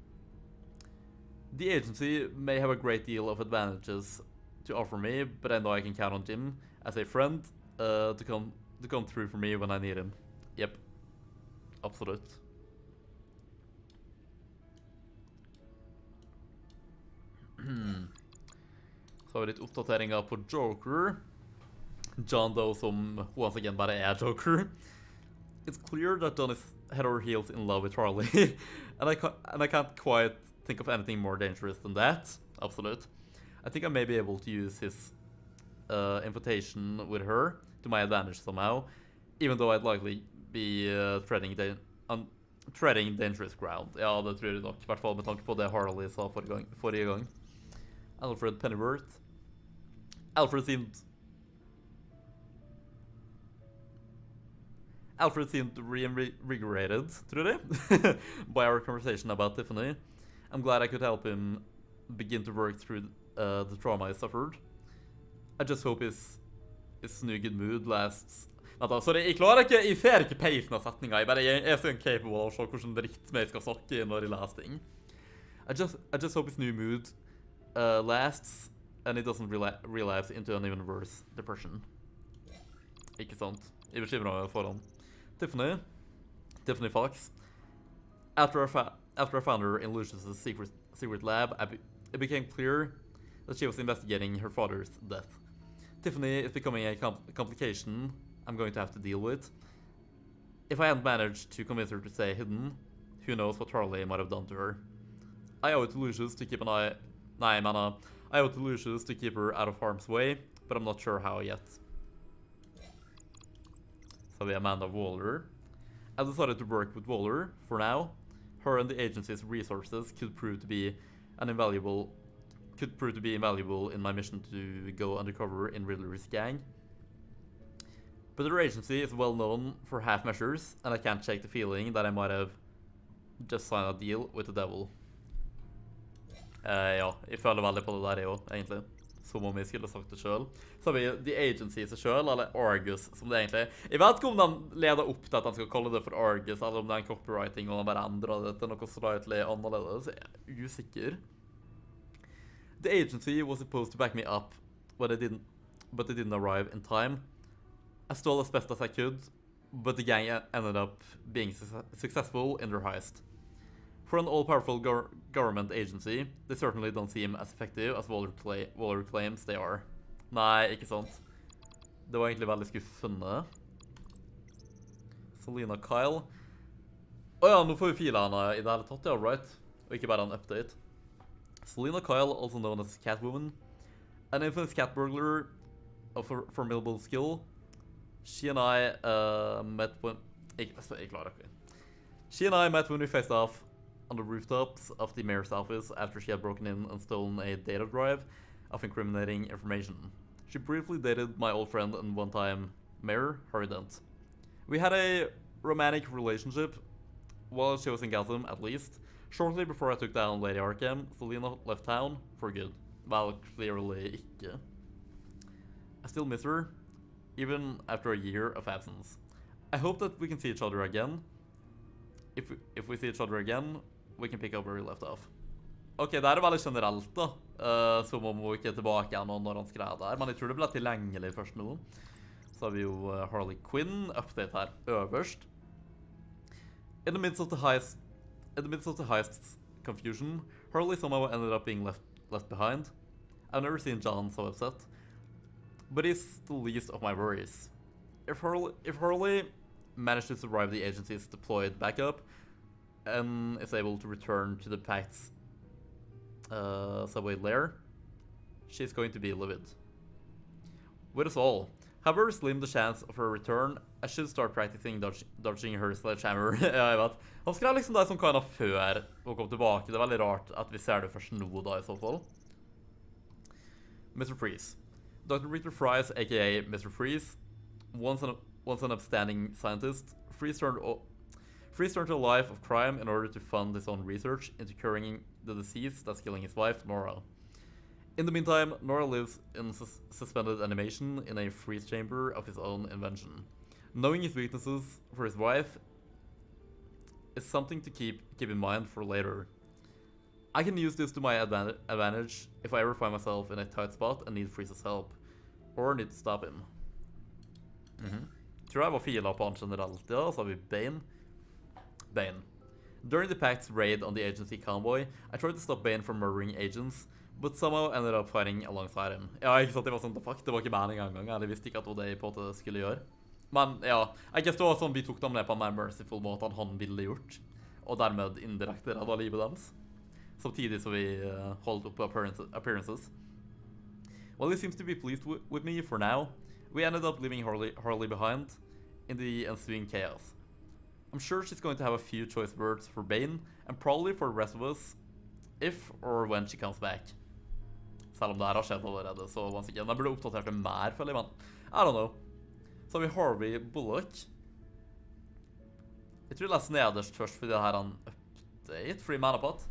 The agency may have a great deal of advantages to offer me, but I know I can count on Jim as a friend to come through for me when I need him. Yep. Absolutt. Så har vi litt oppdateringer på Joker. John Doe som once again bare er Joker. It's clear that John is head over heels in love with Harley. and I can't quite think of anything more dangerous than that. Absolute. I think I may be able to use his invitation with her to my advantage somehow, even though I'd likely be treading dangerous ground. Ja, det tror jeg nok, i hvert fall med tanke på det Harley sa forrige gang. Alfred Pennyworth. Alfred seemed reinvigorated, tror jeg, by our conversation about Tiffany. I'm glad I could help him begin to work through the trauma he suffered. I just hope his new good mood lasts. Sorry, jeg ser ikke peisen av setninga. Jeg er så incapable av å se hvordan dritt jeg skal snakke når jeg leser ting. I just hope his new mood lasts, and it doesn't relapse into an even worse depression. Ikke sant? Jeg bekymrer meg for han. Tiffany Fox. After I found her in Lucius's secret lab, it became clear that she was investigating her father's death. Tiffany is becoming a complication I'm going to have to deal with. If I hadn't managed to convince her to stay hidden, who knows what Harley might have done to her. I owe it to Lucius to keep I owe it to Lucius to keep her out of harm's way, but I'm not sure how yet. So we have Amanda Waller. I decided to work with Waller for now. Her and the agency's resources could prove to be invaluable in my mission to go undercover in Riddler's gang. But their agency is well known for half measures, and I can't shake the feeling that I might have just signed a deal with the devil. Ja, jeg føler veldig på det der, jeg også, egentlig. Som om jeg skulle sagt det selv. Så har vi The Agency i seg selv, eller Argus, som det egentlig er. Jeg vet ikke om de leder opp til at de skal kalle det for Argus, eller om det er en copywriting, og de bare endrer det til noe slightly annerledes. Jeg er usikker. The Agency was supposed to back me up, but they didn't arrive in time. I stole as best as I could, but the gang ended up being successful in their heist. For an all-powerful government agency, they certainly don't seem as effective as Waller claims they are. Nei, ikke sant. Det var egentlig veldig skuffende. Selena Kyle. Ja, nå får vi filene i det hele tatt, ja, right? Og ikke bare en update. Selena Kyle, also known as Catwoman, an infamous cat burglar of formidable skill. She and I met when... Jeg klarer ikke. She and I met when we faced off on the rooftops of the mayor's office after she had broken in and stolen a data drive of incriminating information. She briefly dated my old friend and one-time mayor, Harvey Dent. We had a romantic relationship, while she was in Gotham at least. Shortly before I took down Lady Arkham, Selena left town for good. Well, clearly ikke. I still miss her, even after a year of absence. I hope that we can see each other again. If we see each other again, we can pick up where we left off. Ok, det er veldig generelt da, som om hun ikke er tilbake igjen når han skrev der, men jeg tror det ble tilgjengelig først nå. Så har vi jo Harley Quinn, update her øverst. In the midst of the heist's confusion, Harley somehow ended up being left behind. I've never seen John so upset, but he's the least of my worries. If Harley managed to survive the agency's deployed backup and is able to return to the Pact's subway lair, she's going to be livid. With us all, however slim the chance of her return, I should start practicing dodging her sledgehammer. Ja, jeg vet. Han skrev liksom det som kan ha før hun kom tilbake. Det er veldig rart at vi ser det først nå da, i så fall. Mr. Freeze. Dr. Victor Fries, aka Mr. Freeze, once an upstanding scientist, Freeze turned to a life of crime in order to fund his own research into curing the disease that's killing his wife, Nora. In the meantime, Nora lives in suspended animation in a freeze chamber of his own invention. Knowing his weaknesses for his wife is something to keep in mind for later. I can use this to my advantage if I ever find myself in a tight spot and need Freeze's help, or need to stop him. Tror jeg var fila på han generelt, ja, så har vi Bane. During the Pact's raid on the agency convoy, I tried to stop Bane from murdering agents, but somehow ended up fighting alongside him. Ja, ikke sant, det var sånn, fuck, det var ikke meningen engang, jeg visste ikke at det var det jeg på en måte skulle gjøre. Men ja, jeg guess det var sånn vi tok dem ned på en mer merciful måte enn han ville gjort, og dermed indirekte redda livet deres. Samtidig så vi holdt opp appearances. Well, he seems to be pleased with me for now. We ended up leaving Harley behind in the ensuing chaos. I'm sure she's going to have a few choice words for Bane, and probably for the rest of us, if or when she comes back. Selv om det her har skjedd allerede, så once again, jeg burde oppdatert det mer, føler jeg, men I don't know. Så har vi Harvey Bullock. Jeg tror jeg leser nederst først, fordi det her er en update, fordi jeg mener på at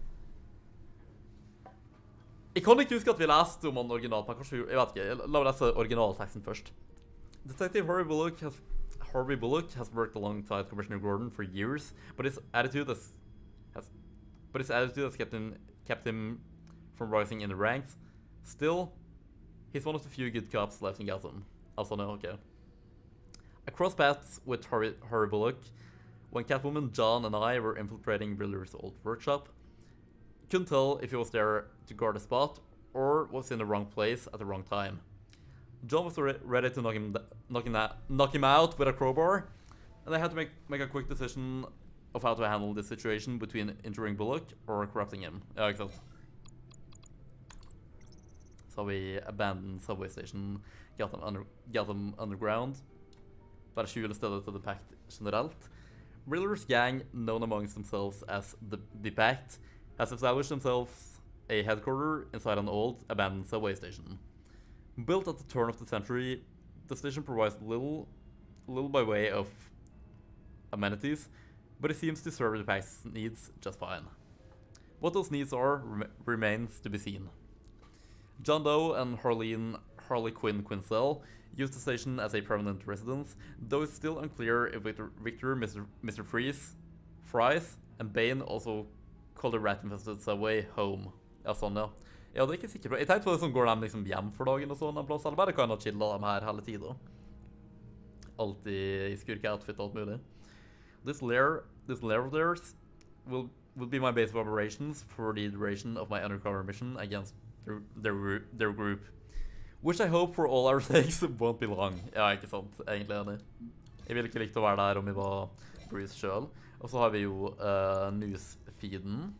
jeg kan ikke huske at vi leste om en original, men kanskje jeg vet ikke, la meg lese originalteksten først. Detective Harvey Bullock has worked alongside Commissioner Gordon for years, but his attitude has kept him from rising in the ranks. Still, he's one of the few good cops left in Gotham. Also, no, okay. I crossed paths with Harvey Bullock when Catwoman John and I were infiltrating Riddler's old workshop. Couldn't tell if he was there to guard a spot or was in the wrong place at the wrong time. John was ready to knock him out with a crowbar, and I had to make a quick decision of how to handle this situation between injuring Bullock or corrupting him. Ja, ikke sant? Så har vi Abandoned Subway Station, Gotham Underground. Bare skjule stedet til The Pact generelt. Riddler's gang, known amongst themselves as the Pact, has established themselves a headquarter inside an old, abandoned subway station. Built at the turn of the century, the station provides little by way of amenities, but it seems to serve the Pact's needs just fine. What those needs are remains to be seen. John Doe and Harley Quinn Quinzel used the station as a permanent residence, though it's still unclear if Victor, Mr. Fries, and Bane also call the rat-infested subway home. Ja, sånn, ja. Ja, det er ikke sikker på. Jeg tenkte på det som går dem liksom hjem for dagen og sånn en plass, eller bare kan ha chilla dem her hele tiden. Alltid i skurke-outfit og alt mulig. This lair of theirs will be my base of operations for the duration of my undercover mission against their group. Which I hope for all our sakes won't be long. Ja, ikke sant. Egentlig enig. Jeg ville ikke likt å være der om vi var Bruce selv. Og så har vi jo newsfeeden.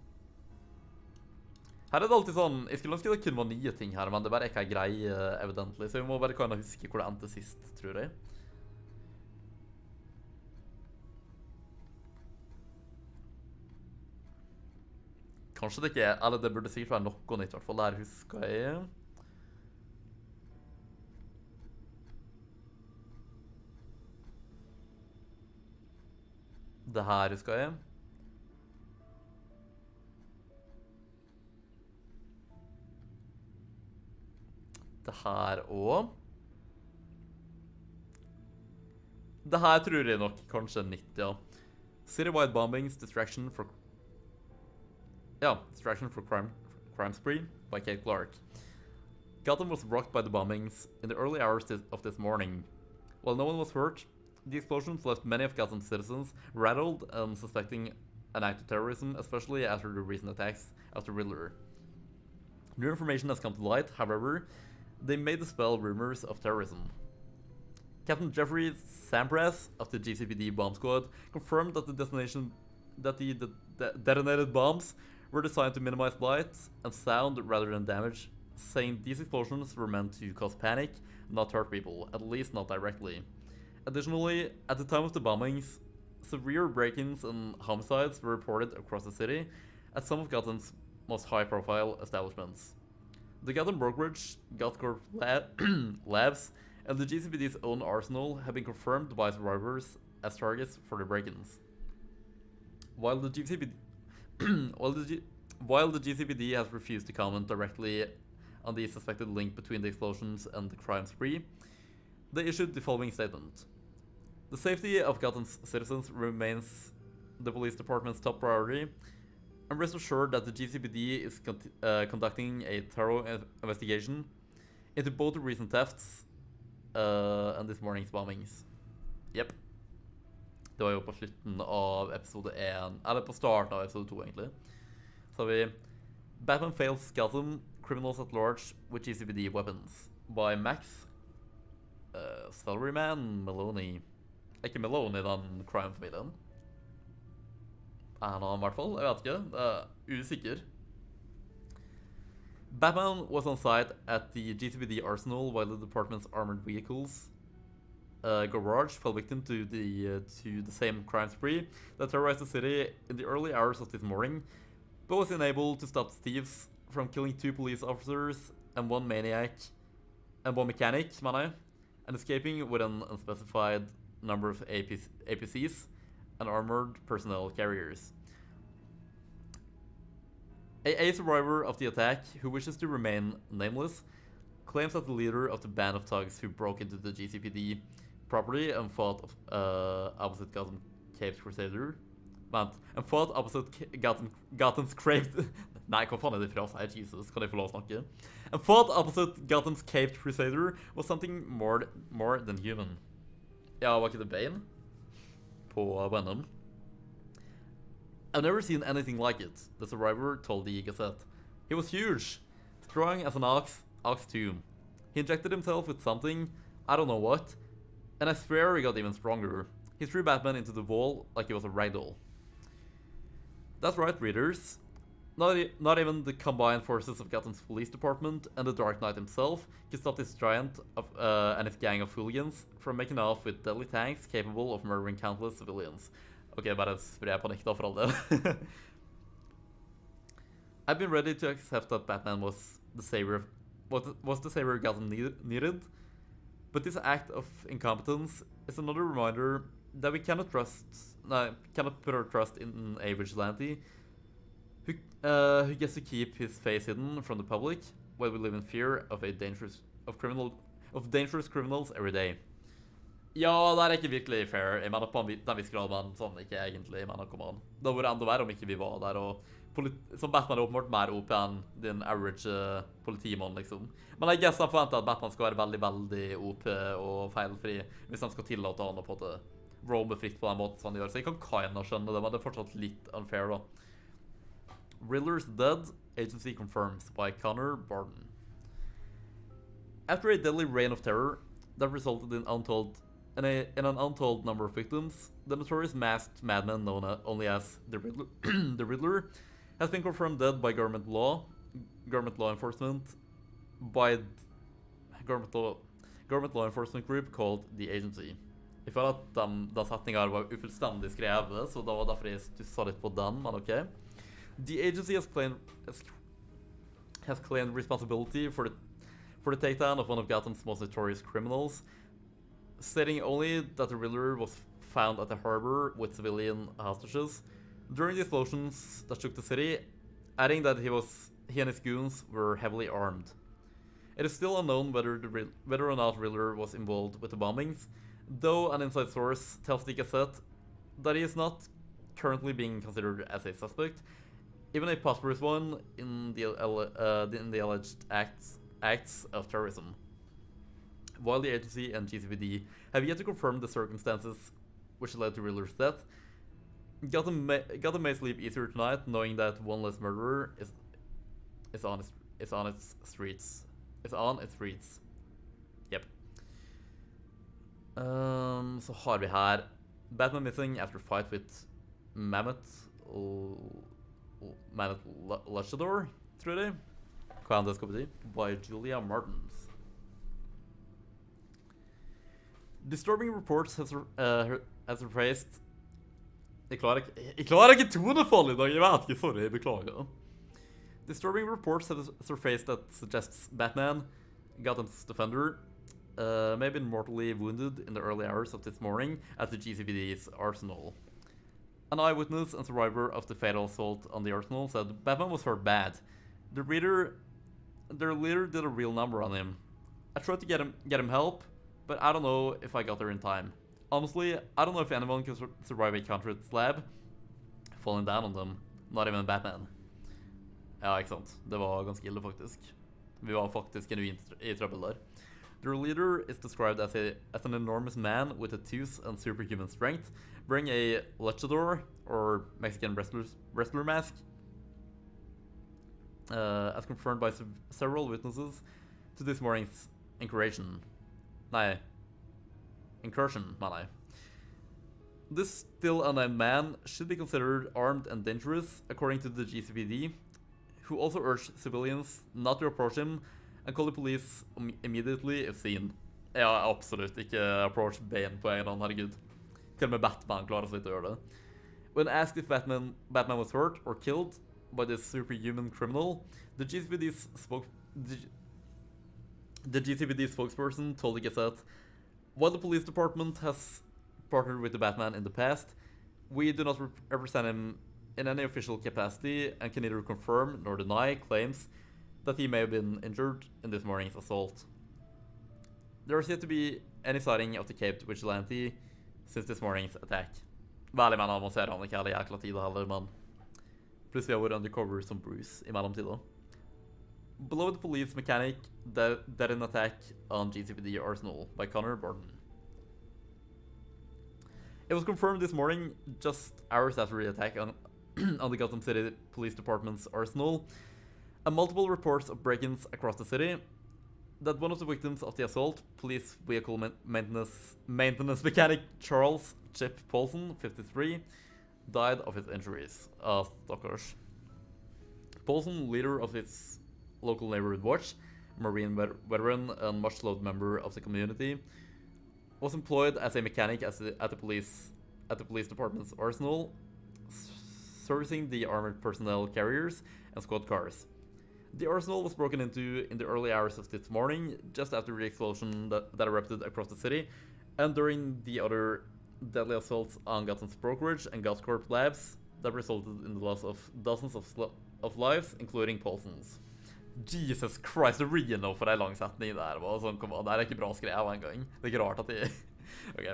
Her er det alltid sånn, jeg skulle ønske det kun var nye ting her, men det bare er ikke greie, evidently. Så vi må bare kunne huske hvor det endte sist, tror jeg. Kanskje det ikke er, eller det burde sikkert være noe nytt, i hvert fall. Der husker jeg. Det her husker jeg. Det her også. Det her tror jeg nok kanskje er nytt, ja. Citywide bombings, distraction for crime spree by Kate Clark. Gotham was rocked by the bombings in the early hours of this morning. While no one was hurt, the explosions left many of Gotham's citizens rattled and suspecting an act of terrorism, especially after the recent attacks of the Riddler. New information has come to light, however. They may dispel rumors of terrorism. Captain Jeffrey Sampras of the GCPD bomb squad confirmed that the detonated bombs were designed to minimize light and sound rather than damage, saying these explosions were meant to cause panic, not hurt people, at least not directly. Additionally, at the time of the bombings, severe break-ins and homicides were reported across the city at some of Gotham's most high-profile establishments. The Gotham brokerage, Gothcorp Labs, and the GCPD's own arsenal have been confirmed by survivors as targets for the break-ins. While the GCPD has refused to comment directly on the suspected link between the explosions and the crime spree, they issued the following statement. The safety of Gotham's citizens remains the police department's top priority, and rest assured that the GCPD is conducting a thorough investigation into both the recent thefts and this morning's bombings. Yep. Det var jo på slutten av episode 1, eller på starten av episode 2 egentlig. Så har vi Batman fails Gotham, criminals at large with GCPD weapons by Max Salaryman Maloney. Ikke Maloney, den crime-familien. Han har i hvert fall, jeg vet ikke, det er usikker. Batman was on site at the GCPD arsenal while the department's armored vehicles garage fell victim to the same crime spree that terrorized the city in the early hours of this morning, but was unable to stop the thieves from killing 2 police officers and one mechanic, and escaping with an unspecified number of APCs and armored personnel carriers. A survivor of the attack, who wishes to remain nameless, claims that the leader of the band of thugs who broke into the GCPD property and fought opposite Gotham Caped Crusader. And fought opposite Gotham's Caped... Nei, hva faen er det fra seg? Jesus, kan jeg få lov å snakke? And fought opposite Gotham's Caped Crusader was something more than human. Ja, var ikke det Bane? På Venom. I've never seen anything like it, the survivor told the Gazette. He was huge, strong as an ox too. He injected himself with something, I don't know what, and I swear he got even stronger. He threw Batman into the wall like he was a ragdoll. That's right, readers. Not even the combined forces of Gotham's police department and the Dark Knight himself can stop this giant and his gang of hooligans from making off with deadly tanks capable of murdering countless civilians. Okay, bare sprer panikk da for all det. I've been ready to accept that Batman was the savior Gotham needed, but this act of incompetence is another reminder that we cannot put our trust in a vigilante who gets to keep his face hidden from the public while we live in fear of dangerous criminals every day. Ja, det er ikke virkelig fair. Jeg mener på en viss grad, men sånn ikke egentlig. Jeg mener, come on. Det hadde vært enda verre om ikke vi var der, og som Batman er åpenbart mer OP enn din average politimann, liksom. Men jeg guess han forventer at Batman skal være veldig, veldig OP og feilfri hvis han skal tillate han å på en måte roame fritt på den måten som han gjør. Så jeg kan kinda skjønne det, men det er fortsatt litt unfair, da. Riddler's dead, agency confirms by Connor Barden. After a deadly reign of terror that resulted in an untold number of victims, the notorious masked madman known only as the Riddler, the Riddler has been confirmed dead by government law enforcement by government law enforcement group called the Agency. Jeg føler at den setningen var ufullstendig skrevet, så det var derfor jeg stusset litt på den, men ok. The Agency has claimed responsibility for the takedown of one of Gotham's most notorious criminals, stating only that the Riddler was found at the harbor with civilian hostages during the explosions that shook the city, adding that he and his goons were heavily armed. It is still unknown whether or not Riddler was involved with the bombings, though an inside source tells the Gazette that he is not currently being considered as a suspect, even a prosperous one in the alleged acts of terrorism. While the agency and GCPD have yet to confirm the circumstances which led to Riddler's death, Gotham may sleep easier tonight knowing that one less murderer is on its streets. Yep. Så har vi her Batman missing after fight with Mammoth Luchador, tror jeg. Hva enn det skal bety? By Julia Martins. Disturbing reports has surfaced. Jeg klarer ikke tonefall I dag, jeg vet ikke, sorry, jeg beklager. Disturbing reports have surfaced that suggests Batman, Gotham's defender, may have been mortally wounded in the early hours of this morning at the GCPD's arsenal. An eyewitness and survivor of the fatal assault on the arsenal said Batman was hurt bad. Their leader did a real number on him. I tried to get him help, but I don't know if I got there in time. Honestly, I don't know if anyone can survive a concrete slab falling down on them. Not even Batman. Ja, ikke sant. Det var ganske ille, faktisk. Vi var faktisk genuint I trøbbel der. Their leader is described as an enormous man with tattoos and superhuman strength, wearing a luchador, or Mexican wrestler mask, as confirmed by several witnesses to this morning's incursion. This still unnamed man should be considered armed and dangerous, according to the GCPD, who also urged civilians not to approach him and call the police immediately if seen. Ja, absolutt ikke approach Bane på egen hånd, herregud. Til og med Batman klarer seg til å gjøre det. When asked if Batman was hurt or killed by this superhuman criminal, the GCPD spokesperson told the Gazette, while the police department has partnered with the Batman in the past, we do not represent him in any official capacity and can neither confirm nor deny claims that he may have been injured in this morning's assault. There is yet to be any sighting of the caped vigilante since this morning's attack. Vel, men han ser han ikke hele jækla tida heller, men pluss vi har vært undercover som Bruce I mellomtida. Below the police mechanic dead in attack on GCPD Arsenal by Connor Barden. It was confirmed this morning, just hours after the attack on the Gotham City Police Department's arsenal, and multiple reports of break-ins across the city, that one of the victims of the assault, police vehicle maintenance mechanic Charles Chip Paulson, 53, died of his injuries. Stakkars. Paulson, leader of his local neighborhood watch, Marine veteran and much-loved member of the community, was employed as a mechanic at the police department's arsenal, servicing the armored personnel carriers and squad cars. The arsenal was broken into in the early hours of this morning, just after the explosion that erupted across the city, and during the other deadly assaults on Gotham's brokerage and Gothcorp labs that resulted in the loss of dozens of lives, including Paulsons. Jesus Christ, det blir nå for en lang setning der. Sånn, kom an, det er ikke bra skrevet en gang. Det er ikke rart at de... Ok.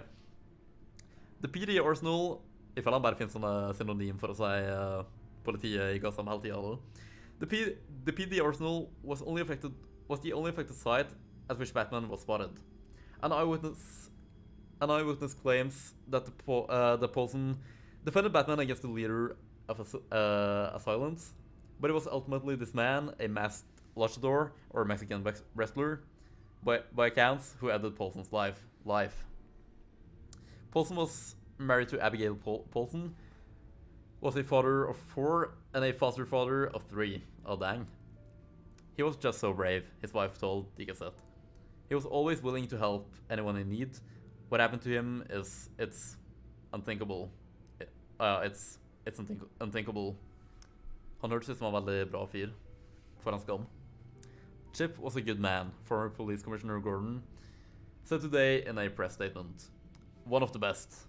The PD Arsenal, jeg føler han bare finner sånne synonym for å si politiet I Gotham hele tiden. The PD Arsenal was the only affected site at which Batman was spotted. An eyewitness claims that the Paulson defended Batman against the leader of Assailants, but it was ultimately this man, a masked luchador or Mexican wrestler, by accounts, who ended Paulson's life. Paulson was married to Abigail Paulson, was a father of 4 and a foster father of 3. Oh dang. He was just so brave, his wife told the Gazette. He was always willing to help anyone in need. What happened to him it's unthinkable. It's unthinkable. Han hørtes ut som en veldig bra fyr, for hans skam. Chip was a good man, former police commissioner Gordon said today in a press statement. One of the best.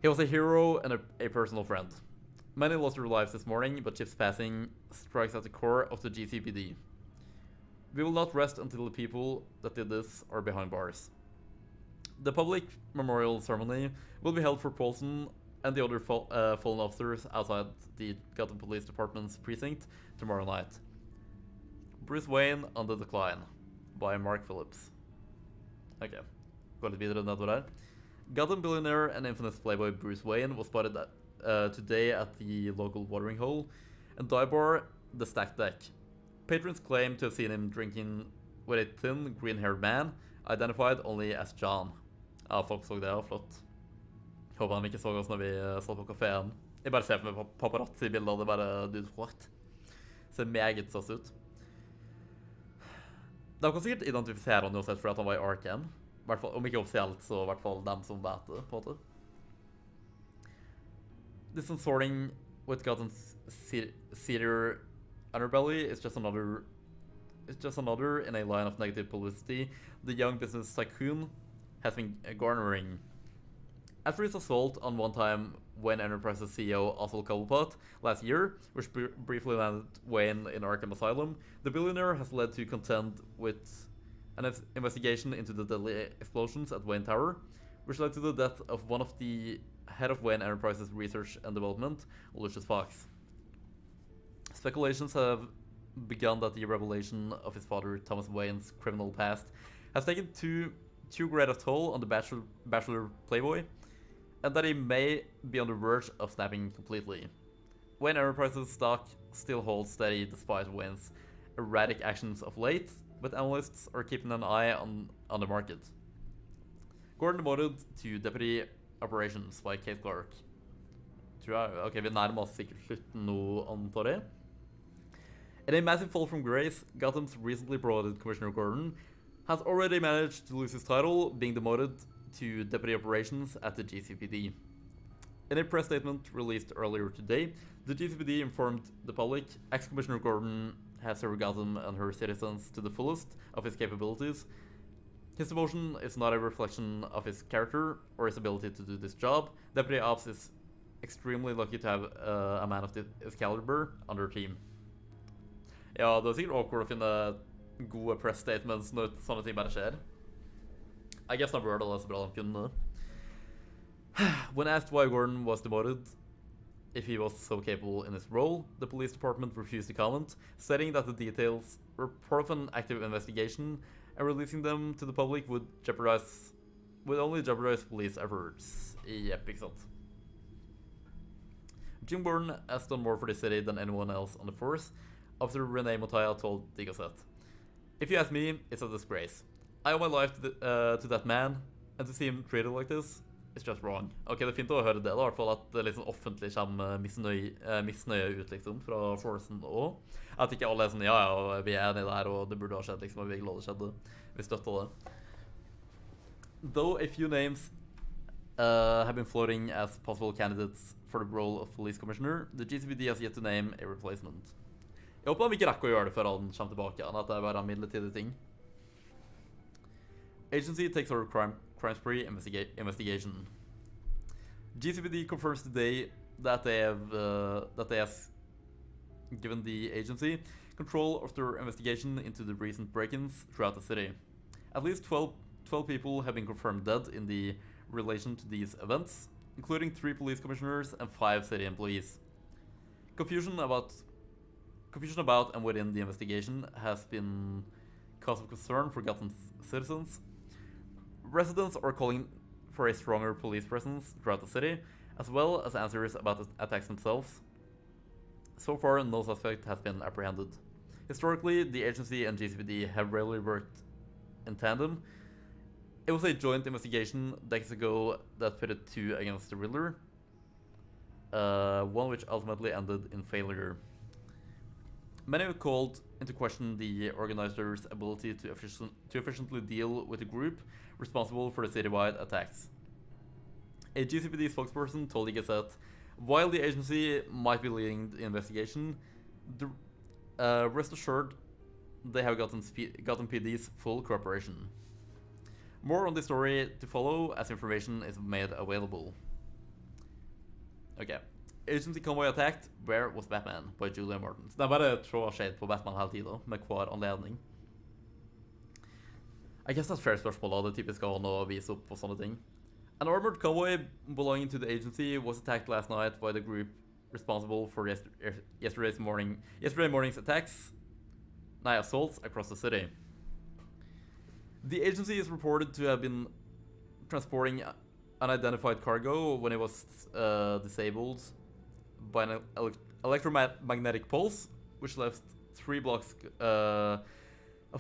He was a hero and a personal friend. Many lost their lives this morning, but Chip's passing strikes at the core of the GCPD. We will not rest until the people that did this are behind bars. The public memorial ceremony will be held for Paulson and the other fallen officers outside the Gotham Police Department's precinct tomorrow night. Bruce Wayne on the Decline by Mark Phillips. Ok, gå litt videre nedover der. Gotham billionaire and infamous playboy Bruce Wayne was spotted today at the local watering hole and dive bar, the Stacked Deck. Patrons claim to have seen him drinking with a thin, green-haired man, identified only as John. Ja, folk så det, ja, flott. Håper han ikke så oss når vi satt på kaféen. Jeg bare ser for meg paparazzi-bilder, det er bare dude, what? Ser meget sånn ut. De kan sikkert identifisere han uansett fordi han var I Arkham. Om ikke offisielt, så I hvert fall dem som vet det, på en måte. This sorting with Gotham's cedar underbelly is just another in a line of negative publicity the young business tycoon has been garnering. After his assault on one-time Wayne Enterprises CEO Oswald Cobblepot last year, which briefly landed Wayne in Arkham Asylum, the billionaire has led to contend with an investigation into the deadly explosions at Wayne Tower, which led to the death of one of the head of Wayne Enterprises Research and Development, Lucius Fox. Speculations have begun that the revelation of his father Thomas Wayne's criminal past has taken too great a toll on the bachelor playboy, and that he may be on the verge of snapping completely. Wayne Enterprises stock still holds steady despite Wayne's erratic actions of late, but analysts are keeping an eye on the market. Gordon demoted to Deputy Operations by Kate Clark. Ok, vi nærmer oss sikkert slutten nå, antar jeg. In a massive fall from grace, Gotham's recently promoted Commissioner Gordon has already managed to lose his title, being demoted to Deputy Operations at the GCPD. In a press statement released earlier today, the GCPD informed the public ex-Commissioner Gordon has served Gotham and her citizens to the fullest of his capabilities. His demotion is not a reflection of his character or his ability to do this job. Deputy Ops is extremely lucky to have a man of his caliber on their team. Ja, det sikkert awkward å finne gode press statements når sånne ting bare skjer. I guess not word så bra de kunne. When asked why Gordon was demoted, if he was so capable in his role, the police department refused to comment, stating that the details were part of an active investigation and releasing them to the public would only jeopardize police efforts. Yep, ikke sant. Jim Gordon has done more for the city than anyone else on the force, Officer Renee Motaya told the Gazette. If you ask me, it's a disgrace. I owe my life to that man, and to see him treated like this, it's just wrong. Ok, det fint å høre det da, I hvert fall at det liksom offentlig kommer misnøye ut liksom, fra Forsen også. At ikke alle sånn, ja, vi enige der, og det burde ha skjedd liksom, og vi er glad det skjedde. Vi støtter det. Though a few names have been floating as possible candidates for the role of police commissioner, the GCPD has yet to name a replacement. Jeg håper de ikke rekker å gjøre det før han kommer tilbake igjen, at det er bare en midlertidig ting. Agency takes over crime spree investigation. GCPD confirms today that they have given the agency control of their investigation into the recent break-ins throughout the city. At least 12 people have been confirmed dead in the relation to these events, including 3 police commissioners and 5 city employees. Confusion about and within the investigation has been cause of concern for Gotham's citizens. Residents are calling for a stronger police presence throughout the city, as well as answers about the attacks themselves. So far, no suspect has been apprehended. Historically, the agency and GCPD have rarely worked in tandem. It was a joint investigation decades ago that pitted 2 against the Riddler, one which ultimately ended in failure. Many have called into question the organizers' ability to efficiently deal with the group responsible for the citywide attacks. A GCPD spokesperson told the Gazette, while the agency might be leading the investigation, rest assured they have gotten PD's full cooperation. More on the story to follow as information is made available. Okay. Agency Convoy attacked. Where was Batman? By Julia Martins. Det er bare trå shade på Batman hele tiden, med hver anledning. I guess that's fair spørsmål, da. Det typisk av å vise opp på sånne ting. An armored convoy belonging to the agency was attacked last night by the group responsible for yesterday morning's assaults across the city. The agency is reported to have been transporting unidentified cargo when it was disabled by an electromagnetic pulse, which left 3 blocks of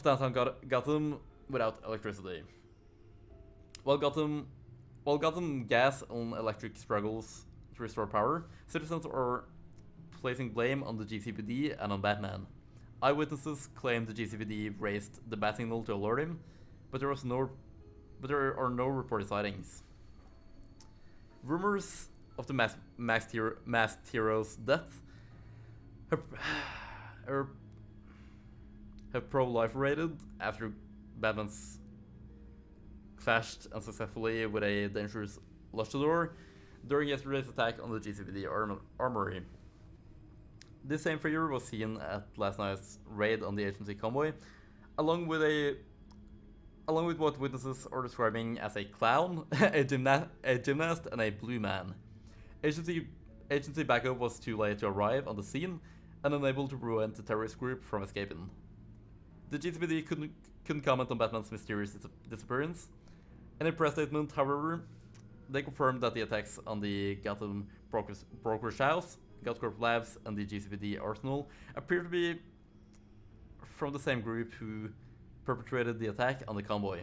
downtown Gotham without electricity. While Gotham gas and electric struggles to restore power, citizens are placing blame on the GCPD and on Batman. Eyewitnesses claim the GCPD raised the bat signal to alert him, but there are no reported sightings. Rumors of the masked hero's death have proliferated after Batman's clashed unsuccessfully with a dangerous luchador during yesterday's attack on the GCPD armory. This same figure was seen at last night's raid on the agency convoy, along with what witnesses are describing as a clown, a gymnast, and a blue man. Agency backup was too late to arrive on the scene and unable to prevent the terrorist group from escaping. The GCPD couldn't comment on Batman's mysterious disappearance. In a press statement, however, they confirmed that the attacks on the Gotham Broker's House, Gothcorp Labs, and the GCPD Arsenal appear to be from the same group who perpetrated the attack on the convoy.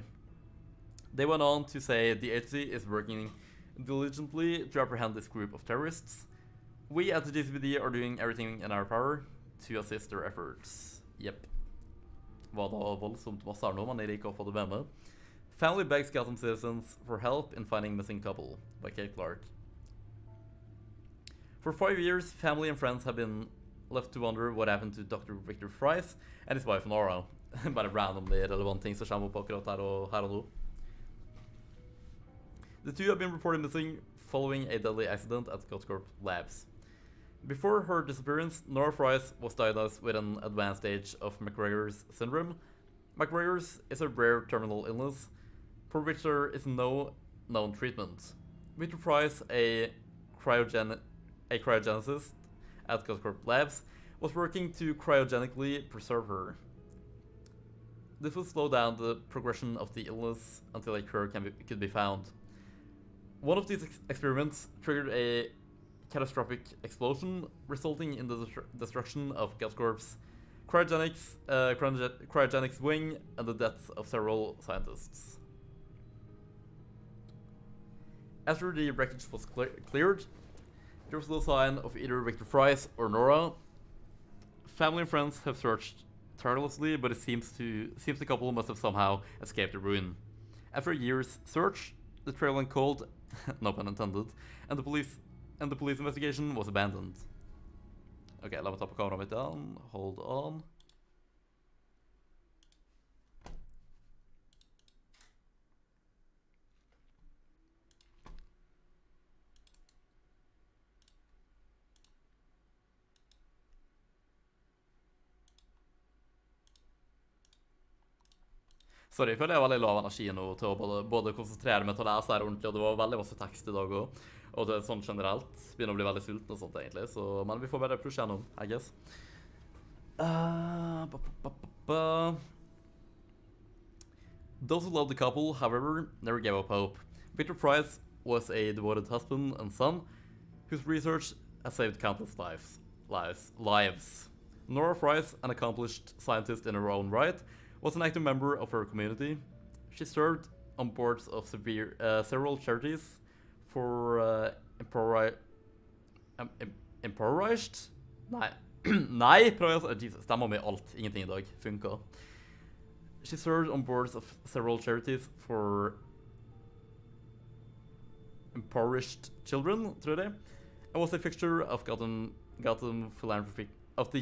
They went on to say the agency is working diligently to apprehend this group of terrorists. We at the GCPD are doing everything in our power to assist their efforts. Yep. Hva da voldsomt masse her nå, man er ikke å få det med. Family begs Gotham citizens for help in finding missing couple, by Kate Clark. For 5 years, family and friends have been left to wonder what happened to Dr. Victor Fries and his wife Nora. Bare randomly relevant ting som kommer opp akkurat her og nå. The two have been reported missing following a deadly accident at Gothcorp Labs. Before her disappearance, Nora Fries was diagnosed with an advanced stage of McGregor's syndrome. McGregor's is a rare terminal illness for which there is no known treatment. Winther Fries, a cryogenicist at Gothcorp Labs, was working to cryogenically preserve her. This will slow down the progression of the illness until a cure could be found. One of these experiments triggered a catastrophic explosion, resulting in the destruction of Gothcorp's cryogenics wing and the death of several scientists. After the wreckage was cleared, there was no sign of either Victor Fries or Nora. Family and friends have searched tirelessly, but it seems the couple must have somehow escaped the ruin. After a year's search, the trail went cold, no pun intended, and the police investigation was abandoned. Okay, la meg ta på kameraet mitt igjen. Hold on. Sorry, jeg føler jeg har veldig lav energi nå til å både konsentrere meg til å lese her ordentlig, og det var veldig masse tekst i dag også. Og det er sånn generelt. Begynner å bli veldig sulten og sånt egentlig, så, men vi får bare pushe gjennom, I guess. Those who loved the couple, however, never gave up hope. Victor Price was a devoted husband and son whose research has saved countless lives. Nora Price, an accomplished scientist in her own right, was an active member of her community. She served on boards of several charities for impoverished? Nei, Jesus, stemmer med alt. Ingenting I dag funker. She served on boards of several charities for impoverished children, tror jeg, and was a fixture of the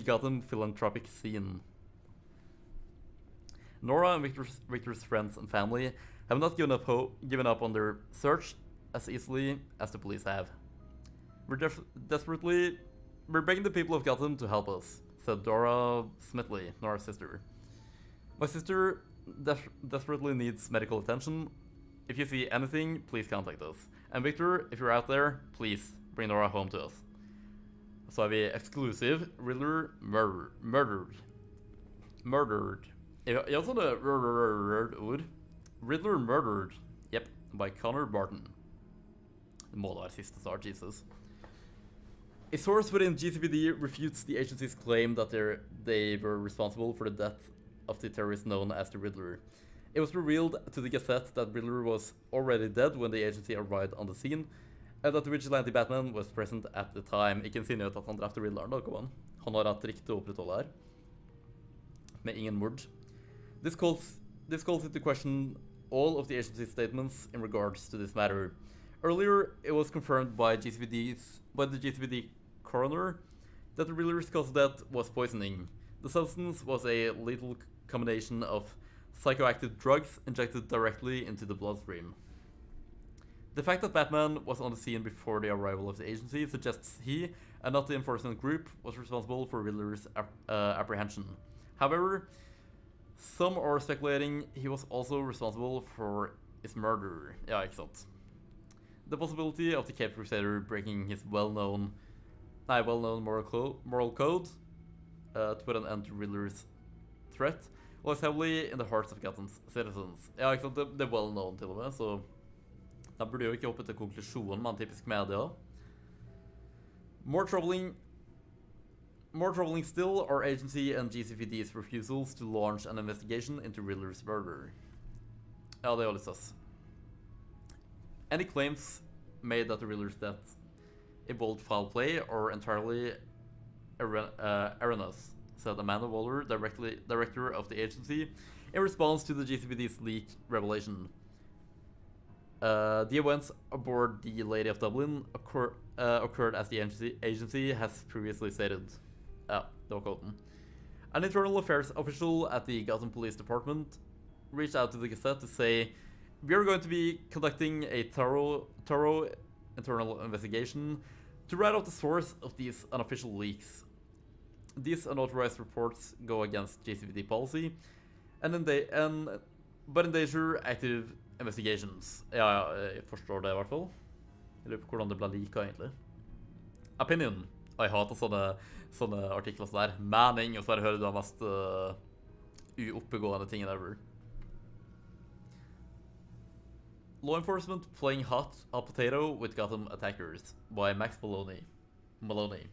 Gotham philanthropic scene. Nora and Victor's friends and family have not given up on their search as easily as the police have. We're begging the people of Gotham to help us, said Dora Smithley, Nora's sister. My sister desperately needs medical attention. If you see anything, please contact us. And Victor, if you're out there, please bring Nora home to us. Så har vi exclusive Riddler murdered. Jeg sa det ord. Riddler murdered. Yep, by Connor Barton. Det må da være siste svar, Jesus. A source within GCPD refutes the agency's claim that they were responsible for the death of the terrorist known as the Riddler. It was revealed to the Gazette that Riddler was already dead when the agency arrived on the scene, and that the vigilante Batman was present at the time. Ikke insinuert at han drepte Riddleren da, kom han. Han har hatt riktig å opprettholde her. Med ingen mord. This calls into question all of the agency's statements in regards to this matter. Earlier, it was confirmed by the GCPD coroner that the Riddler's cause of death was poisoning. The substance was a lethal combination of psychoactive drugs injected directly into the bloodstream. The fact that Batman was on the scene before the arrival of the agency suggests he, and not the enforcement group, was responsible for Riddler's apprehension. However, some are speculating he was also responsible for his murder. Ja, ikke sant. The possibility of the Cape Crusader breaking his well-known moral code to put an end to Riddler's threat was heavily in the hearts of Gotham's citizens. Ja, ikke sant, det er well-known til og med, så da burde jo ikke hoppe til konklusjonen med en typisk media. More troubling still are agency and GCPD's refusals to launch an investigation into Riddler's murder. Ja, det er jo litt sass. Any claims made that the Riddler's death involved foul play or entirely erroneous, said Amanda Waller, director of the agency, in response to the GCPD's leaked revelation. The events aboard the Lady of Dublin occurred as the agency has previously stated. Ja, det var kvoten. An internal affairs official at the Gotham Police Department reached out to the Gazette to say, "We are going to be conducting a thorough internal investigation to write out the source of these unofficial leaks. These unauthorized reports go against GCPD policy, but endanger active investigations." Ja, jeg forstår det I hvert fall. Jeg lurer på hvordan det ble liket egentlig. Opinion. Og jeg hater sånne artikler som der. Mening, og så bare hører du de mest uoppegående tingene ever. Law Enforcement Playing Hot Potato with Gotham Attackers by Max Maloney.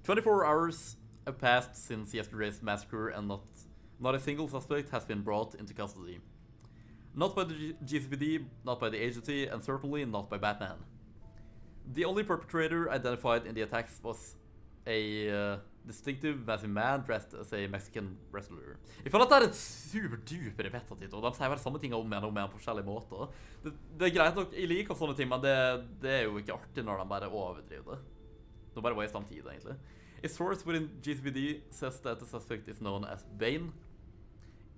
24 hours have passed since yesterday's massacre and not a single suspect has been brought into custody. Not by the GCPD, not by the agency, and certainly not by Batman. The only perpetrator identified in the attacks was a distinctive massive man dressed as a Mexican wrestler. Jeg føler at det et super-duper repetitivt, og de sier vel samme ting om igjen på forskjellige måter. Det greit nok, jeg liker sånne ting, men det jo ikke artig når de bare overdriver det. Det bare waste tid, egentlig. A source within GCPD says that the suspect is known as Bane,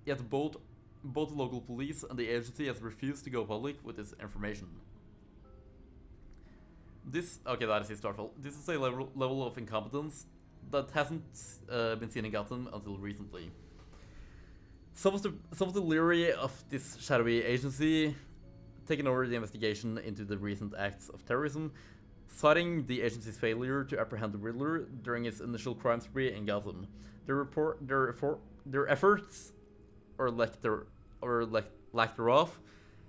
yet both the local police and the agency has refused to go public with this information. This is a level of incompetence that hasn't been seen in Gotham until recently. Some of the leery of this shadowy agency taking over the investigation into the recent acts of terrorism, citing the agency's failure to apprehend the Riddler during its initial crime spree in Gotham. Their efforts, or lack thereof,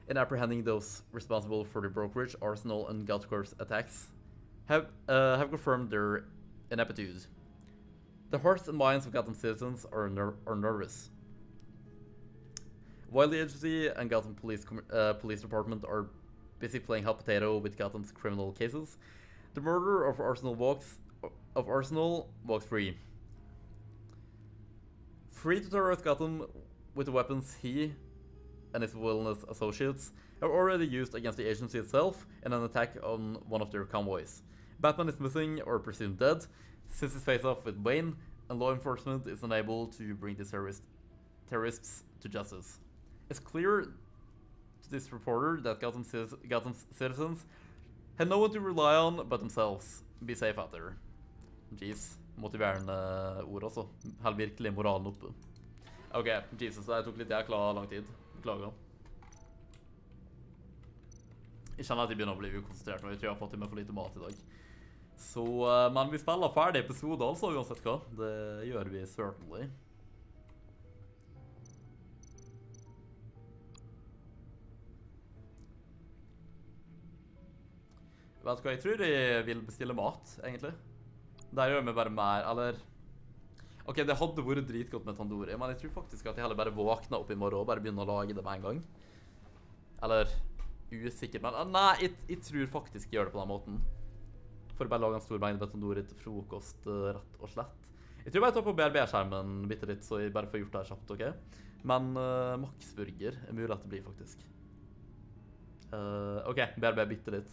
in apprehending those responsible for the brokerage, arsenal, and golf course attacks have confirmed their ineptitude. The hearts and minds of Gotham citizens are nervous. While the agency and Gotham Police Department are busy playing hot potato with Gotham's criminal cases, the murderer of Arsenal walks free. Free to terrorize Gotham with the weapons he and his villainous associates have already used against the agency itself in an attack on one of their convoys. Batman is missing or presumed dead since his face-off with Wayne, and law enforcement is unable to bring the terrorists to justice. It's clear to this reporter that Gotham's citizens had no one to rely on but themselves. Be safe out there. Jeez. Motiverende ord også. Helt virkelig moralen oppe. Ok, Jesus, det tok litt jækla lang tid. Beklager. Jeg kjenner at jeg begynner å bli ukonsentrert nå. Jeg tror jeg har fått i meg for lite mat i dag. Så, men vi spiller ferdig episode altså, uansett hva. Det gjør vi certainly. Vet du hva, jeg tror jeg vil bestille mat, egentlig. Der gjør vi bare mer, eller... Ok, det hadde vært dritgodt med tandoori, men jeg tror faktisk at jeg heller bare våkner opp i morgen og bare begynner å lage det med en gang. Eller, usikker, men nei, jeg tror faktisk jeg gjør det på den måten. For å bare lage en stor mengde med tandoori til frokost, rett og slett. Jeg tror jeg bare tar på BRB-skjermen bitte litt, så jeg bare får gjort det kjapt, ok? Men Max-burger er mulig at det blir, faktisk. Ok, BRB bitte litt.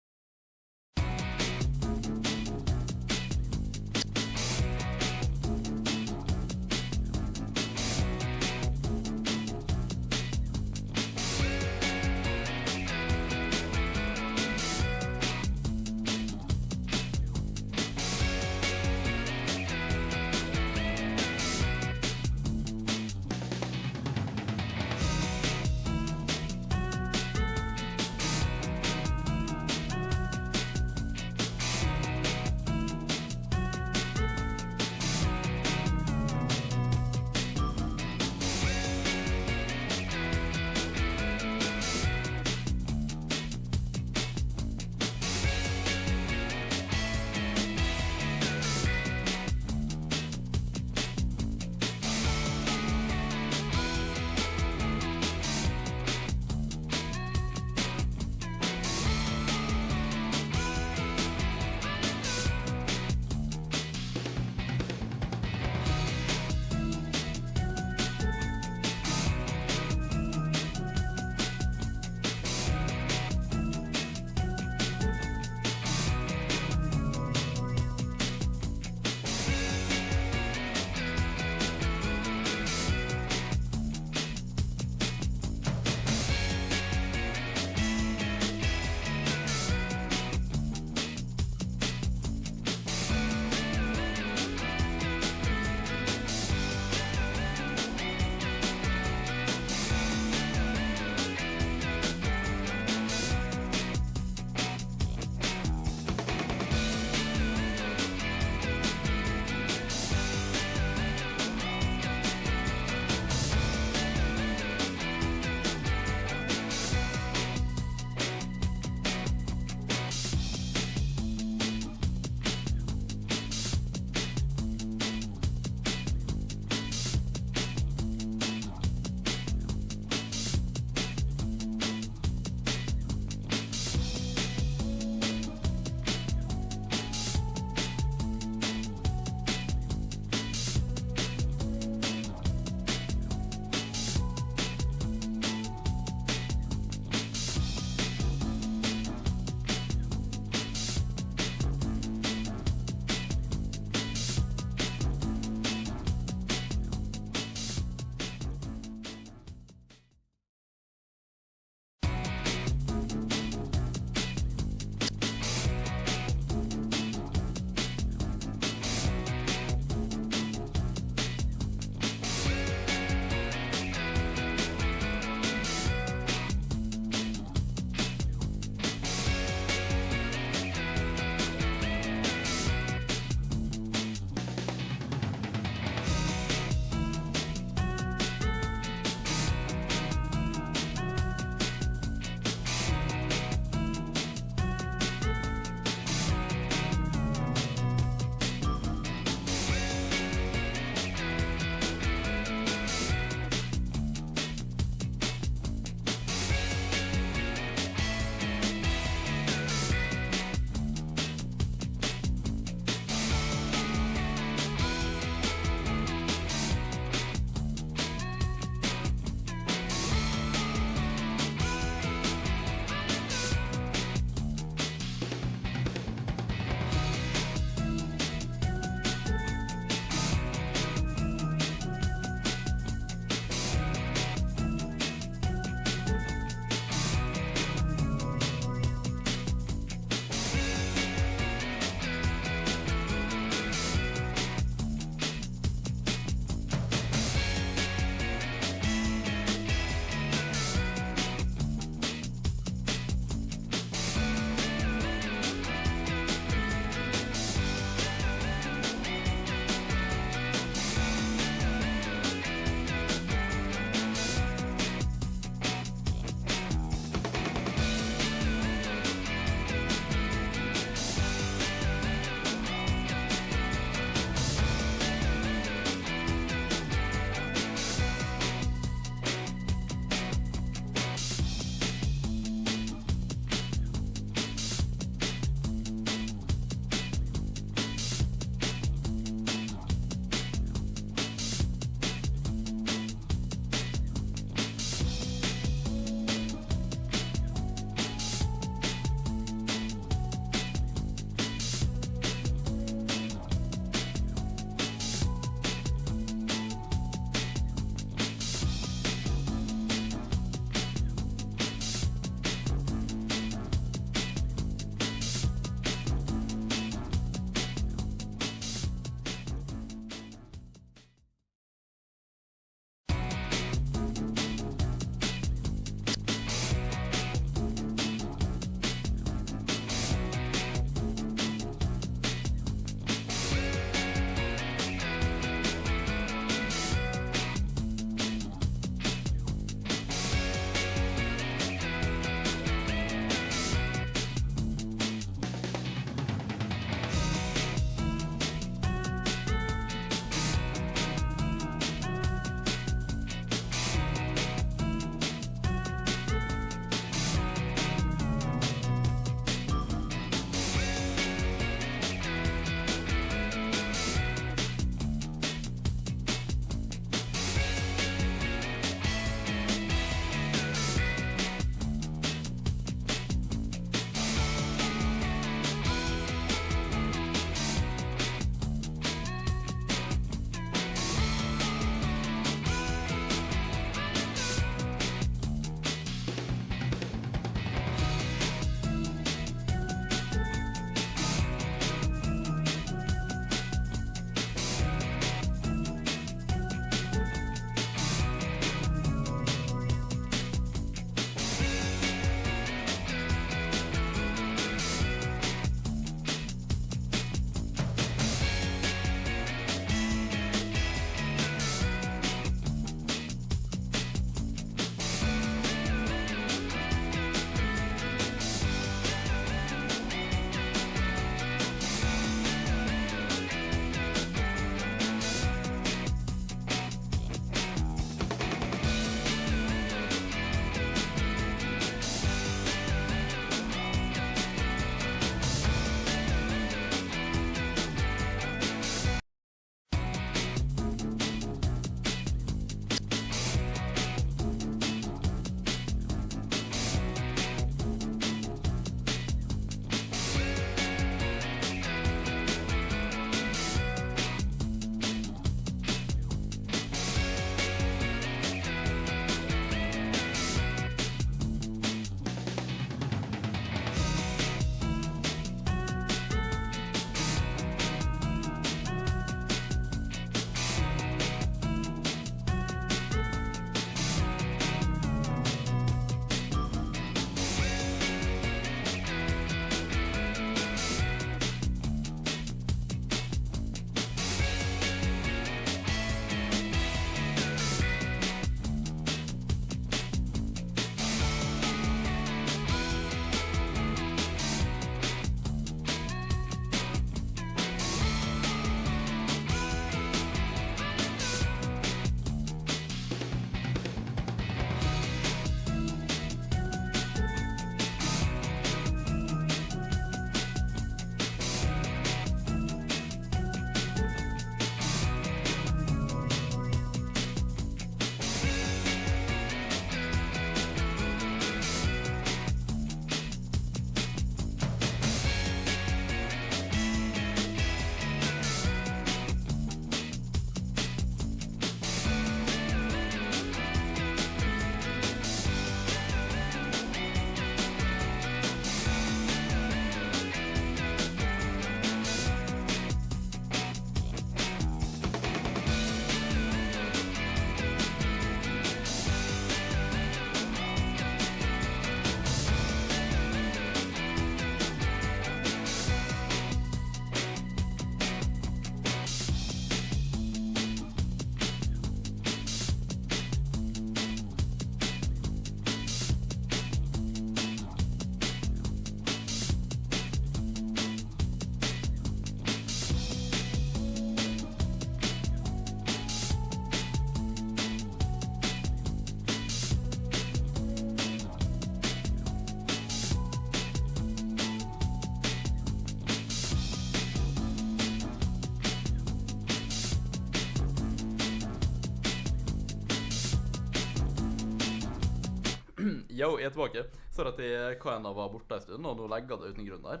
Yo, jeg tilbake. Så at Kaina var borte en stund, og nå legger det uten grunn der.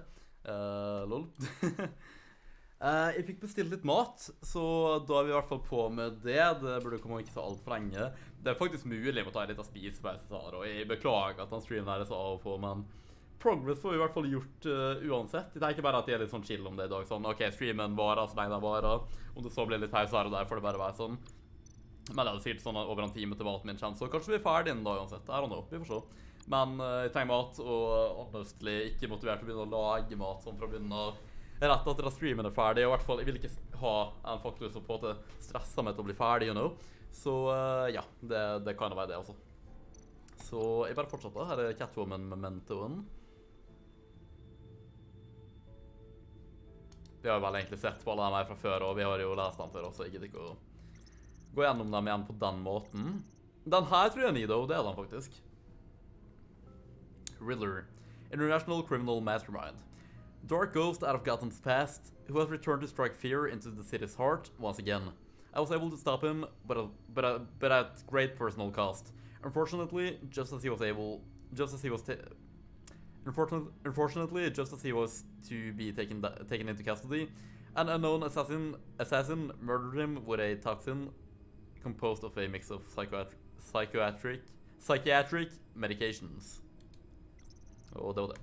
Lol. Jeg fikk bestilt litt mat, så da er vi i hvert fall på med det. Det burde komme ikke så alt for lenge. Det er faktisk mulig å ta en liten spisepause, og jeg beklager at den streamen her er så av og på, men progress får vi i hvert fall gjort uansett. Jeg tenker bare at jeg er litt sånn chill om det i dag. Sånn, ok, streamen varer så lenge den varer. Om det så blir litt pause her og der, får det bare være sånn. Men det er sikkert sånn over en time til maten min kjenner, så kanskje vi er ferdig innen da uansett. I don't know, vi får se. Men jeg trenger mat, og honestly ikke motivert til å begynne å lage mat sånn fra bunnen av. Rett at streamen er ferdig, og i hvert fall, jeg vil ikke ha en faktor som på en måte stresser meg til å bli ferdig, you know. Så ja, det kan være det også. Så jeg bare fortsetter. Her er Catwoman-mementoen. Vi har jo vel egentlig sett på alle dem her fra før, og vi har jo lest dem før også, jeg gidder ikke å gå gjennom dem igjen på den måten. Den her tror jeg Nido, det er den faktisk. Regler, International Criminal Mastermind. Dark ghost out of Gotham's past, who has returned to strike fear into the city's heart once again. I was able to stop him, but at great personal cost. Unfortunately, just as he was to be taken into custody, an unknown assassin murdered him with a toxin composed of a mix of psychiatric medications. Og det var det.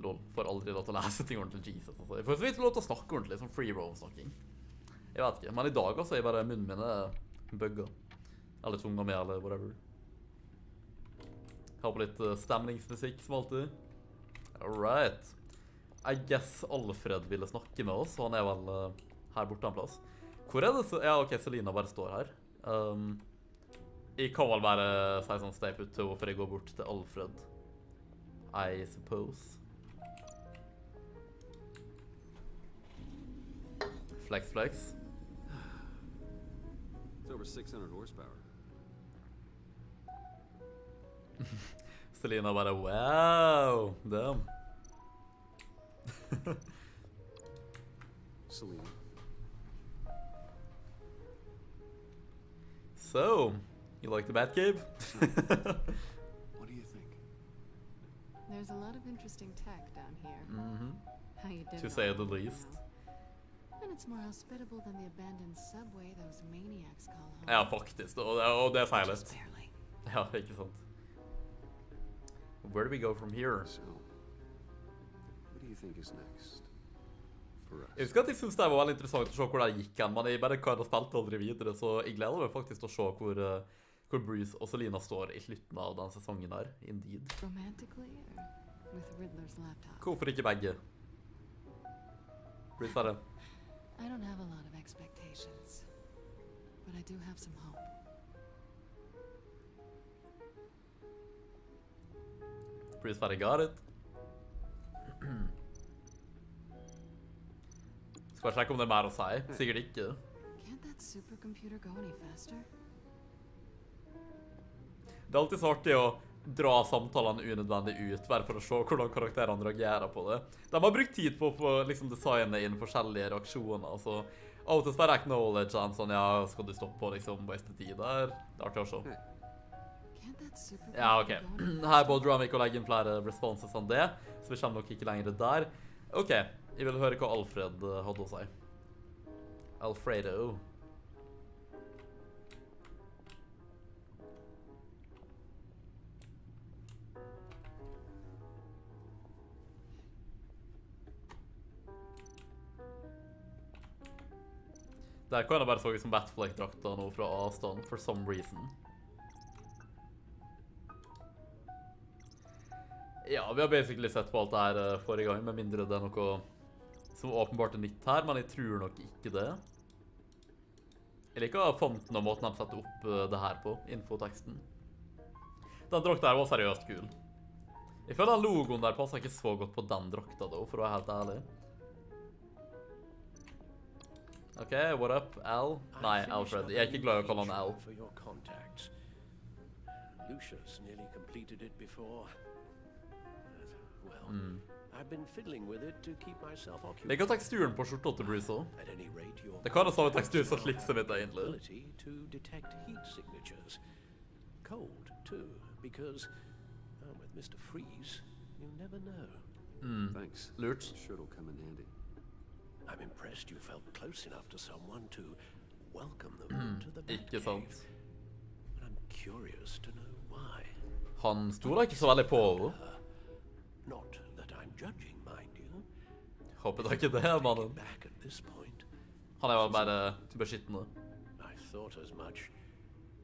Lol, får aldri lov til å lese ting ordentlig, Jesus. Altså. Jeg får så vidt lov til å snakke ordentlig, som free roam-snakking. Jeg vet ikke, men i dag også er bare munnen mine bugger. Eller tunga med, eller whatever. Jeg har på litt stemningsmusikk, som alltid. Alright. I guess Alfred ville snakke med oss, så han er vel her borte en plass. Hvor er det så? Ja, ok, Selina bare står her. Jeg kan vel bare si sånn stay put til hvorfor jeg går bort til Alfred. I suppose. Flex, flex. It's over 600 horsepower. Selina bare, wow, damn. Selina. So, you like the Batcave? What do you think? There's a lot of interesting tech down here. Mm-hmm. How you did To it say all, the I don't least. know. And it's more hospitable than the abandoned subway those maniacs call home. Ja, faktisk, og det er feil. Just barely. Ja, ikke sant. Where do we go from here? So, what do you think is next for us? Jeg husker at jeg synes det var veldig interessant å se hvor det gikk hen, men jeg bare kan ha spilt aldri videre, så jeg gleder meg faktisk til å se hvor Bruce og Selina står i slutten av den sesongen der, indeed. Romantically or with Riddler's laptop? Hvorfor ikke begge? Bruce bare. I don't have a lot of expectations, but I do have some hope. Bruce bare got it. Skal jeg sjekke om det er mer å si? Sikkert ikke. Can't that supercomputer go any faster? Det er alltid så artig å dra samtalene unødvendig ut, bare for å se hvordan karakterene reagerer på det. De har brukt tid på å få liksom, designe inn forskjellige reaksjoner, så av og til bare acknowledge en sånn, ja, skal du stoppe på liksom, waste tid der? Det er artig å se. Ja, ok. Her både Dramik og legge inn flere responses enn det, så vi kommer nok ikke lenger der. Ok, jeg vil høre hva Alfred hadde å si. Alfredo. Der kan jeg bare så ut som Batfleck-drakta nå fra avstand, for some reason. Ja, vi har basically sett på alt det her forrige gang, med mindre det er noe som åpenbart er nytt her, men jeg tror nok ikke det. Jeg liker fonten og måten de setter opp det her på, infoteksten. Den drakta her var seriøst kul. Jeg føler den logoen der passer ikke så godt på den drakta da, for å være helt ærlig. Ok, what up, Al? Nei, Alfred. Jeg er ikke glad i å kalle han Al. Lucius nearly completed it before. Well, I've been fiddling with it to keep myself occupied. Jeg kan teksturen på skjorta til Bruce også. At any rate, your det kan ha samme tekstur som slikset mitt egentlig. Ability to detect heat signatures. cold, too, because with Mr. Freeze, you never know. Thanks. Lurt. Sure it'll come in handy. I'm impressed you felt close enough to someone to welcome them to the Ikke sant. But I'm curious to know why. Han stoler ikke så veldig på henne. Not that I'm judging, mind you. Håper da ikke det, mannen. Back at this point. Han vel bare beskyttende. I thought as much.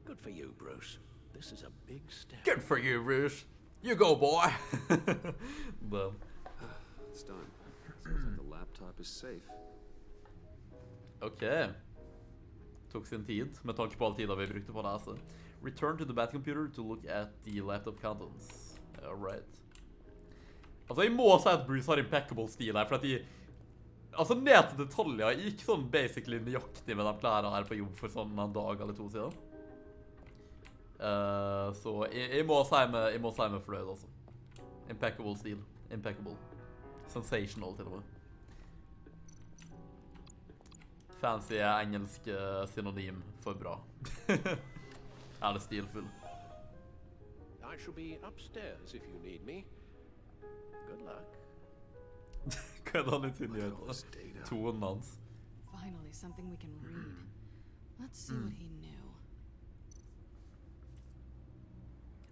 Good for you, Bruce. This is a big step. Good for you, Bruce. You go, boy. It's done. Sounds like the laptop is safe. Ok. Tok sin tid, med tanke på all tiden vi brukte på å lese. Return to the Batcomputer to look at the laptop contents. Alright. Altså, jeg må si at Bruce har impeccable stil her, for at de... Altså, ned til detaljer gikk sånn basically nøyaktig med de klærne her på jobb for sånn en dag eller to siden. Så jeg må si meg fornøyd, altså. Impeccable stil. Impeccable. Sensational, til og med. Fancy engelsk synonym for bra. Er det stilfull? I shall be upstairs if you need me. Good luck. Hva er det han litt inni høyt? Tonen hans. Finally, something we can read. Let's see what he knew.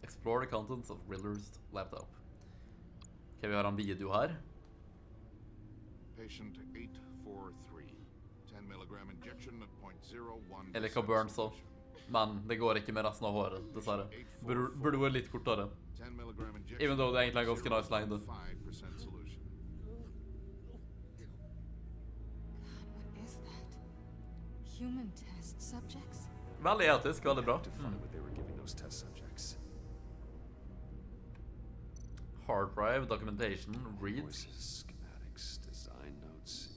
Explore the contents of Riddler's laptop. Ok, vi har en video her. Patient 843. 10 milligram injection at 0.01. Eller hva Burns sa. Men det går ikke med resten av håret, dessverre. Burde vært litt kortere. Even though det egentlig er ganske nice lengde. God, what is that? Human test subjects? Veldig etisk, veldig bra. What they were giving those test subjects. Hard drive, documentation, read. Voices, schematics, design notes.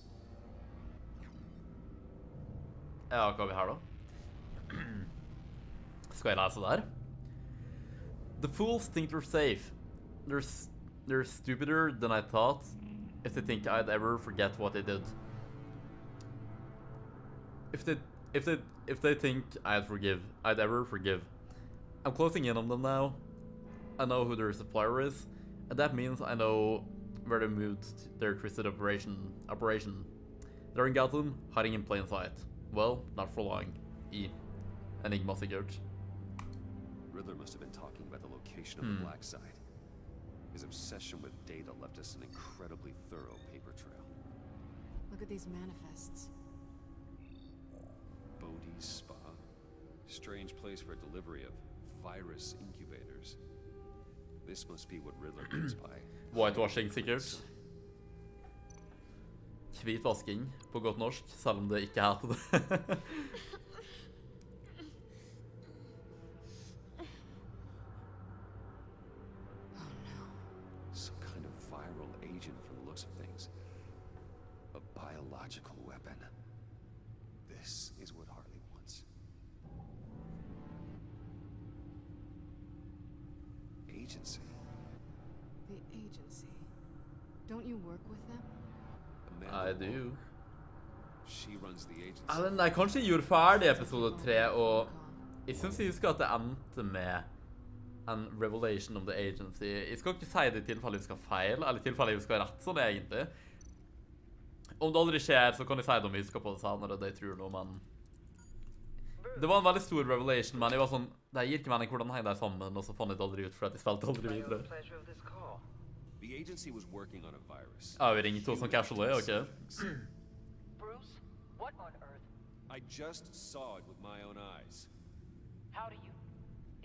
Ja, hva har vi her da? Skal jeg lese det her? The fools think they're safe. They're stupider than I thought if they think I'd ever forget what they did. If they think I'd ever forgive. I'm closing in on them now. I know who their supplier is, and that means I know where they moved their twisted operation. They're in Gotham, hiding in plain sight. Well, not for long. Enigma sikkert. Riddler must have been talking about the location of the black site. His obsession with data left us an incredibly thorough paper trail. Look at these manifests. Bodhi's Spa. Strange place for delivery of virus incubators. This must be what Riddler means by Whitewashing sikkert. Hvitvasking på godt norsk, selv om det ikke heter det. Some kind of viral agent from the looks of things. A biological weapon. This is what Harley wants. Agency. The agency. Don't you work with them? I do. She runs the agency. Nei, kanskje jeg gjorde ferdig episode 3, og jeg synes jeg husker at det endte med en revelation om the agency. Jeg skal ikke si det i tilfelle jeg skal feil, eller i tilfelle jeg skal rett sånn egentlig. Om det aldri skjer, så kan jeg si det om jeg husker på det senere, det jeg tror nå, men... Det var en veldig stor revelation, men jeg var sånn, det gir ikke mening hvordan henger de sammen, og så fant jeg det aldri ut, for at jeg spilte aldri videre. The agency was working on a virus. Ja, vi ringte sånn casually, ok. Bruce, what on earth? I just saw it with my own eyes. How do you...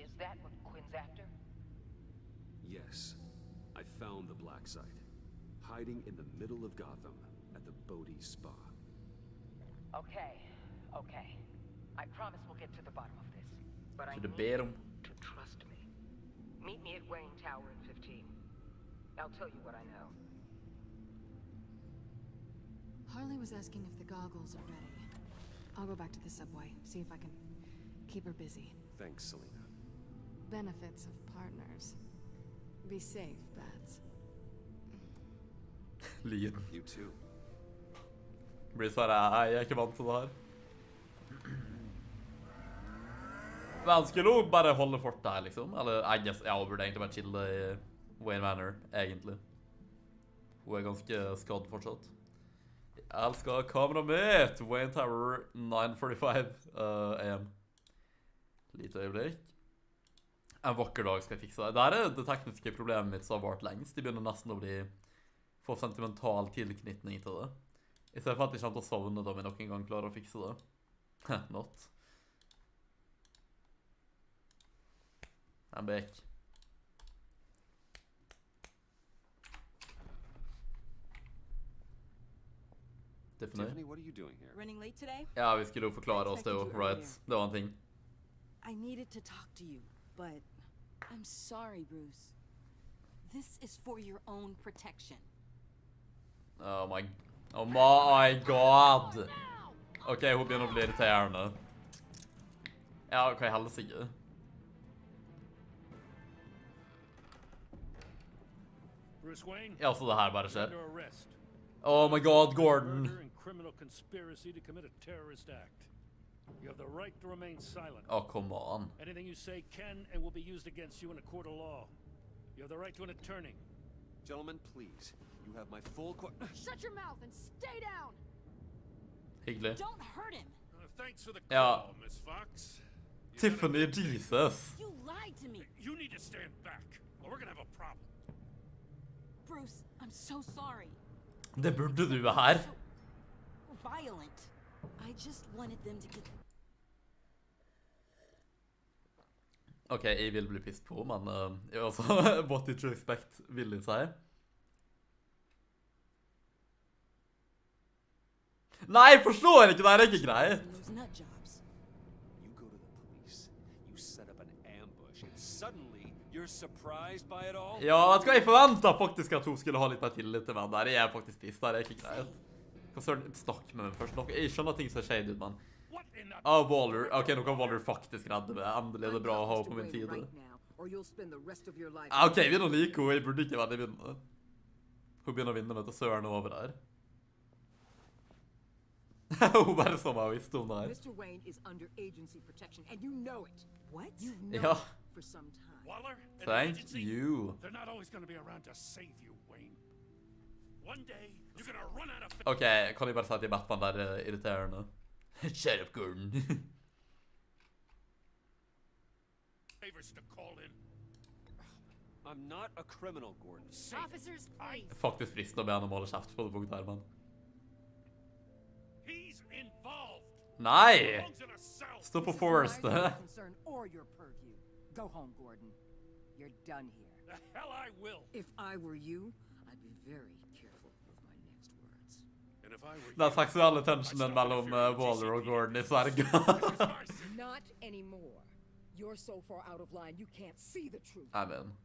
Is that what Quinn's after? Yes. I found the black site. Hiding in the middle of Gotham at the Bodhi Spa. Okay. I promise we'll get to the bottom of this. But I need bottom. you to trust me. Meet me at Wayne Tower in 15. I'll tell you what I know. Harley was asking if the goggles are ready. I'll go back to the subway, see if I can keep her busy. Thanks, Selena. Benefits of partners. Be safe, Bats. Lyden. You too. Blir sånn, jeg er ikke vant til det her. Men skulle hun bare holde fortet her, liksom? Eller, I guess, ja, hun burde egentlig bare chille i Wayne Manor, egentlig. Hun ganske skadd fortsatt. Jeg elsker kameraet mitt! Wayne Tower 9:45 AM. Lite øyeblikk. En vakker dag skal jeg fikse det. Dette det tekniske problemet mitt som har vart lengst. De begynner nesten å få sentimental tilknytning til det. I stedet for at de kommer til å sovne da vi noen gang klarer å fikse det. Not. I'm back. Tiffany, what are you doing here? Running late today? Ja, vi skulle jo forklare oss det jo, right? Det var en ting. I needed to talk to you, but I'm sorry, Bruce. This is for your own protection. Oh my god! Ok, hun begynner å bli irriterende. Ja, hva i helsike? Bruce Wayne? Ja, så det her bare skjer. Oh my god, Gordon! Murder and criminal conspiracy to commit a terrorist act. You have the right to remain silent. Oh, come on. Anything you say can and will be used against you in a court of law. You have the right to an attorney. Gentlemen, please. You have my full Shut your mouth and stay down! Hyggelig. Don't hurt him! Thanks for the Ja. call, Miss Fox. Tiffany, Jesus! You lied to me! You need to stand back, or we're gonna have a problem. Bruce, I'm so sorry. Det burde du her. Violent. I just wanted them to get... Ok, jeg vil bli pissed på, men jeg også, what did you expect, vil jeg si. Nei, jeg forstår ikke, det er ikke greit. Those nut jobs. You go to the police, you set up an ambush, and suddenly you're surprised by it all? Ja, vet du hva, jeg forventet faktisk at hun skulle ha litt mer tillit til meg der. Jeg er faktisk pissed, det er ikke greit. Hva søren, snakk med meg først. Jeg skjønner ting som skjer ut, men... Waller. Ok, nå kan Waller faktisk redde meg. Endelig er det bra å ha henne på min side. Ok, vi begynner å like henne. Jeg burde ikke være i vinne. Hun begynner å vinne med til søren over her. Hun bare så meg og visste om det her. Mr. Wayne is under agency protection, and you know it. What? You've known Ja. it for some time. Waller, an Thank agency? you. They're not always going to be around to save you, Wayne. One day, you're going to run out of... Ok, kan jeg bare si at i Batman der er irriterende? Shut up, Gordon. favors to call in. I'm not a criminal, Gordon. Officers, please. Faktisk fristende å be han om å holde kjeft på det punktet her, men... He's involved. Nei! Belongs in a cell. Stå på Forrest. Concern or your purview. Go home, Gordon. You're done here. The hell I will. If I were you, I'd be very careful with my next words. And if I were Den seksuelle tensionen mellom Waller og Gordon i Sverige. Not anymore. You're so far out of line, you can't see the truth. Amen.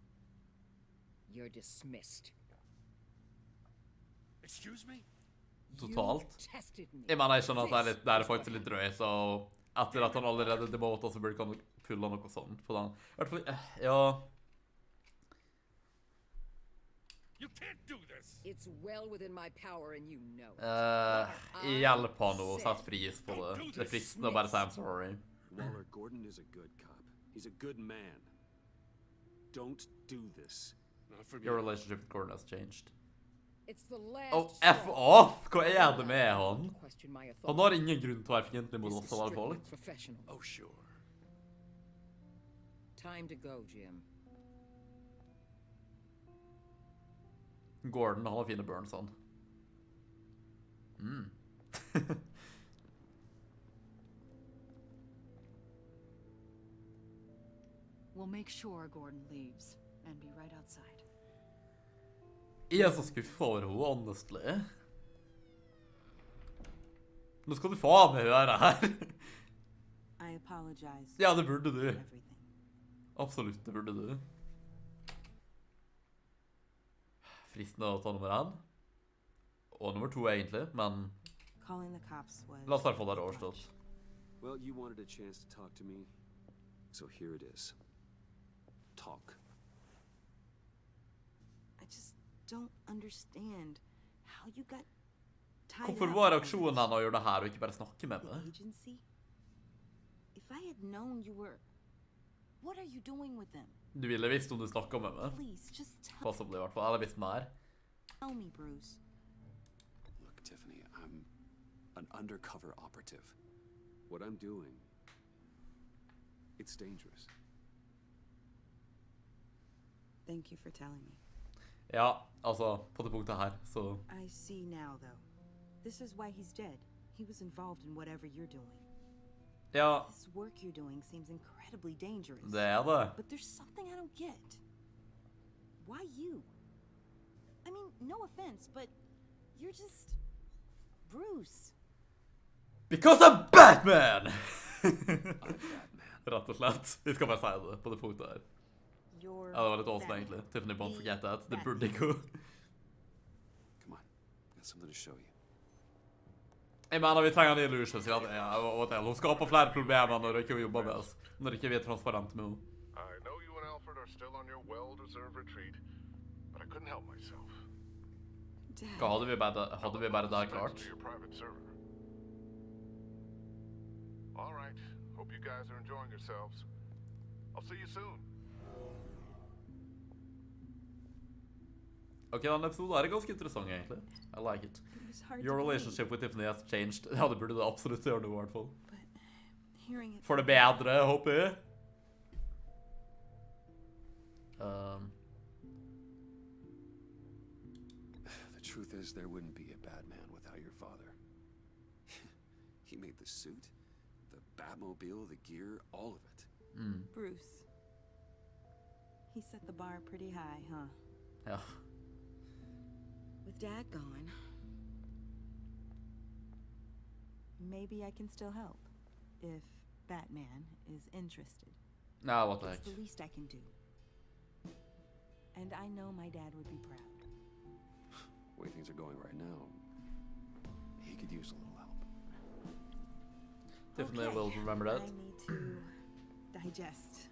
You're dismissed. Excuse me? Totalt. You tested me. Jeg mener, jeg skjønner at det er faktisk litt drøy, så etter at han allerede demotet, så burde han pulle noe sånt på den. I hvert fall, ja... You can't do this. It's well within my power and you know it. Jeg hjelper han å sette pris på det. Det er fristende å bare si I'm sorry. Waller, Gordon is a good cop. He's a good man. Don't do this. Not for me. Your relationship with Gordon has changed. It's the last Oh, F off! Hva er det med han? Question my authority. Han har ingen grunn til å være fiendtlig mot oss av alle folk. Professional. Oh, sure. Time to go, Jim. Gordon, han har fine burns, han. We'll make sure Gordon leaves and be right outside. Jeg er så skuffet over henne, honestly. Nå skal du faen meg høre her. I apologize. Ja, det burde du. Everything. Absolutt, det burde du. Fristende å ta nummer 1. Og nummer 2 egentlig, men... Calling the cops was... La oss bare få det overstått. Well, you wanted a chance to talk to me, so here it is. Talk. I just don't understand how you got tied Hvorfor up var in reaksjonen han å gjøre det her og ikke bare snakke med the meg? agency? If I had known you were What are you doing with them? Du ville visst om du snakket med meg. Please, just tell Possibly, I hvert fall. Eller visst mer. me, Bruce. Look, Tiffany, I'm an undercover operative. What I'm doing, it's dangerous. Thank you for telling me. Ja, altså, på det punktet her, så... I see now, though. This is why he's dead. He was involved in whatever you're doing. Ja. This work you're doing seems incredibly dangerous. Det det. But there's something I don't get. Why you? I mean, no offense, but you're just... Bruce. Because I'm Batman! Rett og slett. Vi skal bare si det på det punktet her. Ja, det var litt awesome egentlig. Tiffany won't forget that. Det burde ikke. Come on, got something to show you. Jeg mener, vi trenger en illusion, sier at hun skaper flere problemer når hun ikke jobber med oss. Når ikke vi er transparente med henne. I know you and Alfred are still on your well-deserved retreat, but I couldn't help myself. Hva hadde vi bare der klart? All right. Hope you guys are enjoying yourselves. I'll see you soon. Ok, denne episoden er ganske interessant egentlig. I like it. Your relationship with Tiffany has changed. Ja, det burde det absolutt gjøre det i hvert fall. For det bedre, håper jeg. The truth is, there wouldn't be a Batman without your father. He made the suit, the Batmobile, the gear, all of it. Bruce. He set the bar pretty high, huh? Ja. With Dad gone, maybe I can still help, if Batman is interested. Nah, what the heck. It's the least I can do. And I know my dad would be proud. The way things are going right now, he could use a little help. Definitely will remember that. I need to digest.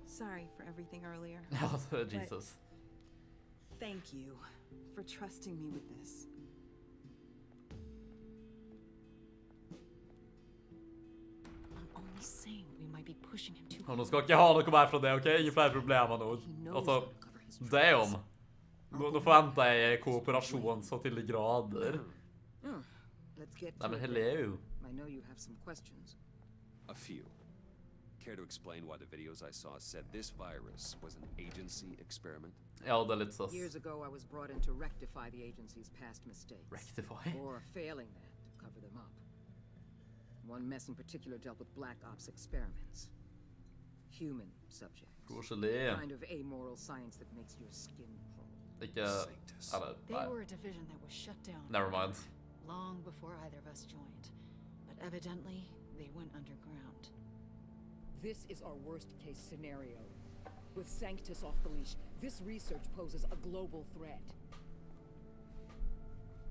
Sorry for everything earlier. Oh, Jesus. Thank you for trusting me with this. I'm only saying we might be pushing him too hard. Nå skal ikke ha noe mer fra det, ok? Ingen flere problemer nå. Altså, damn. Nå forventer jeg kooperasjon så til de grader. Nei, men hello. I know you have some questions. A few. Care to explain why the videos I saw said this virus was an agency experiment? Ja, det litt sånn. Years ago, I was brought in to rectify the agency's past mistakes. Rectify? Or failing that, to cover them up. One mess in particular dealt with Black Ops experiments. Human subjects. Kind of amoral science that makes your skin crawl. Ikke... They were a division that was shut down. Never mind. Long before either of us joined. But evidently, they went underground. This is our worst-case scenario. With Sanctus off the leash, this research poses a global threat.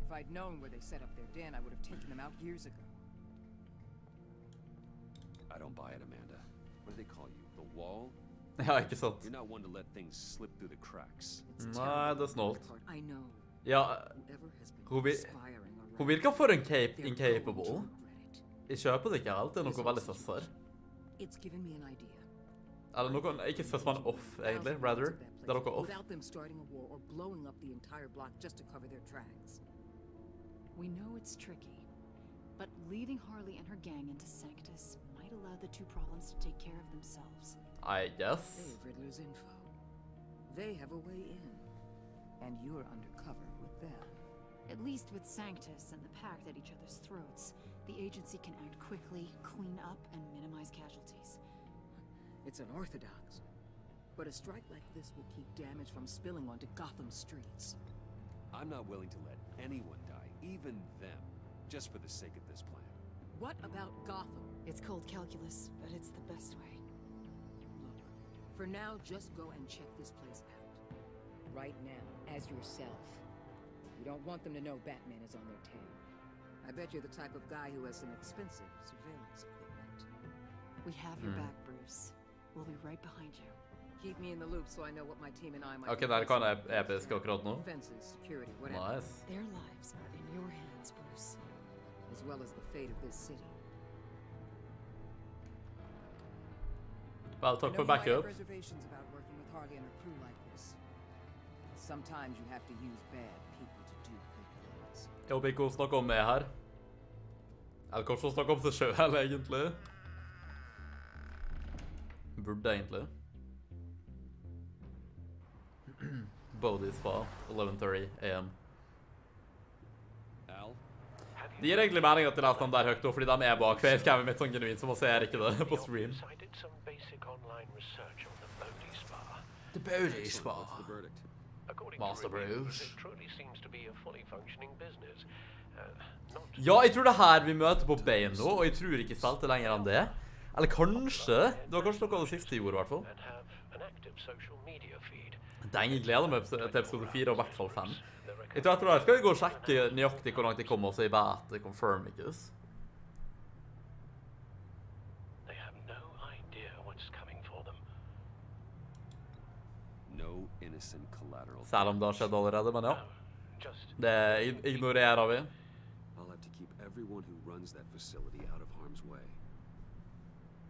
If I'd known where they set up their den, I would have taken them out years ago. I don't buy it, Amanda. What do they call you? The wall? Ja, ikke sant. You're not one to let things slip through the cracks. Nei, det er snålt. I know. Ja, hun virker for incapable. Jeg kjøper det ikke helt, det er noe veldig søsser. It's given me an idea. Eller noe, ikke søsser off, egentlig, rather. Det er noe off. Without them starting a war or blowing up the entire block just to cover their tracks. We know it's tricky, but leading Harley and her gang into Sanctus might allow the two problems to take care of themselves. I guess. They have Riddler's info. They have a way in. And you're undercover with them. At least with Sanctus and the Pact at each other's throats, the agency can act quickly, clean up, and minimize casualties. It's unorthodox. But a strike like this will keep damage from spilling onto Gotham streets. I'm not willing to let anyone die, even them, just for the sake of this plan. What about Gotham? It's cold calculus, but it's the best way. Look, for now, just go and check this place out. Right now, as yourself. You don't want them to know Batman is on their tail. I bet you're the type of guy who has some expensive surveillance equipment. We have your back, Bruce. We'll be right behind you. Keep me in the loop so I know what my team and I might Ok, det kan jeg episk akkurat nå. Fences, security, whatever. Nice. Their lives are in your hands, Bruce. As well as the fate of this city. Vel, takk for I know you might have backup. reservations about working with Harley and her crew like this. Sometimes you have to use bad people to do good things. Jeg håper ikke hun snakker om meg her. Eller kanskje hun snakker om seg selv, egentlig. Burde egentlig. Bodhi Spa, 11:30 AM. Det gir egentlig mening at jeg leser dem der høyt, fordi de er bak facecammet mitt sånn genuint, så man ser ikke det på stream. The Bodhi Spa. Master Bruce. Ja, jeg tror det her vi møter på Bane nå, og jeg tror ikke spilte lenger enn det. Eller kanskje. Det var kanskje noe av det siste jeg gjorde, i hvert fall. Deng, jeg gleder meg til episode 4, og i hvert fall 5. Jeg tror jeg skal gå og sjekke nøyaktig hvor langt jeg kommer, og så jeg vet det confirm ikke. Selv om det har skjedd allerede, men ja. Det ignorerer vi. I'll have to keep everyone who runs that facility out of harm's way.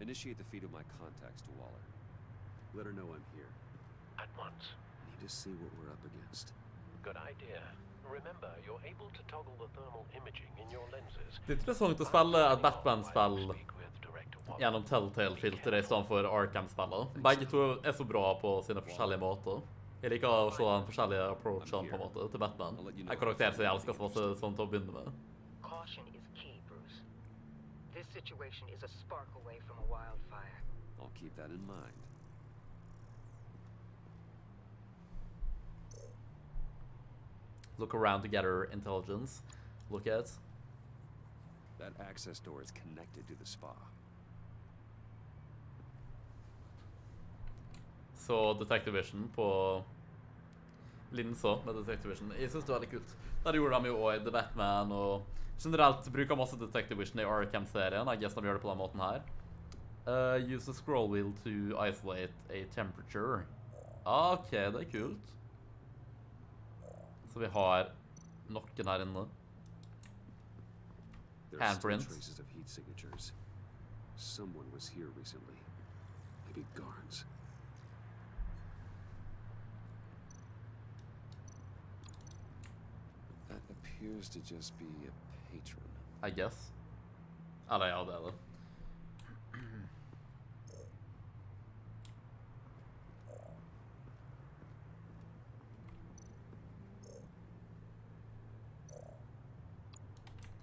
Initiate the feed of my contacts to Waller. Let her know I'm here. At once. Need to see what we're up against. Good idea. Remember, you're able to toggle the thermal imaging in your lenses. Det er interessant å spille et Batman-spill gjennom Telltale-filteret i stedet for Arkham-spillet. Begge to er så bra på sine forskjellige måter. Jeg liker å se den forskjellige approachen på en måte til Batman. En karakter som jeg elsker så masse sånn til å begynne med. Caution is key, Bruce. This situation is a spark away from a wildfire. I'll keep that in mind. Look around to gather intelligence. Look at. That access door is connected to the spa. Så Detective Vision på linsa med Detective Vision. Jeg synes det var veldig kult. Der gjorde de jo også i The Batman, og generelt bruker masse Detective Vision i Arkham-serien. Jeg guess de gjør det på den måten her. Use the scroll wheel to isolate a temperature. Ok, det er kult. Så vi har noen her inne. Handprint. Traces of heat signatures. Someone was here recently. Maybe Garns. That appears to just be a patron. I guess. Eller ja, det er det.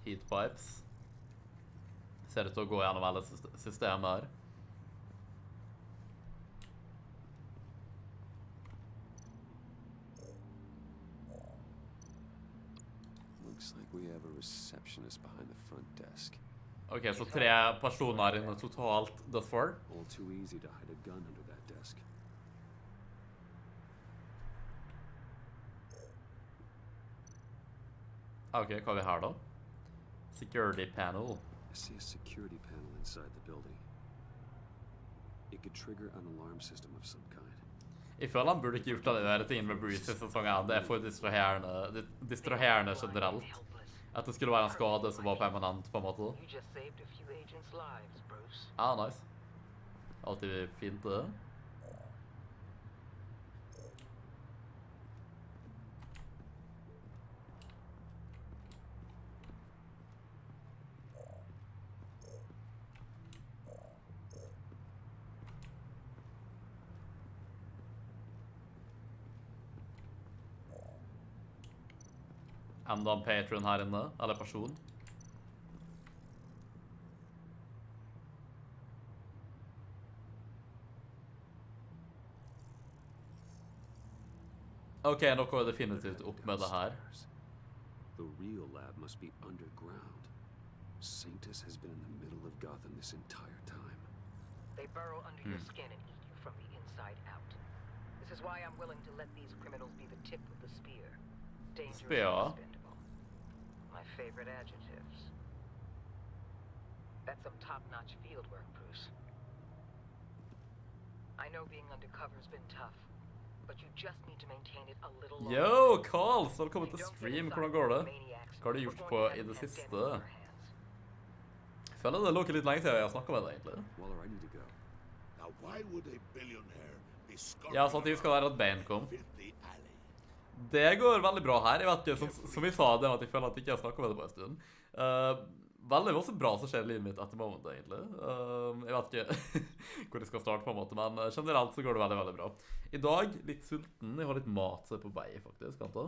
Heat pipes. Ser ut til å gå gjennom alle systemer her. Looks like we have a receptionist behind the front desk. Ok, så 3 personer inne totalt thus far. All too easy to hide a gun under that desk. Ok, hva har vi her da? Security panel. I see a security panel inside the building. It could trigger an alarm system of some kind. Jeg føler han burde ikke gjort det der tingen med Bruce i sesong 1. Det er for distraherende generelt. At det skulle være en skade som var permanent på en måte. Ah, nice. Alltid fint det. Enda en patron her inne, eller person. Ok, nå går jeg definitivt opp med det her. The real lab must be underground. Sanctus has been in the middle of Gotham this entire time. They burrow under your skin and eat you from the inside out. This is why I'm willing to let these criminals be the tip of the spear. Dangerous and expendable. My favorite adjectives. That's some top-notch field work, Bruce. I know being undercover's been tough, but you just need to maintain it a little longer. Yo, Carl! Så velkommen til stream. Hvordan går det? Hva har du gjort på i det siste? Jeg føler det lå ikke litt lenge til jeg har snakket med deg, egentlig. Waller, I need to go. Now why would a billionaire be Ja, så at de skal være at Ben kom. filthy alley? Det går veldig bra her. Jeg vet ikke, som vi sa, det var at jeg føler at jeg ikke har snakket om det på en stund. Veldig også bra som skjer i livet mitt etter moment, egentlig. Jeg vet ikke hvor jeg skal starte på en måte, men generelt så går det veldig, veldig bra. I dag, litt sulten. Jeg har litt mat så jeg er på vei, faktisk, Anta.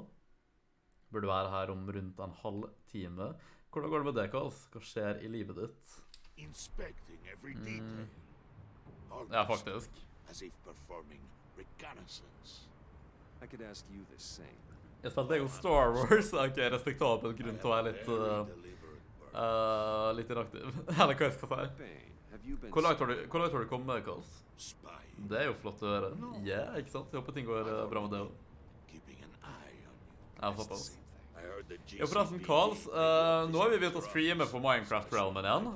Burde være her om rundt en halv time. Hvordan går det med det, Karls? Hva skjer i livet ditt? Inspecting every detail. Ja, faktisk. As if performing reconnaissance. I could ask you the same. Jeg spilte jo Star Wars, så jeg er respektabel grunn til å være litt inaktiv. Eller hva jeg skal si. Hvor langt har du kommet, Karls? Det er jo flott å høre. Ja, ikke sant? Jeg håper ting går bra med det også. Ja, såpass. Jo, forresten, Karls, nå har vi begynt å streame på Minecraft-realmen igjen.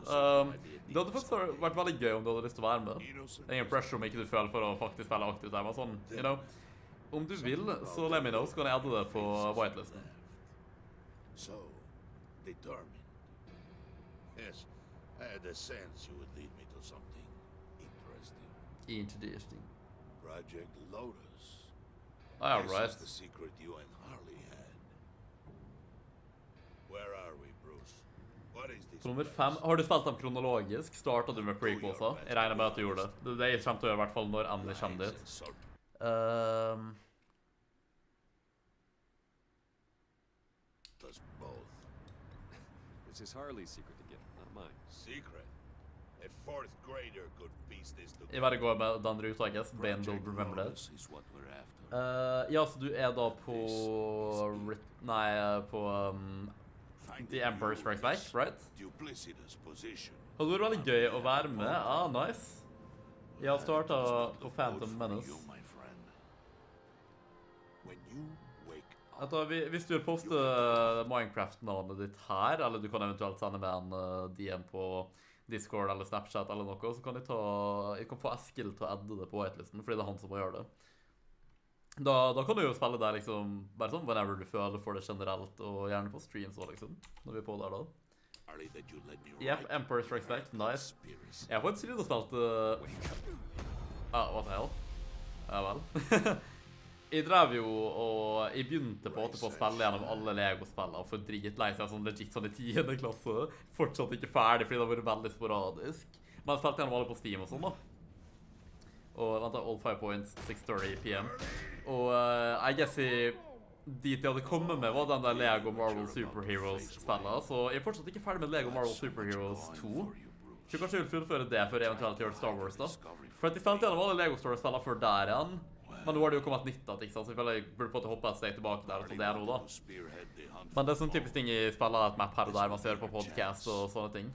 Det hadde faktisk vært veldig gøy om du hadde lyst til å være med. Det er ingen pressure om ikke du føler for å faktisk spille aktivt der, men sånn, you know. Om du vil, så let me know, så kan jeg adde det på whitelisten. So, determined. Yes, I had a sense you would lead me to something interesting. Interesting. Project Lotus. Ah, This right. is the secret you and Harley had. Where are we, Bruce? What is this? Så nummer 5. Har du spilt dem kronologisk? Startet du med prequelsa? Jeg regner med at du gjorde det. Det er det jeg kommer til å gjøre i hvert fall når Andy kommer dit. Us both. This is Harley's secret to get, not mine. Secret? A fourth grader could piece this together. Jeg bare går med den ruta, I guess. Ben will remember that. Is what we're after. Ja, så du er da på... Nei, på... The Emperor Strikes Back, right? Duplicitous position. Og det var veldig gøy å være med. Ah, nice. Jeg har startet på Phantom Menace. Hvis du vil poste Minecraft-navnet ditt her, eller du kan eventuelt sende med en DM på Discord eller Snapchat eller noe, så kan jeg kan få Eskil til å adde det på whitelisten, fordi det er han som må gjøre det. Da kan du jo spille der liksom, bare sånn, whenever du føler for det generelt, og gjerne på streams også liksom, når vi er på der da. Yep, Emperor Strikes Back, nice. Jeg har faktisk litt å spilte... what the hell? Ja vel. Jeg drev jo, og jeg begynte på å spille gjennom alle Lego-spillene for dritlei seg sånn legit sånn i 10. klasse. Fortsatt ikke ferdig, fordi det har vært veldig sporadisk. Men jeg spilte gjennom alle på Steam og sånn da. Og vent da, all 5 points, 6:30 PM. Og I guess dit jeg hadde kommet med var den der Lego Marvel Superheroes-spillet. Så jeg er fortsatt ikke ferdig med Lego Marvel Superheroes 2. Så kanskje jeg vil fullføre det før jeg eventuelt gjør Star Wars da. For at jeg spilte gjennom alle Lego Story-spillene før der igjen. Men nå har det jo kommet 19, ikke sant? Så jeg føler jeg burde på å hoppe et steg tilbake der, og så det er noe da. Men det er sånn typisk ting jeg spiller et map her og der, man ser på podcast og sånne ting.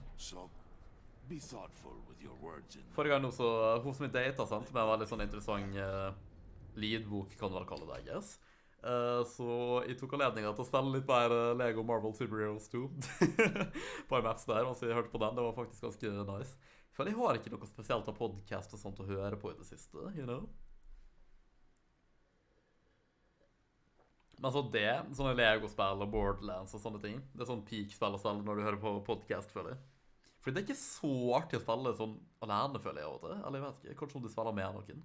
Forrige gang nå så, hun som jeg datet, sant? Med en veldig sånn interessant leadbok, kan du vel kalle det, I guess. Så jeg tok anledningen til å spille litt mer Lego Marvel Superheroes 2 på en maps der, mens jeg hørte på den. Det var faktisk ganske nice. For jeg har ikke noe spesielt av podcast og sånt å høre på i det siste, you know? Men så det, sånne Lego-spill og Borderlands og sånne ting, det er sånn peak-spill å spille når du hører på podcast, føler jeg. For det er ikke så artig å spille sånn alene, føler jeg, av og til. Eller jeg vet ikke, kanskje om du spiller med noen.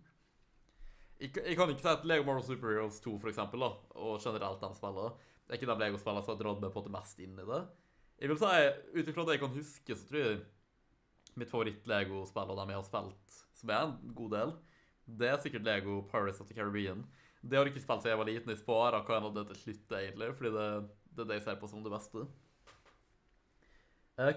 Jeg kan ikke si at Lego Marvel Superheroes 2 for eksempel, da, og generelt den spillet. Det er ikke den Lego-spillet som har dratt meg på det mest inn i det. Jeg vil si, utifra det jeg kan huske, så tror jeg mitt favoritt-Lego-spill, og dem jeg har spilt, som er en god del, det er sikkert Lego Pirates of the Caribbean. Det har jeg ikke spilt siden jeg var liten. Jeg sparer hva jeg hadde til slutt, egentlig, fordi det er det jeg ser på som det beste.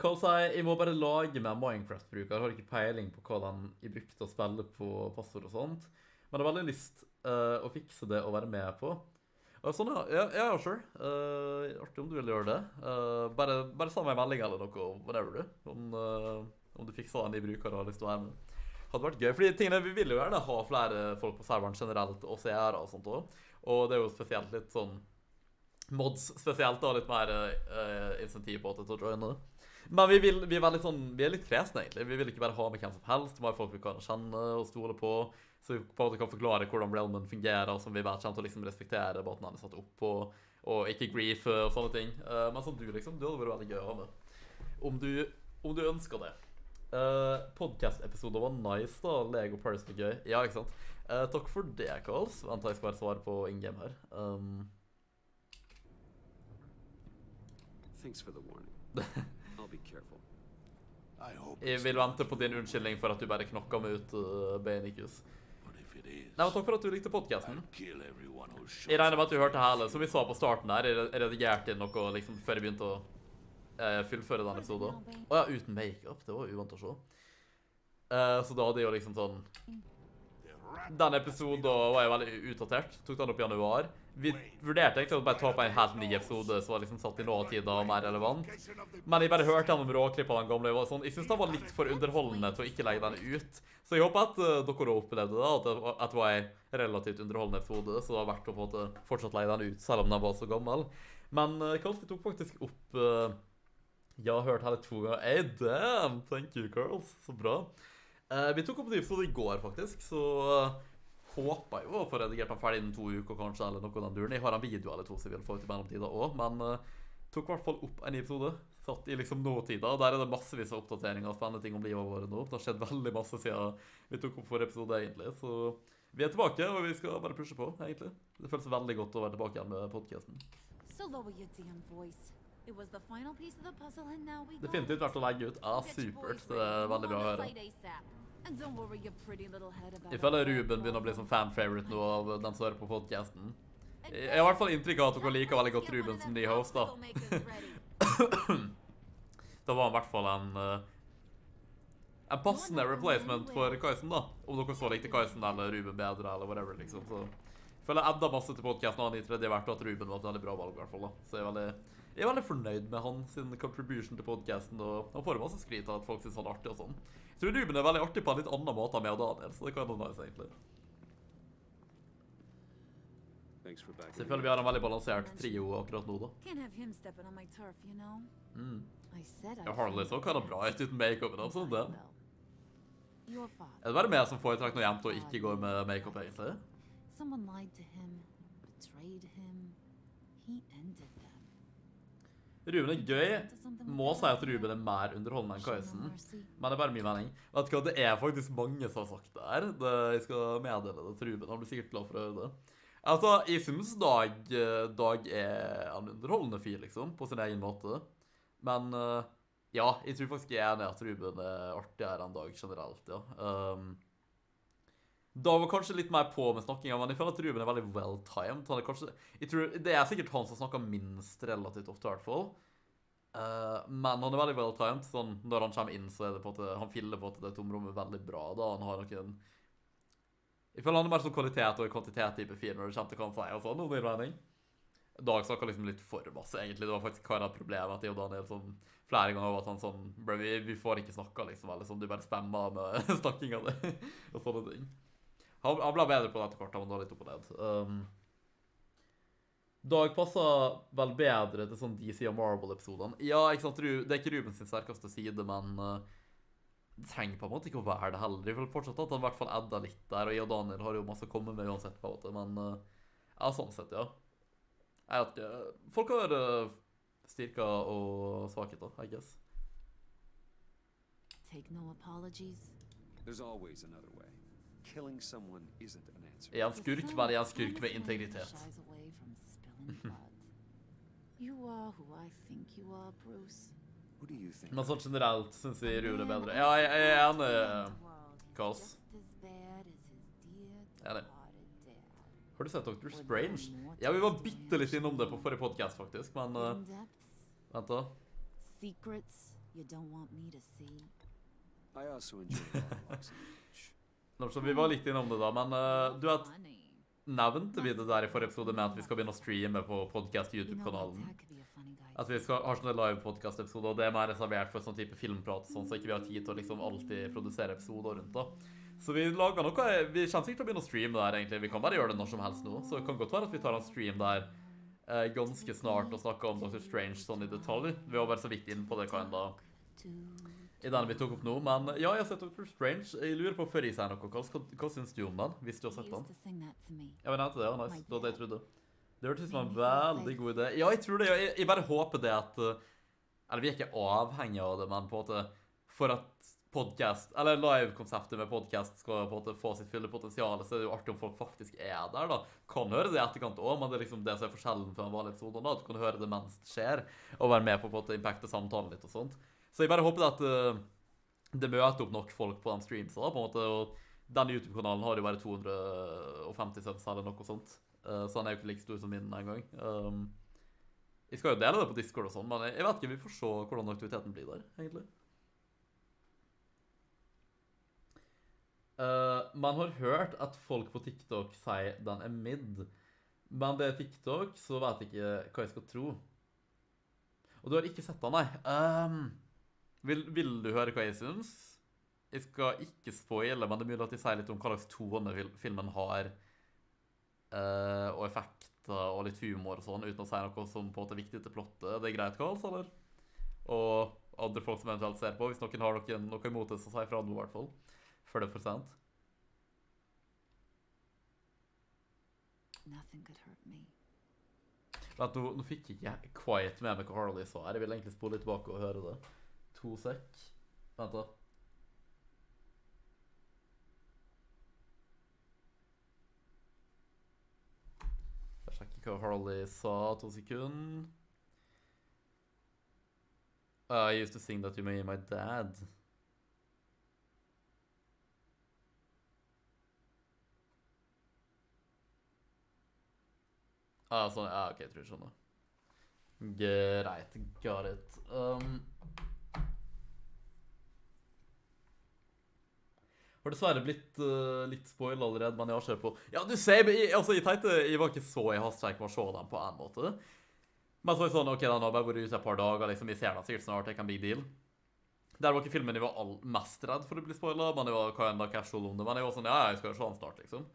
Carl sier, jeg må bare lage meg Minecraft-bruker. Jeg har ikke peiling på hva jeg brukte å spille på passord og sånt. Men jeg har veldig lyst å fikse det og være med på. Sånn, ja, sure. Artig om du vil gjøre det. Bare send meg en melding eller noe, whatever du. Om du fikser den i bruker og har lyst til å være med. Hadde vært gøy, fordi tingene vi vil jo gjerne ha flere folk på serveren generelt, og seere og sånt også. Og det er jo spesielt litt sånn mods spesielt da, litt mer insentiv på til å joine. Men vi er litt kresne egentlig. Vi vil ikke bare ha med hvem som helst, bare folk vi kan kjenne og stole på, så vi på en måte kan forklare hvordan realmen fungerer, og som vi bare kommer til å liksom respektere båten han er satt opp på, og ikke grief og sånne ting. Men sånn du liksom, det hadde vært veldig gøy å ha med. Om du ønsker det. Podcast-episoden var nice da, Lego Paris var gøy. Ja, ikke sant? Takk for det, Karls. Vent, jeg skal bare svare på in-game her. Thanks for the warning. I'll be careful. Jeg vil vente på din unnskyldning for at du bare knokket meg ut, Benikus. Nei, men takk for at du likte podcasten. Jeg regner med at du hørte hele, som vi sa på starten her, jeg redigerte inn noe liksom før jeg begynte å fullføre denne episoden. Åja, uten make-up, det var uvant å se. Så da hadde jeg jo liksom sånn... Denne episoden var jeg veldig utdatert, tok den opp i januar. Vi vurderte egentlig å bare ta på en helt ny episode som var liksom satt i nåtid og mer relevant. Men jeg bare hørte gjennom råklipp av den gamle, og sånn. Jeg synes den var litt for underholdende til å ikke legge den ut. Så jeg håper at dere har opplevd det da, at det var en relativt underholdende episode, så det var verdt å på en måte fortsatt legge den ut, selv om den var så gammel. Men Karls, vi tok faktisk opp... jeg har hørt hele 2 ganger. Hey, damn! Thank you, Karls. Så bra. Vi tok opp en episode i går, faktisk, så håper jeg jo å få redigert den ferdig innen 2 uker, kanskje, eller noe av den duren. Jeg har en video eller 2 som jeg vil få ut i mellomtida også, men tok i hvert fall opp en episode, satt i liksom nåtida, og der er det massevis av oppdateringer og spennende ting om livet våre nå. Det har skjedd veldig masse siden vi tok opp forrige episode, egentlig, så vi er tilbake, og vi skal bare pushe på, egentlig. Det føles veldig godt å være tilbake igjen med podcasten. So lower your damn voice. It was the final piece of the puzzle and now we go. Definitivt verdt å legge ut. Ja, supert. Det er veldig bra å høre. And don't worry your pretty little head about Jeg føler Ruben begynner å bli som fan-favorite nå av den som hører på podcasten. Jeg har i hvert fall inntrykk av at dere liker veldig godt Ruben som ny host da. Da var han i hvert fall en passende replacement for Kajsen da. Om dere så likte Kajsen eller Ruben bedre eller whatever liksom. Så jeg føler jeg edda masse til podcasten og han i tredje hvert og at Ruben var et veldig bra valg i hvert fall da. Så jeg er veldig fornøyd med han sin contribution til podcasten, og han får masse skryt av at folk synes han er artig og sånn. Jeg tror Ruben er veldig artig på en litt annen måte med Daniel, så det kan være nice egentlig. Så jeg føler vi har en veldig balansert trio akkurat nå da. Jeg har litt så kan det bra ut uten make-upen og sånn det. Er det bare meg som foretrekker noe jevnt og ikke går med make-up egentlig? Someone lied to him, betrayed him. He ended them. Ruben er gøy. Må si at Ruben er mer underholdende enn Kajsen. Men det er bare mye mening. Vet du hva, det er faktisk mange som har sagt det her. Jeg skal meddele det til Ruben. Han blir sikkert glad for å høre det. Altså, jeg synes Dag er en underholdende fyr, liksom, på sin egen måte. Men, ja, jeg tror faktisk jeg er enig at Ruben er artigere enn Dag generelt, ja. Dag var kanskje litt mer på med snakkinga, men jeg føler at Ruben er veldig well-timed. Jeg tror, det er sikkert han som snakker minst relativt ofte i hvert fall. Men han er veldig well-timed, sånn når han kommer inn så er det på en måte, han fyller på en måte det tomrommet veldig bra da. Han har noen... Jeg føler han er mer sånn kvalitet og kvantitet-type fyr når det kommer til hva han sier og sånn, noe mer mening. Dag snakker liksom litt for masse, egentlig. Det var faktisk hva er problemet at jeg og Daniel sånn flere ganger var at han sånn, vi får ikke snakka liksom, eller sånn, du bare spammer med snakkinga det, og sånne ting. Han ble bedre på det etter hvert, han var litt opp og ned. Dag passer vel bedre til sånn DC og Marvel-episoden. Ja, ikke sant, det er ikke Rubens sin sterkeste side, men det trenger på en måte ikke å være det heller. Jeg vil fortsatt at han i hvert fall edda litt der, og jeg og Daniel har jo masse å komme med uansett på en måte, men ja, sånn sett, ja. Jeg vet ikke, folk har styrker og svakheter, I guess. Take no apologies. There's always another way. Killing someone isn't an answer. Jeg er en skurk, men jeg er en skurk med integritet. You are who I think you are, Bruce. Who do you think? Men sånn generelt synes jeg Ruben er bedre. Ja, jeg er enig, Kals. Enig. Har du sett Dr. Strange? Ja, vi var bitte litt innom det på forrige podcast faktisk, men vent da. Secrets you don't want me to see. I also enjoy monologues. Så vi var litt innom det da, men du vet, nevnte vi det der i forrige episode med at vi skal begynne å streame på podcast-YouTube-kanalen. At vi skal ha sånne live-podcast-episoder, og det er mer reservert for sånn type filmprat, sånn så ikke vi har tid til å liksom alltid produsere episoder rundt da. Så vi lager noe, vi kommer sikkert til å begynne å streame der egentlig, vi kan bare gjøre det når som helst nå, så det kan godt være at vi tar en stream der ganske snart og snakker om Dr. Strange sånn i detalj. Vi var bare så vidt inn på det kinda i den vi tok opp nå, men ja, jeg har sett Dr. Strange. Jeg lurer på før jeg sier noe, hva synes du om den, hvis du har sett den? Ja, vi nevnte det, ja, nice, det var det jeg trodde. Det hørtes som en veldig god idé. Ja, jeg tror det, jeg bare håper det at, eller vi er ikke avhengig av det, men på en måte, for at podcast, eller live-konseptet med podcast skal på en måte få sitt fulle potensial, så er det jo artig om folk faktisk er der da. Kan høre det i etterkant også, men det er liksom det som er forskjellen fra en vanlig episode da, at du kan høre det mens det skjer, og være med på en måte impacte samtalen litt og sånt. Så jeg bare håper at det møter opp nok folk på de streams da, på en måte, og denne YouTube-kanalen har jo bare 250 subs eller noe sånt, så han er jo ikke like stor som min en gang. Jeg skal jo dele det på Discord og sånn, men jeg vet ikke, vi får se hvordan aktiviteten blir der, egentlig. Man har hørt at folk på TikTok sier den er mid, men det er TikTok, så vet jeg ikke hva jeg skal tro. Og du har ikke sett den, nei. Vil du høre hva jeg synes? Jeg skal ikke spoile, men det er mulig at jeg sier litt om hva slags tone filmen har, og effekter og litt humor og sånn, uten å si noe som på en måte er viktig til plottet. Det er greit, Karls, eller? Og andre folk som eventuelt ser på, hvis noen har noe imot det, så sier fra noe i hvert fall. 40%. Nothing could hurt me. Vent, nå fikk jeg ikke quiet med meg hva Harley sa her. Jeg vil egentlig spole litt tilbake og høre det. 2 sek. Vent da. Jeg sjekker hva Harley sa. 2 sekunder. I used to sing that you made my dad. Sånn, ok, jeg tror jeg skjønner. Greit, got it. Har dessverre blitt litt spoil allerede, men jeg har kjørt på. Ja, du ser, altså, jeg tenkte, jeg var ikke så i hastverk med å se den på en måte. Men så er det sånn, ok, den har bare vært ute et par dager, liksom, jeg ser den sikkert snart, det er ikke en big deal. Der var ikke filmen jeg var mest redd for å bli spoilet, men jeg var kinda casual om det, men jeg var sånn, ja, jeg skal jo se den snart, liksom.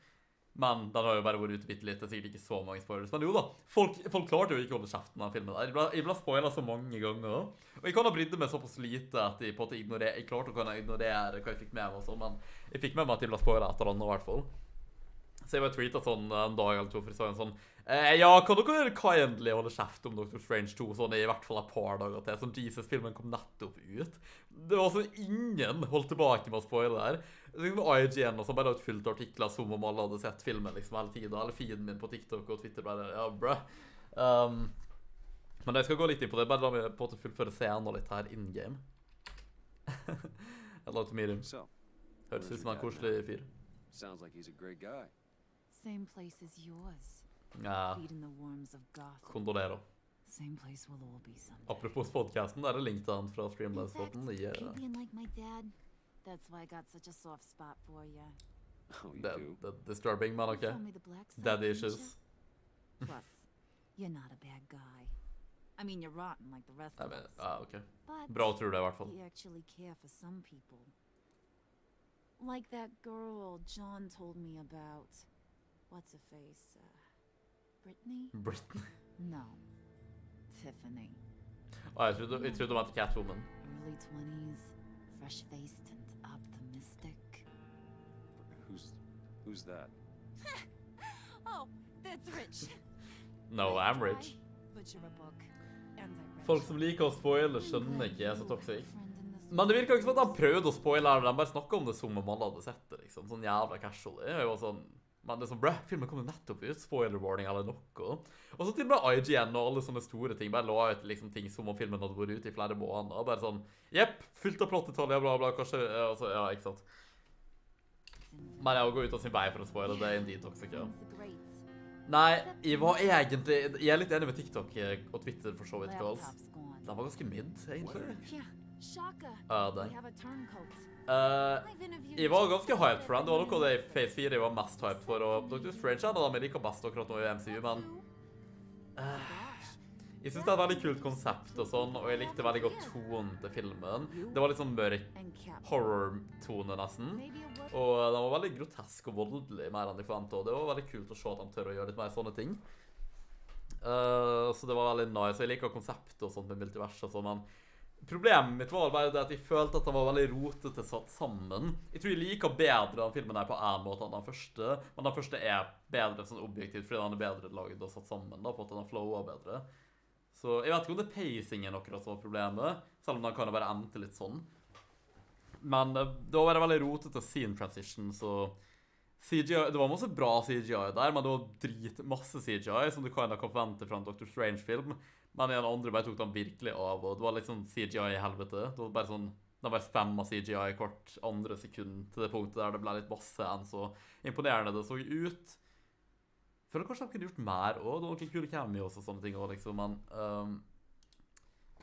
Men den har jo bare vært ute bitte litt, det er sikkert ikke så mange spoilers. Men jo da, folk klarte jo ikke å holde kjeften av filmen der. Jeg ble spoilet så mange ganger. Og jeg kan ha brydde meg såpass lite at jeg på en måte jeg klarte å kunne ignorere hva jeg fikk med meg og sånn, men jeg fikk med meg at jeg ble spoilet etter den i hvert fall. Så jeg bare tweetet sånn en dag eller to for jeg sa en sånn, ja, kan dere kindly holde kjeft om Doctor Strange 2 sånn i hvert fall et par dager til, sånn Jesus-filmen kom nettopp ut. Det var sånn ingen holdt tilbake med å spoile der. Liksom IGN og sånn bare hadde fullt artikler som om alle hadde sett filmen liksom hele tiden, eller feeden min på TikTok og Twitter bare, ja, bruh. Men jeg skal gå litt inn på det, bare la meg på en måte fullføre scenen og litt her in-game. I'd love to meet him. Høres ut som en koselig fyr. Sounds like he's a great guy. Same place as yours. Ja, Feeding the worms of Gotham. kondolerer. Same place we'll all be someday. Apropos podcasten, der er link til han fra Streamlabs-foten. You being like my dad, that's why I got such a soft spot for you. Oh, you do? The disturbing, man, okay? Tell me the black side, Daddy didn't issues. you? Plus, you're not a bad guy. I mean, you're rotten like the rest of us. Okay. But Bra tror det i hvert fall. you actually care for some people. Like that girl John told me about. What's her face? Brittany? Brittany. No. Tiffany. Jeg trodde hun var til Catwoman. Early 20s, fresh-faced and optimistic. Who's that? Oh, that's Rich. No, I'm rich. Butcher a book. And I read Folk som liker å spoile skjønner ikke jeg er så toxic. Men det virker ikke som at han prøvde å spoile her, de bare snakket om det som om alle hadde sett det, liksom. Sånn jævla casual. Jeg var sånn, men det er sånn, bruh, filmen kom jo nettopp ut, spoiler warning eller noe. Og så til og med IGN og alle sånne store ting, bare la ut liksom ting som om filmen hadde vært ute i flere måneder, bare sånn, jepp, fullt av plottetallet, bla bla, kanskje, altså, ja, ikke sant. Men jeg går ut av sin vei for å spoile, det er indeed toxic, ja. Nei, jeg var egentlig, jeg er litt enig med TikTok og Twitter for så vidt, Karls. Den var ganske mid, egentlig. Yeah, Shaka. Den. We have a turncoat. Jeg var ganske hyped for den. Det var noe av det i Phase 4 jeg var mest hyped for, og Doctor Strange er det jeg liker best akkurat nå i MCU, men jeg synes det er et veldig kult konsept og sånn, og jeg likte veldig godt tonen til filmen. Det var litt sånn mørk horror-tone nesten, og den var veldig grotesk og voldelig mer enn jeg forventet, og det var veldig kult å se at de tør å gjøre litt mer sånne ting. Så det var veldig nice, jeg liker konseptet og sånt med multivers og sånn, men problemet mitt var bare det at jeg følte at den var veldig rotete satt sammen. Jeg tror jeg liker bedre den filmen her på en måte enn den første, men den første er bedre sånn objektivt, fordi den er bedre laget og satt sammen da, på at den flower bedre. Så jeg vet ikke om det er pacingen akkurat som var problemet, selv om den kan jo bare endte litt sånn. Men det var veldig rotete scene transition, så CGI, det var masse bra CGI der, men det var masse CGI som du kan forvente fra en Doctor Strange-film. Men i den andre bare tok de virkelig av, og det var litt sånn CGI i helvete. Det var bare sånn, de bare spammet CGI hvert andre sekund til det punktet der det ble litt masse enn så imponerende det så ut. Jeg føler kanskje de kunne gjort mer også, det var noen kule cameos og sånne ting også, liksom, men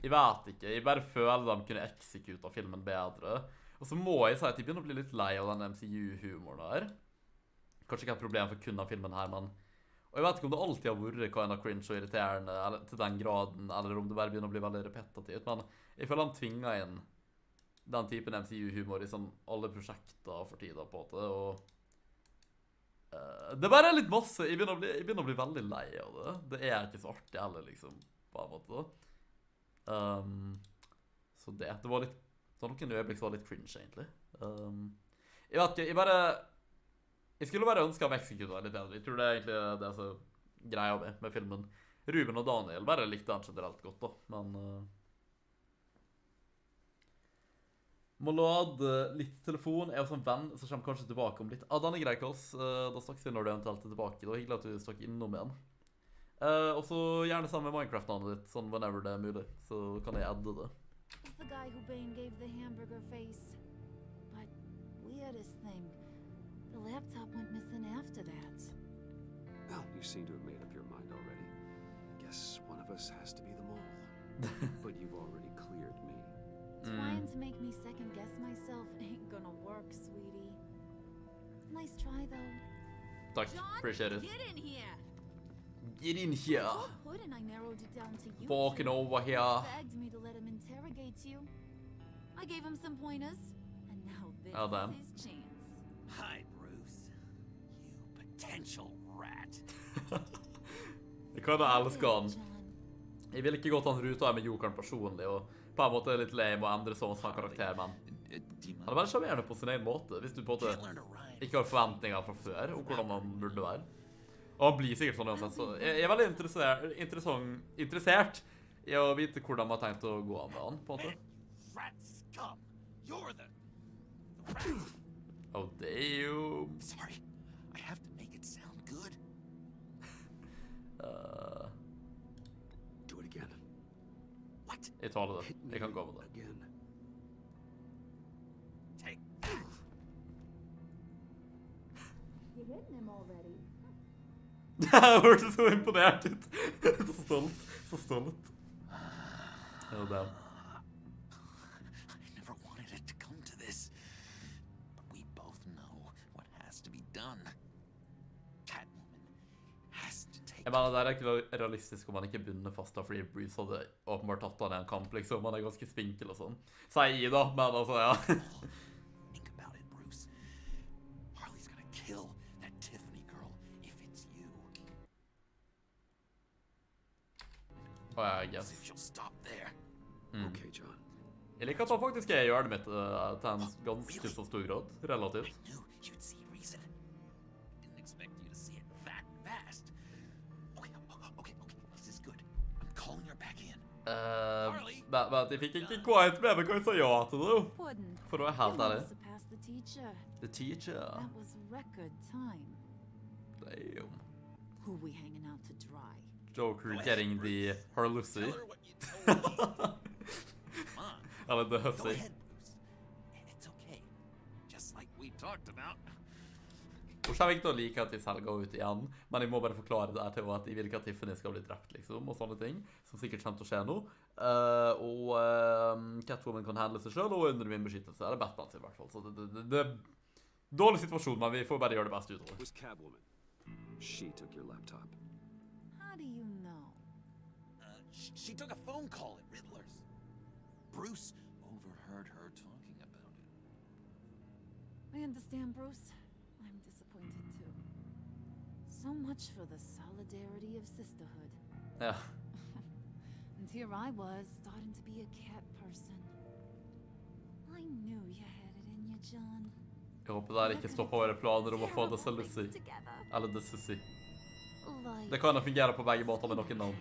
jeg vet ikke, jeg bare føler de kunne execute filmen bedre. Og så må jeg si at jeg begynner å bli litt lei av den MCU-humoren der. Kanskje ikke et problem for kun av filmen her, men... Og jeg vet ikke om det alltid har vært kind of cringe og irriterende eller, til den graden, eller om det bare begynner å bli veldig repetitivt, men jeg føler de tvinger inn den typen MCU-humor i sånn alle prosjekter for tida på en måte, og... det bare er litt masse, jeg begynner å bli veldig lei av det. Det er ikke så artig heller, liksom, på en måte. Så det var litt, sånn noen øyeblikk så var litt cringe, egentlig. Jeg vet ikke, jeg skulle bare ønske å execute litt bedre. Jeg tror det er egentlig det som er greia med filmen. Ruben og Daniel bare likte den generelt godt da, men... Må lade litt telefon. Jeg har også en venn som kommer kanskje tilbake om litt. Den er grei, Kals. Da snakkes vi når du eventuelt er tilbake. Det var hyggelig at du stakk innom igjen. Og så gjerne sammen med Minecraft-navnet ditt, sånn whenever det er mulig. Så kan jeg adde det. It's the guy who Bane gave the hamburger face. But weirdest thing, the laptop went missing after that. Well, you seem to have made up your mind already. Guess one of us has to be the mole. But you've already cleared me. Trying to make me second guess myself ain't gonna work, sweetie. Nice try, though. Takk, appreciate it. Get in here! Get in here! And I narrowed it down to you. Walking over here. He begged me to let him interrogate you. I gave him some pointers, and now this is his chance. Hi, Bruce. You potential rat. Jeg kan da elske han. Jeg vil ikke godt han ruta med jokeren personlig, og på en måte er litt lame å endre sånn som karakter, men han er veldig charmerende på sin egen måte, hvis du på en måte ikke har forventninger fra før om hvordan han burde være. Og han blir sikkert sånn uansett, så jeg er veldig interessert i å vite hvordan de har tenkt å gå an med han, på en måte. Oh, damn. Sorry, I have to make it sound good. Do it again. What? Jeg tar det. Jeg kan gå med det. Again. Take. You're hitting him already. Jeg hørte så imponert ut. Så stolt. Oh, damn. I never wanted it to come to this, but we both know what has to be done. Catwoman has to take. Jeg mener, det er ikke realistisk om man ikke bunner fast da, fordi Bruce hadde åpenbart tatt han i en kamp, liksom. Han er ganske spinkel og sånn. Sier jeg da, men altså, ja. Think about it, Bruce. Harley's gonna kill that Tiffany girl if it's you. I guess. If she'll stop there. Okay, John. Jeg liker at han faktisk er i hjørnet mitt til en ganske så stor grad, relativt. I knew you'd see reason. Didn't expect you to see it that fast. Okay, this is good. I'm calling her back in. Men jeg fikk ikke quiet med meg hva jeg sa ja til det, for å være helt ærlig. The teacher. That was record time. Damn. Who we hanging out to dry? Joker getting the her Lucy. Eller the hussy. It's okay. Just like we talked about. Hvor kommer jeg ikke til å like at de selger ut igjen, men jeg må bare forklare det her til at jeg vil ikke at Tiffany skal bli drept, liksom, og sånne ting, som sikkert kommer til å skje nå. Catwoman kan handle seg selv, og under min beskyttelse er det Batman sin, i hvert fall. Så det er dårlig situasjon, men vi får bare gjøre det beste ut av det. It was Catwoman. She took your laptop. How do you know? She took a phone call at Riddler's. Bruce overheard her talking about it. I understand, Bruce. I'm disappointed too. So much for the solidarity of sisterhood. Yeah. And here I was, starting to be a cat person. I knew you had it in you, John. Jeg håper det ikke stopper våre planer om å få det til Lucy. Eller det Sissy. Det kan fungere på begge måter med noen navn.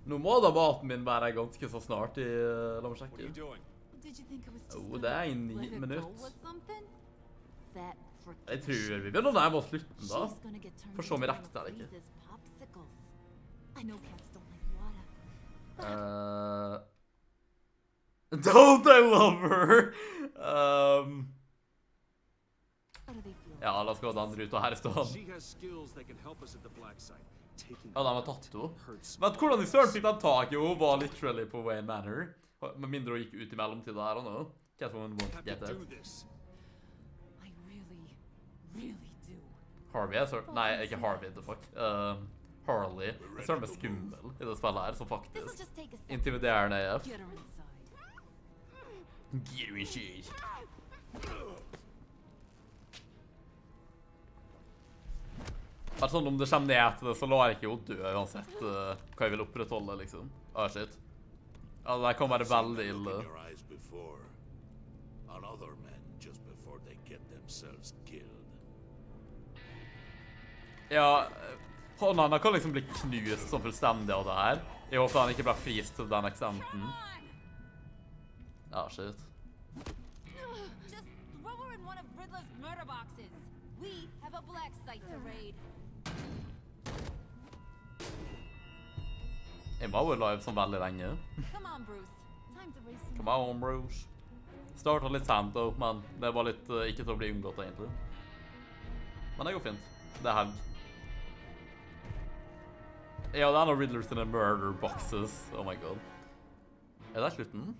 Nå må da maten min være ganske så snart I, la meg sjekke. Det 9 minutter. Jeg tror vi begynner å nærme oss slutten da. For så vi rekker det ikke. Don't I love her? Ja, la oss gå den ruta her I stedet. Ja, de har tatt henne. Men hvordan I søren fikk de tak I henne var literally på Wayne Manor. Med mindre hun gikk ut I mellomtiden her og nå. Catwoman won't get it. Harvey søren. Nei, ikke Harvey, the fuck. Harley. Søren med skummel I det spillet her, så faktisk. Intimiderende AF. Get her inside. Men sånn om det kommer ned til det, så lar jeg ikke jo dø uansett hva jeg vil opprettholde, liksom. Ah, shit. Ja, det kan være veldig ille. Ja, hånden kan liksom bli knust som fullstendig av det her. Jeg håper han ikke blir frist til den eksempten. Ja, shit. Just throw her in one of Riddler's murder boxes. We have a black site to raid. Jeg var jo live som veldig lenge. Come on, Bruce. Time to race. Come on, Bruce. Startet litt sent da, men det var litt ikke til å bli unngått egentlig. Men det går fint. Det helg. Ja, det noen Riddlers in the murder boxes. Oh my god. Det slutten?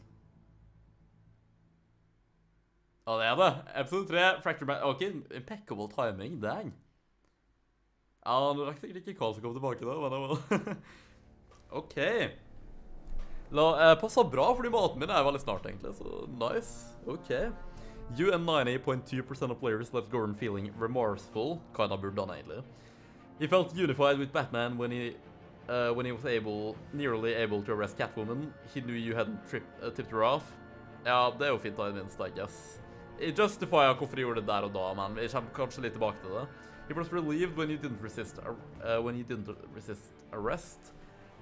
Ja, det det. Episode 3, Fracture Man. Ok, impeccable timing, dang. Ja, det rakk sikkert ikke Carl som kom tilbake da, men det var... Ok. Passet bra, fordi maten min veldig snart egentlig, så nice. Ok. You and 90.2% of players left Gordon feeling remorseful. Kinda burde han egentlig. He felt unified with Batman when he was nearly able to arrest Catwoman. He knew you hadn't tipped her off. Ja, det jo fint da I minst, I guess. It justifier hvorfor jeg gjorde det der og da, men vi kommer kanskje litt tilbake til det. He was relieved when you didn't resist arrest.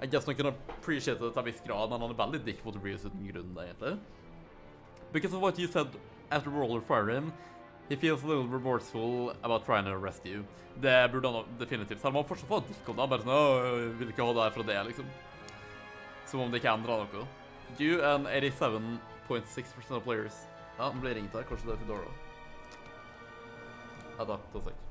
I guess noen kunne appreciate det til en viss grad, men han veldig dick mot Bruce uten grunn, egentlig. Because of what you said after Roller fired him, he feels a little remorseful about trying to arrest you. Det burde han definitivt. Selv om han fortsatt får dick om det, bare sånn, jeg vil ikke ha det her fra det, liksom. Som om det ikke endrer noe. You and 87.6% of players. Ja, han blir ringt her, kanskje det for Dora. Ja, takk, da sikkert.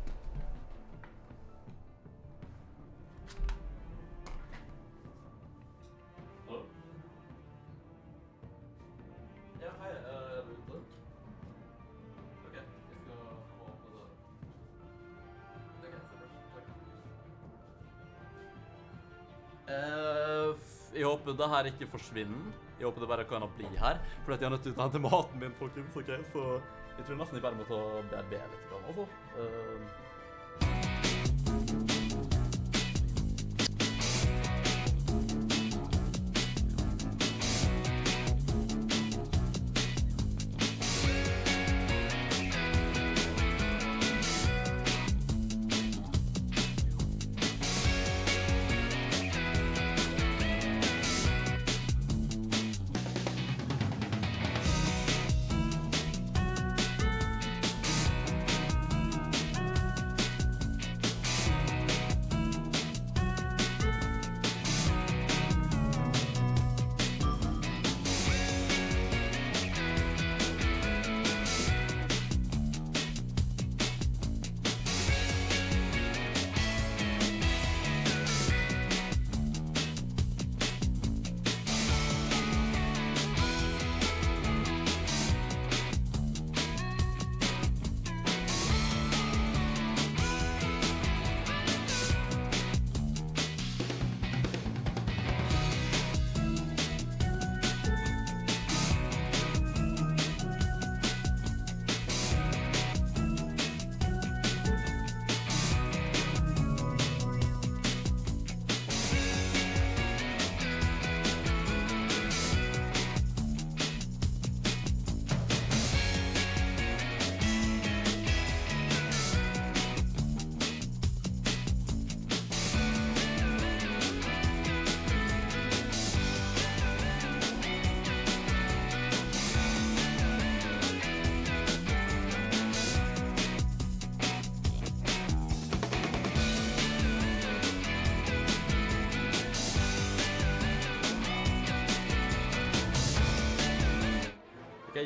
Jeg håper det her ikke forsvinner. Jeg håper det bare kan bli her. For jeg har nødt til å ta til maten min, folkens. Ok, så jeg tror nesten jeg bare må ta BRB litt grann, altså.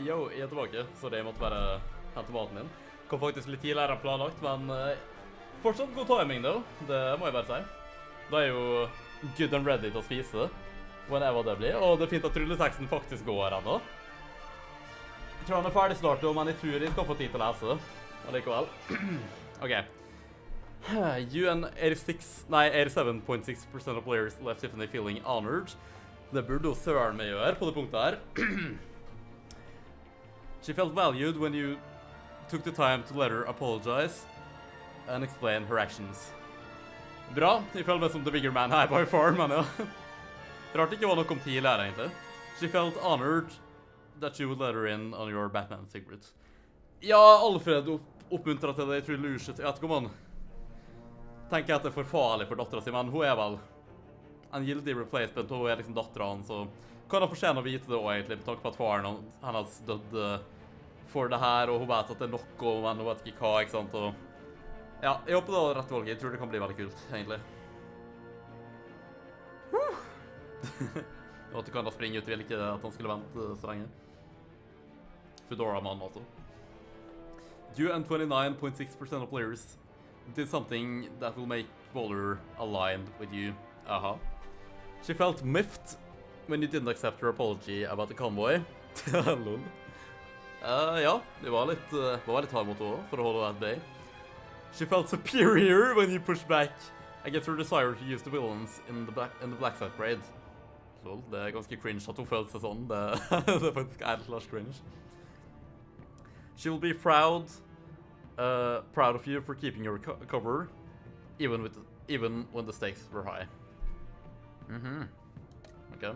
Yo, jeg er tilbake. Sorry, jeg måtte bare hente maten min. Kom faktisk litt tidligere enn planlagt, men fortsatt god timing, da. Det må jeg bare si. Da er jo good and ready til å spise, whenever det blir. Og det er fint at rulleteksten faktisk går ennå. Jeg tror han er ferdig snart, men jeg tror jeg skal få tid til å lese. Allikevel. OK. You and 87.6% of players left Tiffany feeling honored. Det burde jo søren meg gjøre på det punktet her. She felt valued when you took the time to let her apologize and explain her actions. Bra. Jeg føler meg som the bigger man her by far, men ja. Rart ikke var noe om tidligere, egentlig. She felt honored that you would let her in on your Batman secret. Ja, Alfred oppmuntret til det, jeg tror Lucius. Jeg vet ikke om han tenker at det er for farlig for datteren sin, men hun er vel en gildig replacement, og hun er liksom datteren hans, så kan han fortjene å vite det også, egentlig, med tanke på at faren hennes døde for det her, og hun vet at det er noe, men hun vet ikke hva, ikke sant, og ja, jeg håper det var rett valg. Jeg tror det kan bli veldig kult, egentlig. Og at du kan da springe ut, vil ikke at han skulle vente så lenge. Fedora-mann, altså. You and 29.6% of players did something that will make Waller aligned with you. Aha. She felt miffed when you didn't accept her apology about the convoy. Lol. Ja, det var litt hard mot henne for å holde at bay. She felt superior when you pushed back against her desire to use the villains in the Black Site Parade. Lol, det er ganske cringe at hun følte seg sånn. Det er faktisk slash cringe. She will be proud of you for keeping your cover, even when the stakes were high. Okay.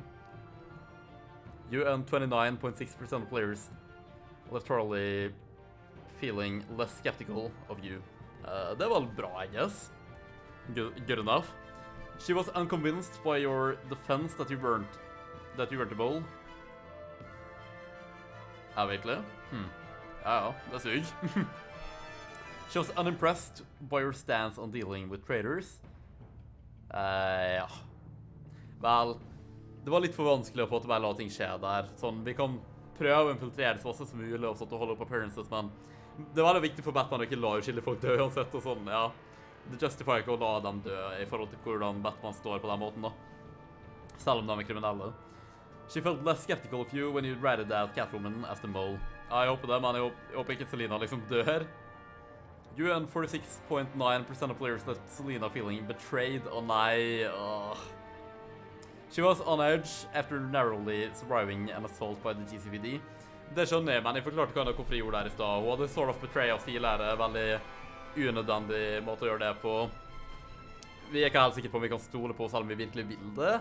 You and 29.6% of players left Harley feeling less skeptical of you. Det var bra, I guess. Good enough. She was unconvinced by your defense that you weren't the bull. Ja, virkelig? Ja, det er syk. She was unimpressed by your stance on dealing with traders. Ja. Vel, det var litt for vanskelig å få til å bare la ting skje der. Sånn, vi kan prøve å infiltrere så masse som mulig og sånt, og holde opp appearances, men det var veldig viktig for Batman å ikke la uskyldige folk dø uansett, og sånn, ja. Det justifier ikke å la dem dø i forhold til hvordan Batman står på den måten, da. Selv om de er kriminelle. She felt less skeptical of you when you ratted out Catwoman as the mole. Ja, jeg håper det, men jeg håper ikke Selina liksom dør. You and 46.9% of players left Selina feeling betrayed. Å nei, She was on edge after narrowly surviving an assault by the GCPD. Det skjønner jeg, men jeg forklarte hva hvorfor jeg gjorde der i sted. Hun hadde sort of betray oss tidligere, veldig unødvendig måte å gjøre det på. Vi er ikke helt sikre på om vi kan stole på selv om vi virkelig vil det.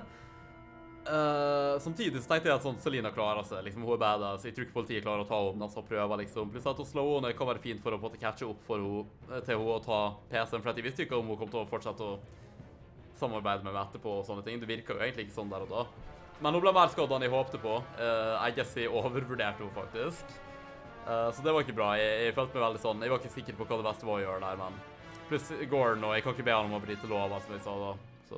Samtidig så tenkte jeg at sånn Selina klarer seg, liksom hun er badass. Jeg tror ikke politiet klarer å ta henne, så prøver liksom. Pluss at hun slår henne kan være fint for å på en måte catche opp til henne å ta PC-en, for at jeg visste ikke om hun kom til å fortsette å samarbeide med meg etterpå og sånne ting. Det virker jo egentlig ikke sånn der og da. Men hun ble mer skadet enn jeg håpte på. I guess jeg overvurderte henne faktisk. Så det var ikke bra. Jeg følte meg veldig sånn, jeg var ikke sikker på hva det beste var å gjøre der, men pluss Gordon, og jeg kan ikke be han om å bryte lova, som jeg sa da. Så,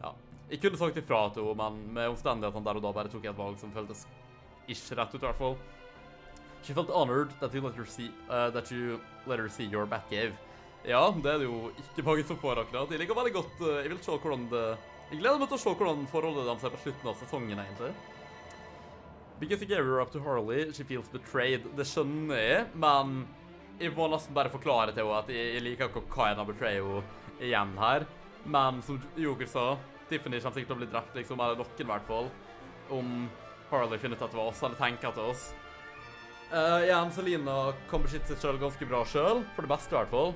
ja. Jeg kunne sagt ifra til henne, men med omstendighetene der og da bare tok jeg et valg som føltes ikke rett ut i hvert fall. She felt honored that you let her see your Batcave. Ja, det er det jo ikke mange som får akkurat. Jeg liker veldig godt, jeg vil se hvordan det... Jeg gleder meg til å se hvordan forholdet de ser på slutten av sesongen, egentlig. Because you gave her up to Harley, she feels betrayed. Det skjønner jeg, men jeg må nesten bare forklare til henne at jeg liker ikke hva jeg har betrayet henne igjen her. Men som Joker sa, Tiffany kommer sikkert til å bli drept, liksom, eller noen i hvert fall, om Harley finner ut at det var oss, eller tenker at det var oss. Igjen, Selina kan beskytte seg selv ganske bra selv, for det beste i hvert fall.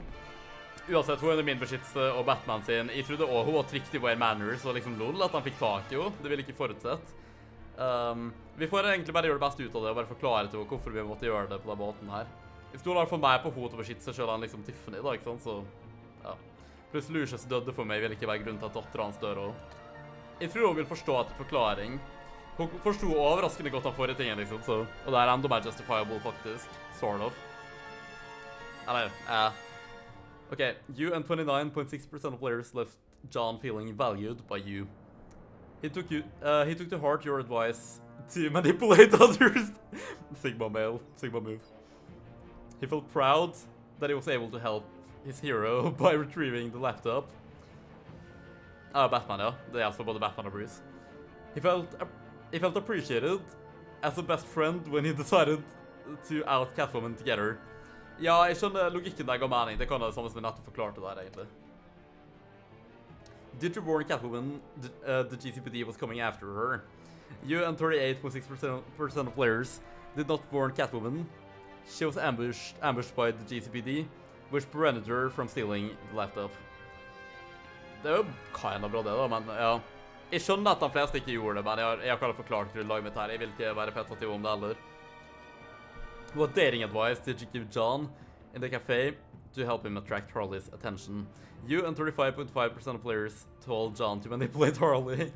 Uansett, hun er min beskyttelse og Batman sin. Jeg trodde også hun var trygt i Wayne Manor, så liksom lol at han fikk tak i henne. Det ville ikke forutsett. Vi får egentlig bare gjøre det beste ut av det, og bare forklare til henne hvorfor vi måtte gjøre det på den måten her. Jeg stoler i hvert fall meg på henne til å beskytte seg selv enn liksom Tiffany da, ikke sant? Så, ja. Pluss Lucius døde for meg, vil ikke være grunn til at datteren hans dør også. Jeg tror hun vil forstå etter forklaring. Hun forstod overraskende godt av forrige tingen, liksom, så... Og det er enda mer justifiable, faktisk. Sort of. Eller, Okay, you and 29.6% of players left John feeling valued by you. He took to heart your advice to manipulate others Sigma male, Sigma move. He felt proud that he was able to help his hero by retrieving the laptop. Batman, ja. Det er altså både Batman og Bruce. He felt appreciated as a best friend when he decided to out Catwoman together. Ja, jeg skjønner logikken der ga mening. Det kan være det samme som jeg nettopp forklarte der, egentlig. Did you warn Catwoman the GCPD was coming after her? You and 38.6% of players did not warn Catwoman. She was ambushed by the GCPD, which prevented her from stealing the laptop. Det er jo kinda bra det da, men ja. Jeg skjønner at de fleste ikke gjorde det, men jeg har ikke forklart til laget mitt her. Jeg vil ikke være repetitiv om det heller. What dating advice did you give John in the cafe to help him attract Harley's attention? You and 35.5% of players told John to manipulate Harley,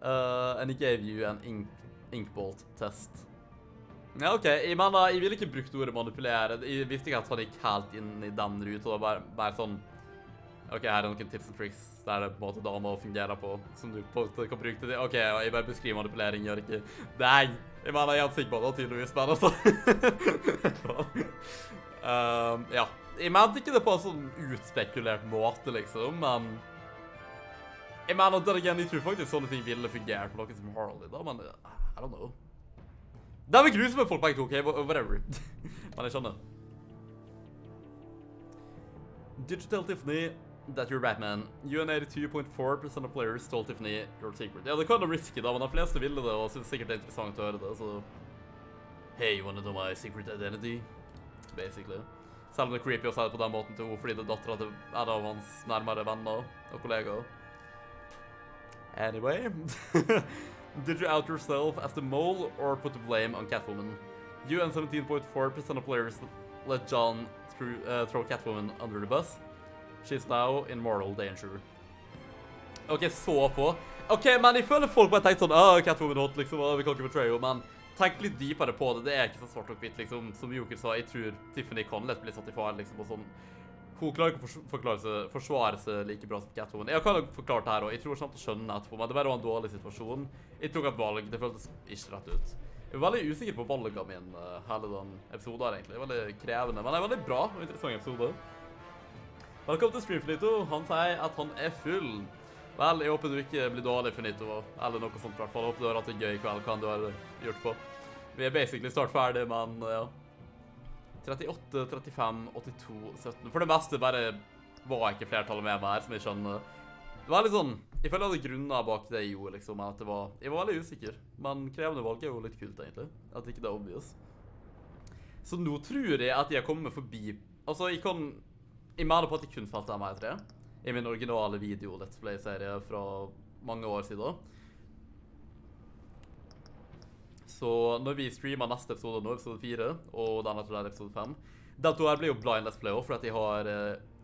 and he gave you an inkbolt test. Ja, ok. Jeg mener, jeg ville ikke brukt ordet manipulere. Jeg visste ikke at han gikk helt inn i den ruta, og bare sånn, ok, her er noen tips og tricks der det på en måte damer fungerer på, som du på en måte kan bruke til det. Ok, jeg bare beskriver manipulering, gjør ikke... Nei! Jeg mener, jeg er sikker på det, tydeligvis, men altså. Ja. Jeg mente ikke det på en sånn utspekulert måte, liksom, men... Jeg mener, jeg tror faktisk sånne ting ville fungert på noe som Harley, da, men... I don't know. Det er grusomme folk begge to, ok? Whatever. Men jeg skjønner. Did you tell Tiffany that you're Batman? You and 82.4% of players told Tiffany your secret. Ja, det kan være risky da, men de fleste ville det, og synes sikkert det er interessant å høre det, så... Hey, you wanna know my secret identity? Basically. Selv om det er creepy å si det på den måten til henne, fordi det er datteren til en av hans nærmere venner og kollegaer. Anyway. Did you out yourself as the mole or put the blame on Catwoman? You and 17.4% of players let John throw Catwoman under the bus. She's now in mortal danger. Ok, så få. Ok, men jeg føler folk bare tenkt sånn, Catwoman hot, liksom, vi kan ikke betray henne, men tenk litt dypere på det. Det er ikke så svart og hvitt, liksom. Som Joker sa, jeg tror Tiffany kan lett bli satt i fare, liksom, og sånn. Hun klarer ikke å forsvare seg like bra som Catwoman. Jeg kan nok forklare det her, og jeg tror sånn til å skjønne etterpå, men det bare var en dårlig situasjon. Jeg tok et valg, det føltes ikke rett ut. Jeg er veldig usikker på valgene mine hele den episoden her, egentlig. Veldig krevende, men det er veldig bra og interessant episode. Velkommen til Stream Finito. Han sier at han er full. Vel, jeg håper du ikke blir dårlig, Finito, eller noe sånt i hvert fall. Jeg håper du har hatt det gøy i kveld, hva du har gjort på. Vi er basically snart ferdig, men ja. 38, 35, 82, 17. For det meste bare var ikke flertallet med meg her, som jeg skjønner. Det var litt sånn, jeg føler jeg hadde grunner bak det jeg gjorde, liksom, at det var, jeg var veldig usikker. Men krevende valg er jo litt kult, egentlig. At ikke det er obvious. Så nå tror jeg at jeg kommer forbi, altså jeg mener på at jeg kun falt av meg, tror jeg. I min originale video-let's play-serie fra mange år siden. Så når vi streamer neste episode nå, episode 4, og den jeg tror det er episode 5, de to her blir jo blind let's play også, for at jeg har...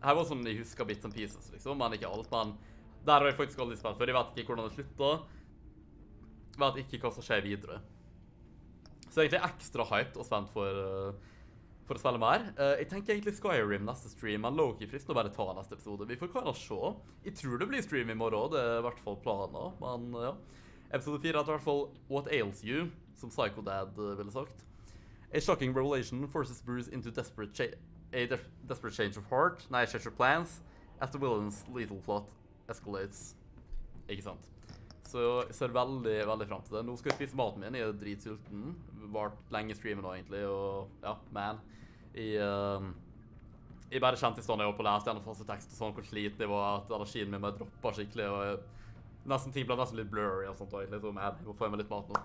her var sånn jeg husker bits and pieces, liksom, men ikke alt, men der har jeg faktisk aldri spilt før. Jeg vet ikke hvordan det slutter. Jeg vet ikke hva som skjer videre. Så egentlig ekstra hyped og spent for å spille mer. Jeg tenker egentlig Skyrim neste stream, men Loki frist nå bare ta neste episode. Vi får kanskje se. Jeg tror det blir stream i morgen, det er i hvert fall planen, men ja. Episode 4 er i hvert fall What Ails You, som Psycho Dad ville sagt. A shocking revelation forces Bruce into desperate change of heart, change of plans, as the villain's lethal plot escalates. Ikke sant? Så jeg ser veldig, veldig frem til det. Nå skal jeg spise maten min, jeg er dritsulten. Vart lenge streamen nå egentlig, og ja, man. Jeg bare kjente i stedet jeg var på å lese gjennom faste tekst og sånn, hvor sliten det var at energien min bare droppet skikkelig, og ting ble nesten litt blurry og sånt, egentlig, så jeg må få meg litt mat nå.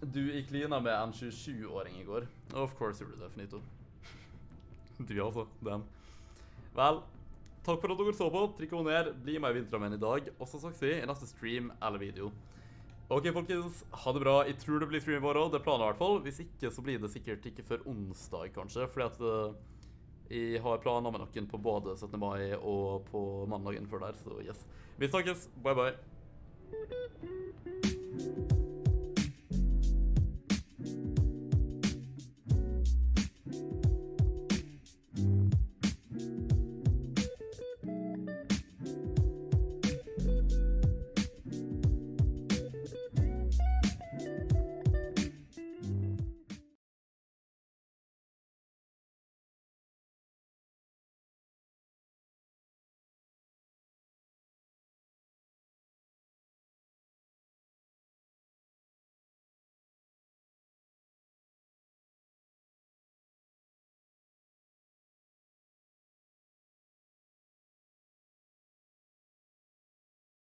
Du gikk lina med en 27-åring i går. Of course you did det, Finito. Du altså, den. Vel, takk for at dere så på. Trykk abonner, bli med i Winther Armeen i dag, og så snakkes vi i neste stream eller video. Ok, folkens, ha det bra. Jeg tror det blir stream i morgen, det er planen i hvert fall. Hvis ikke, så blir det sikkert ikke før onsdag, kanskje, fordi at jeg har planer med noen på både 17. mai og på mandagen før der, så yes. Vi snakkes, bye bye.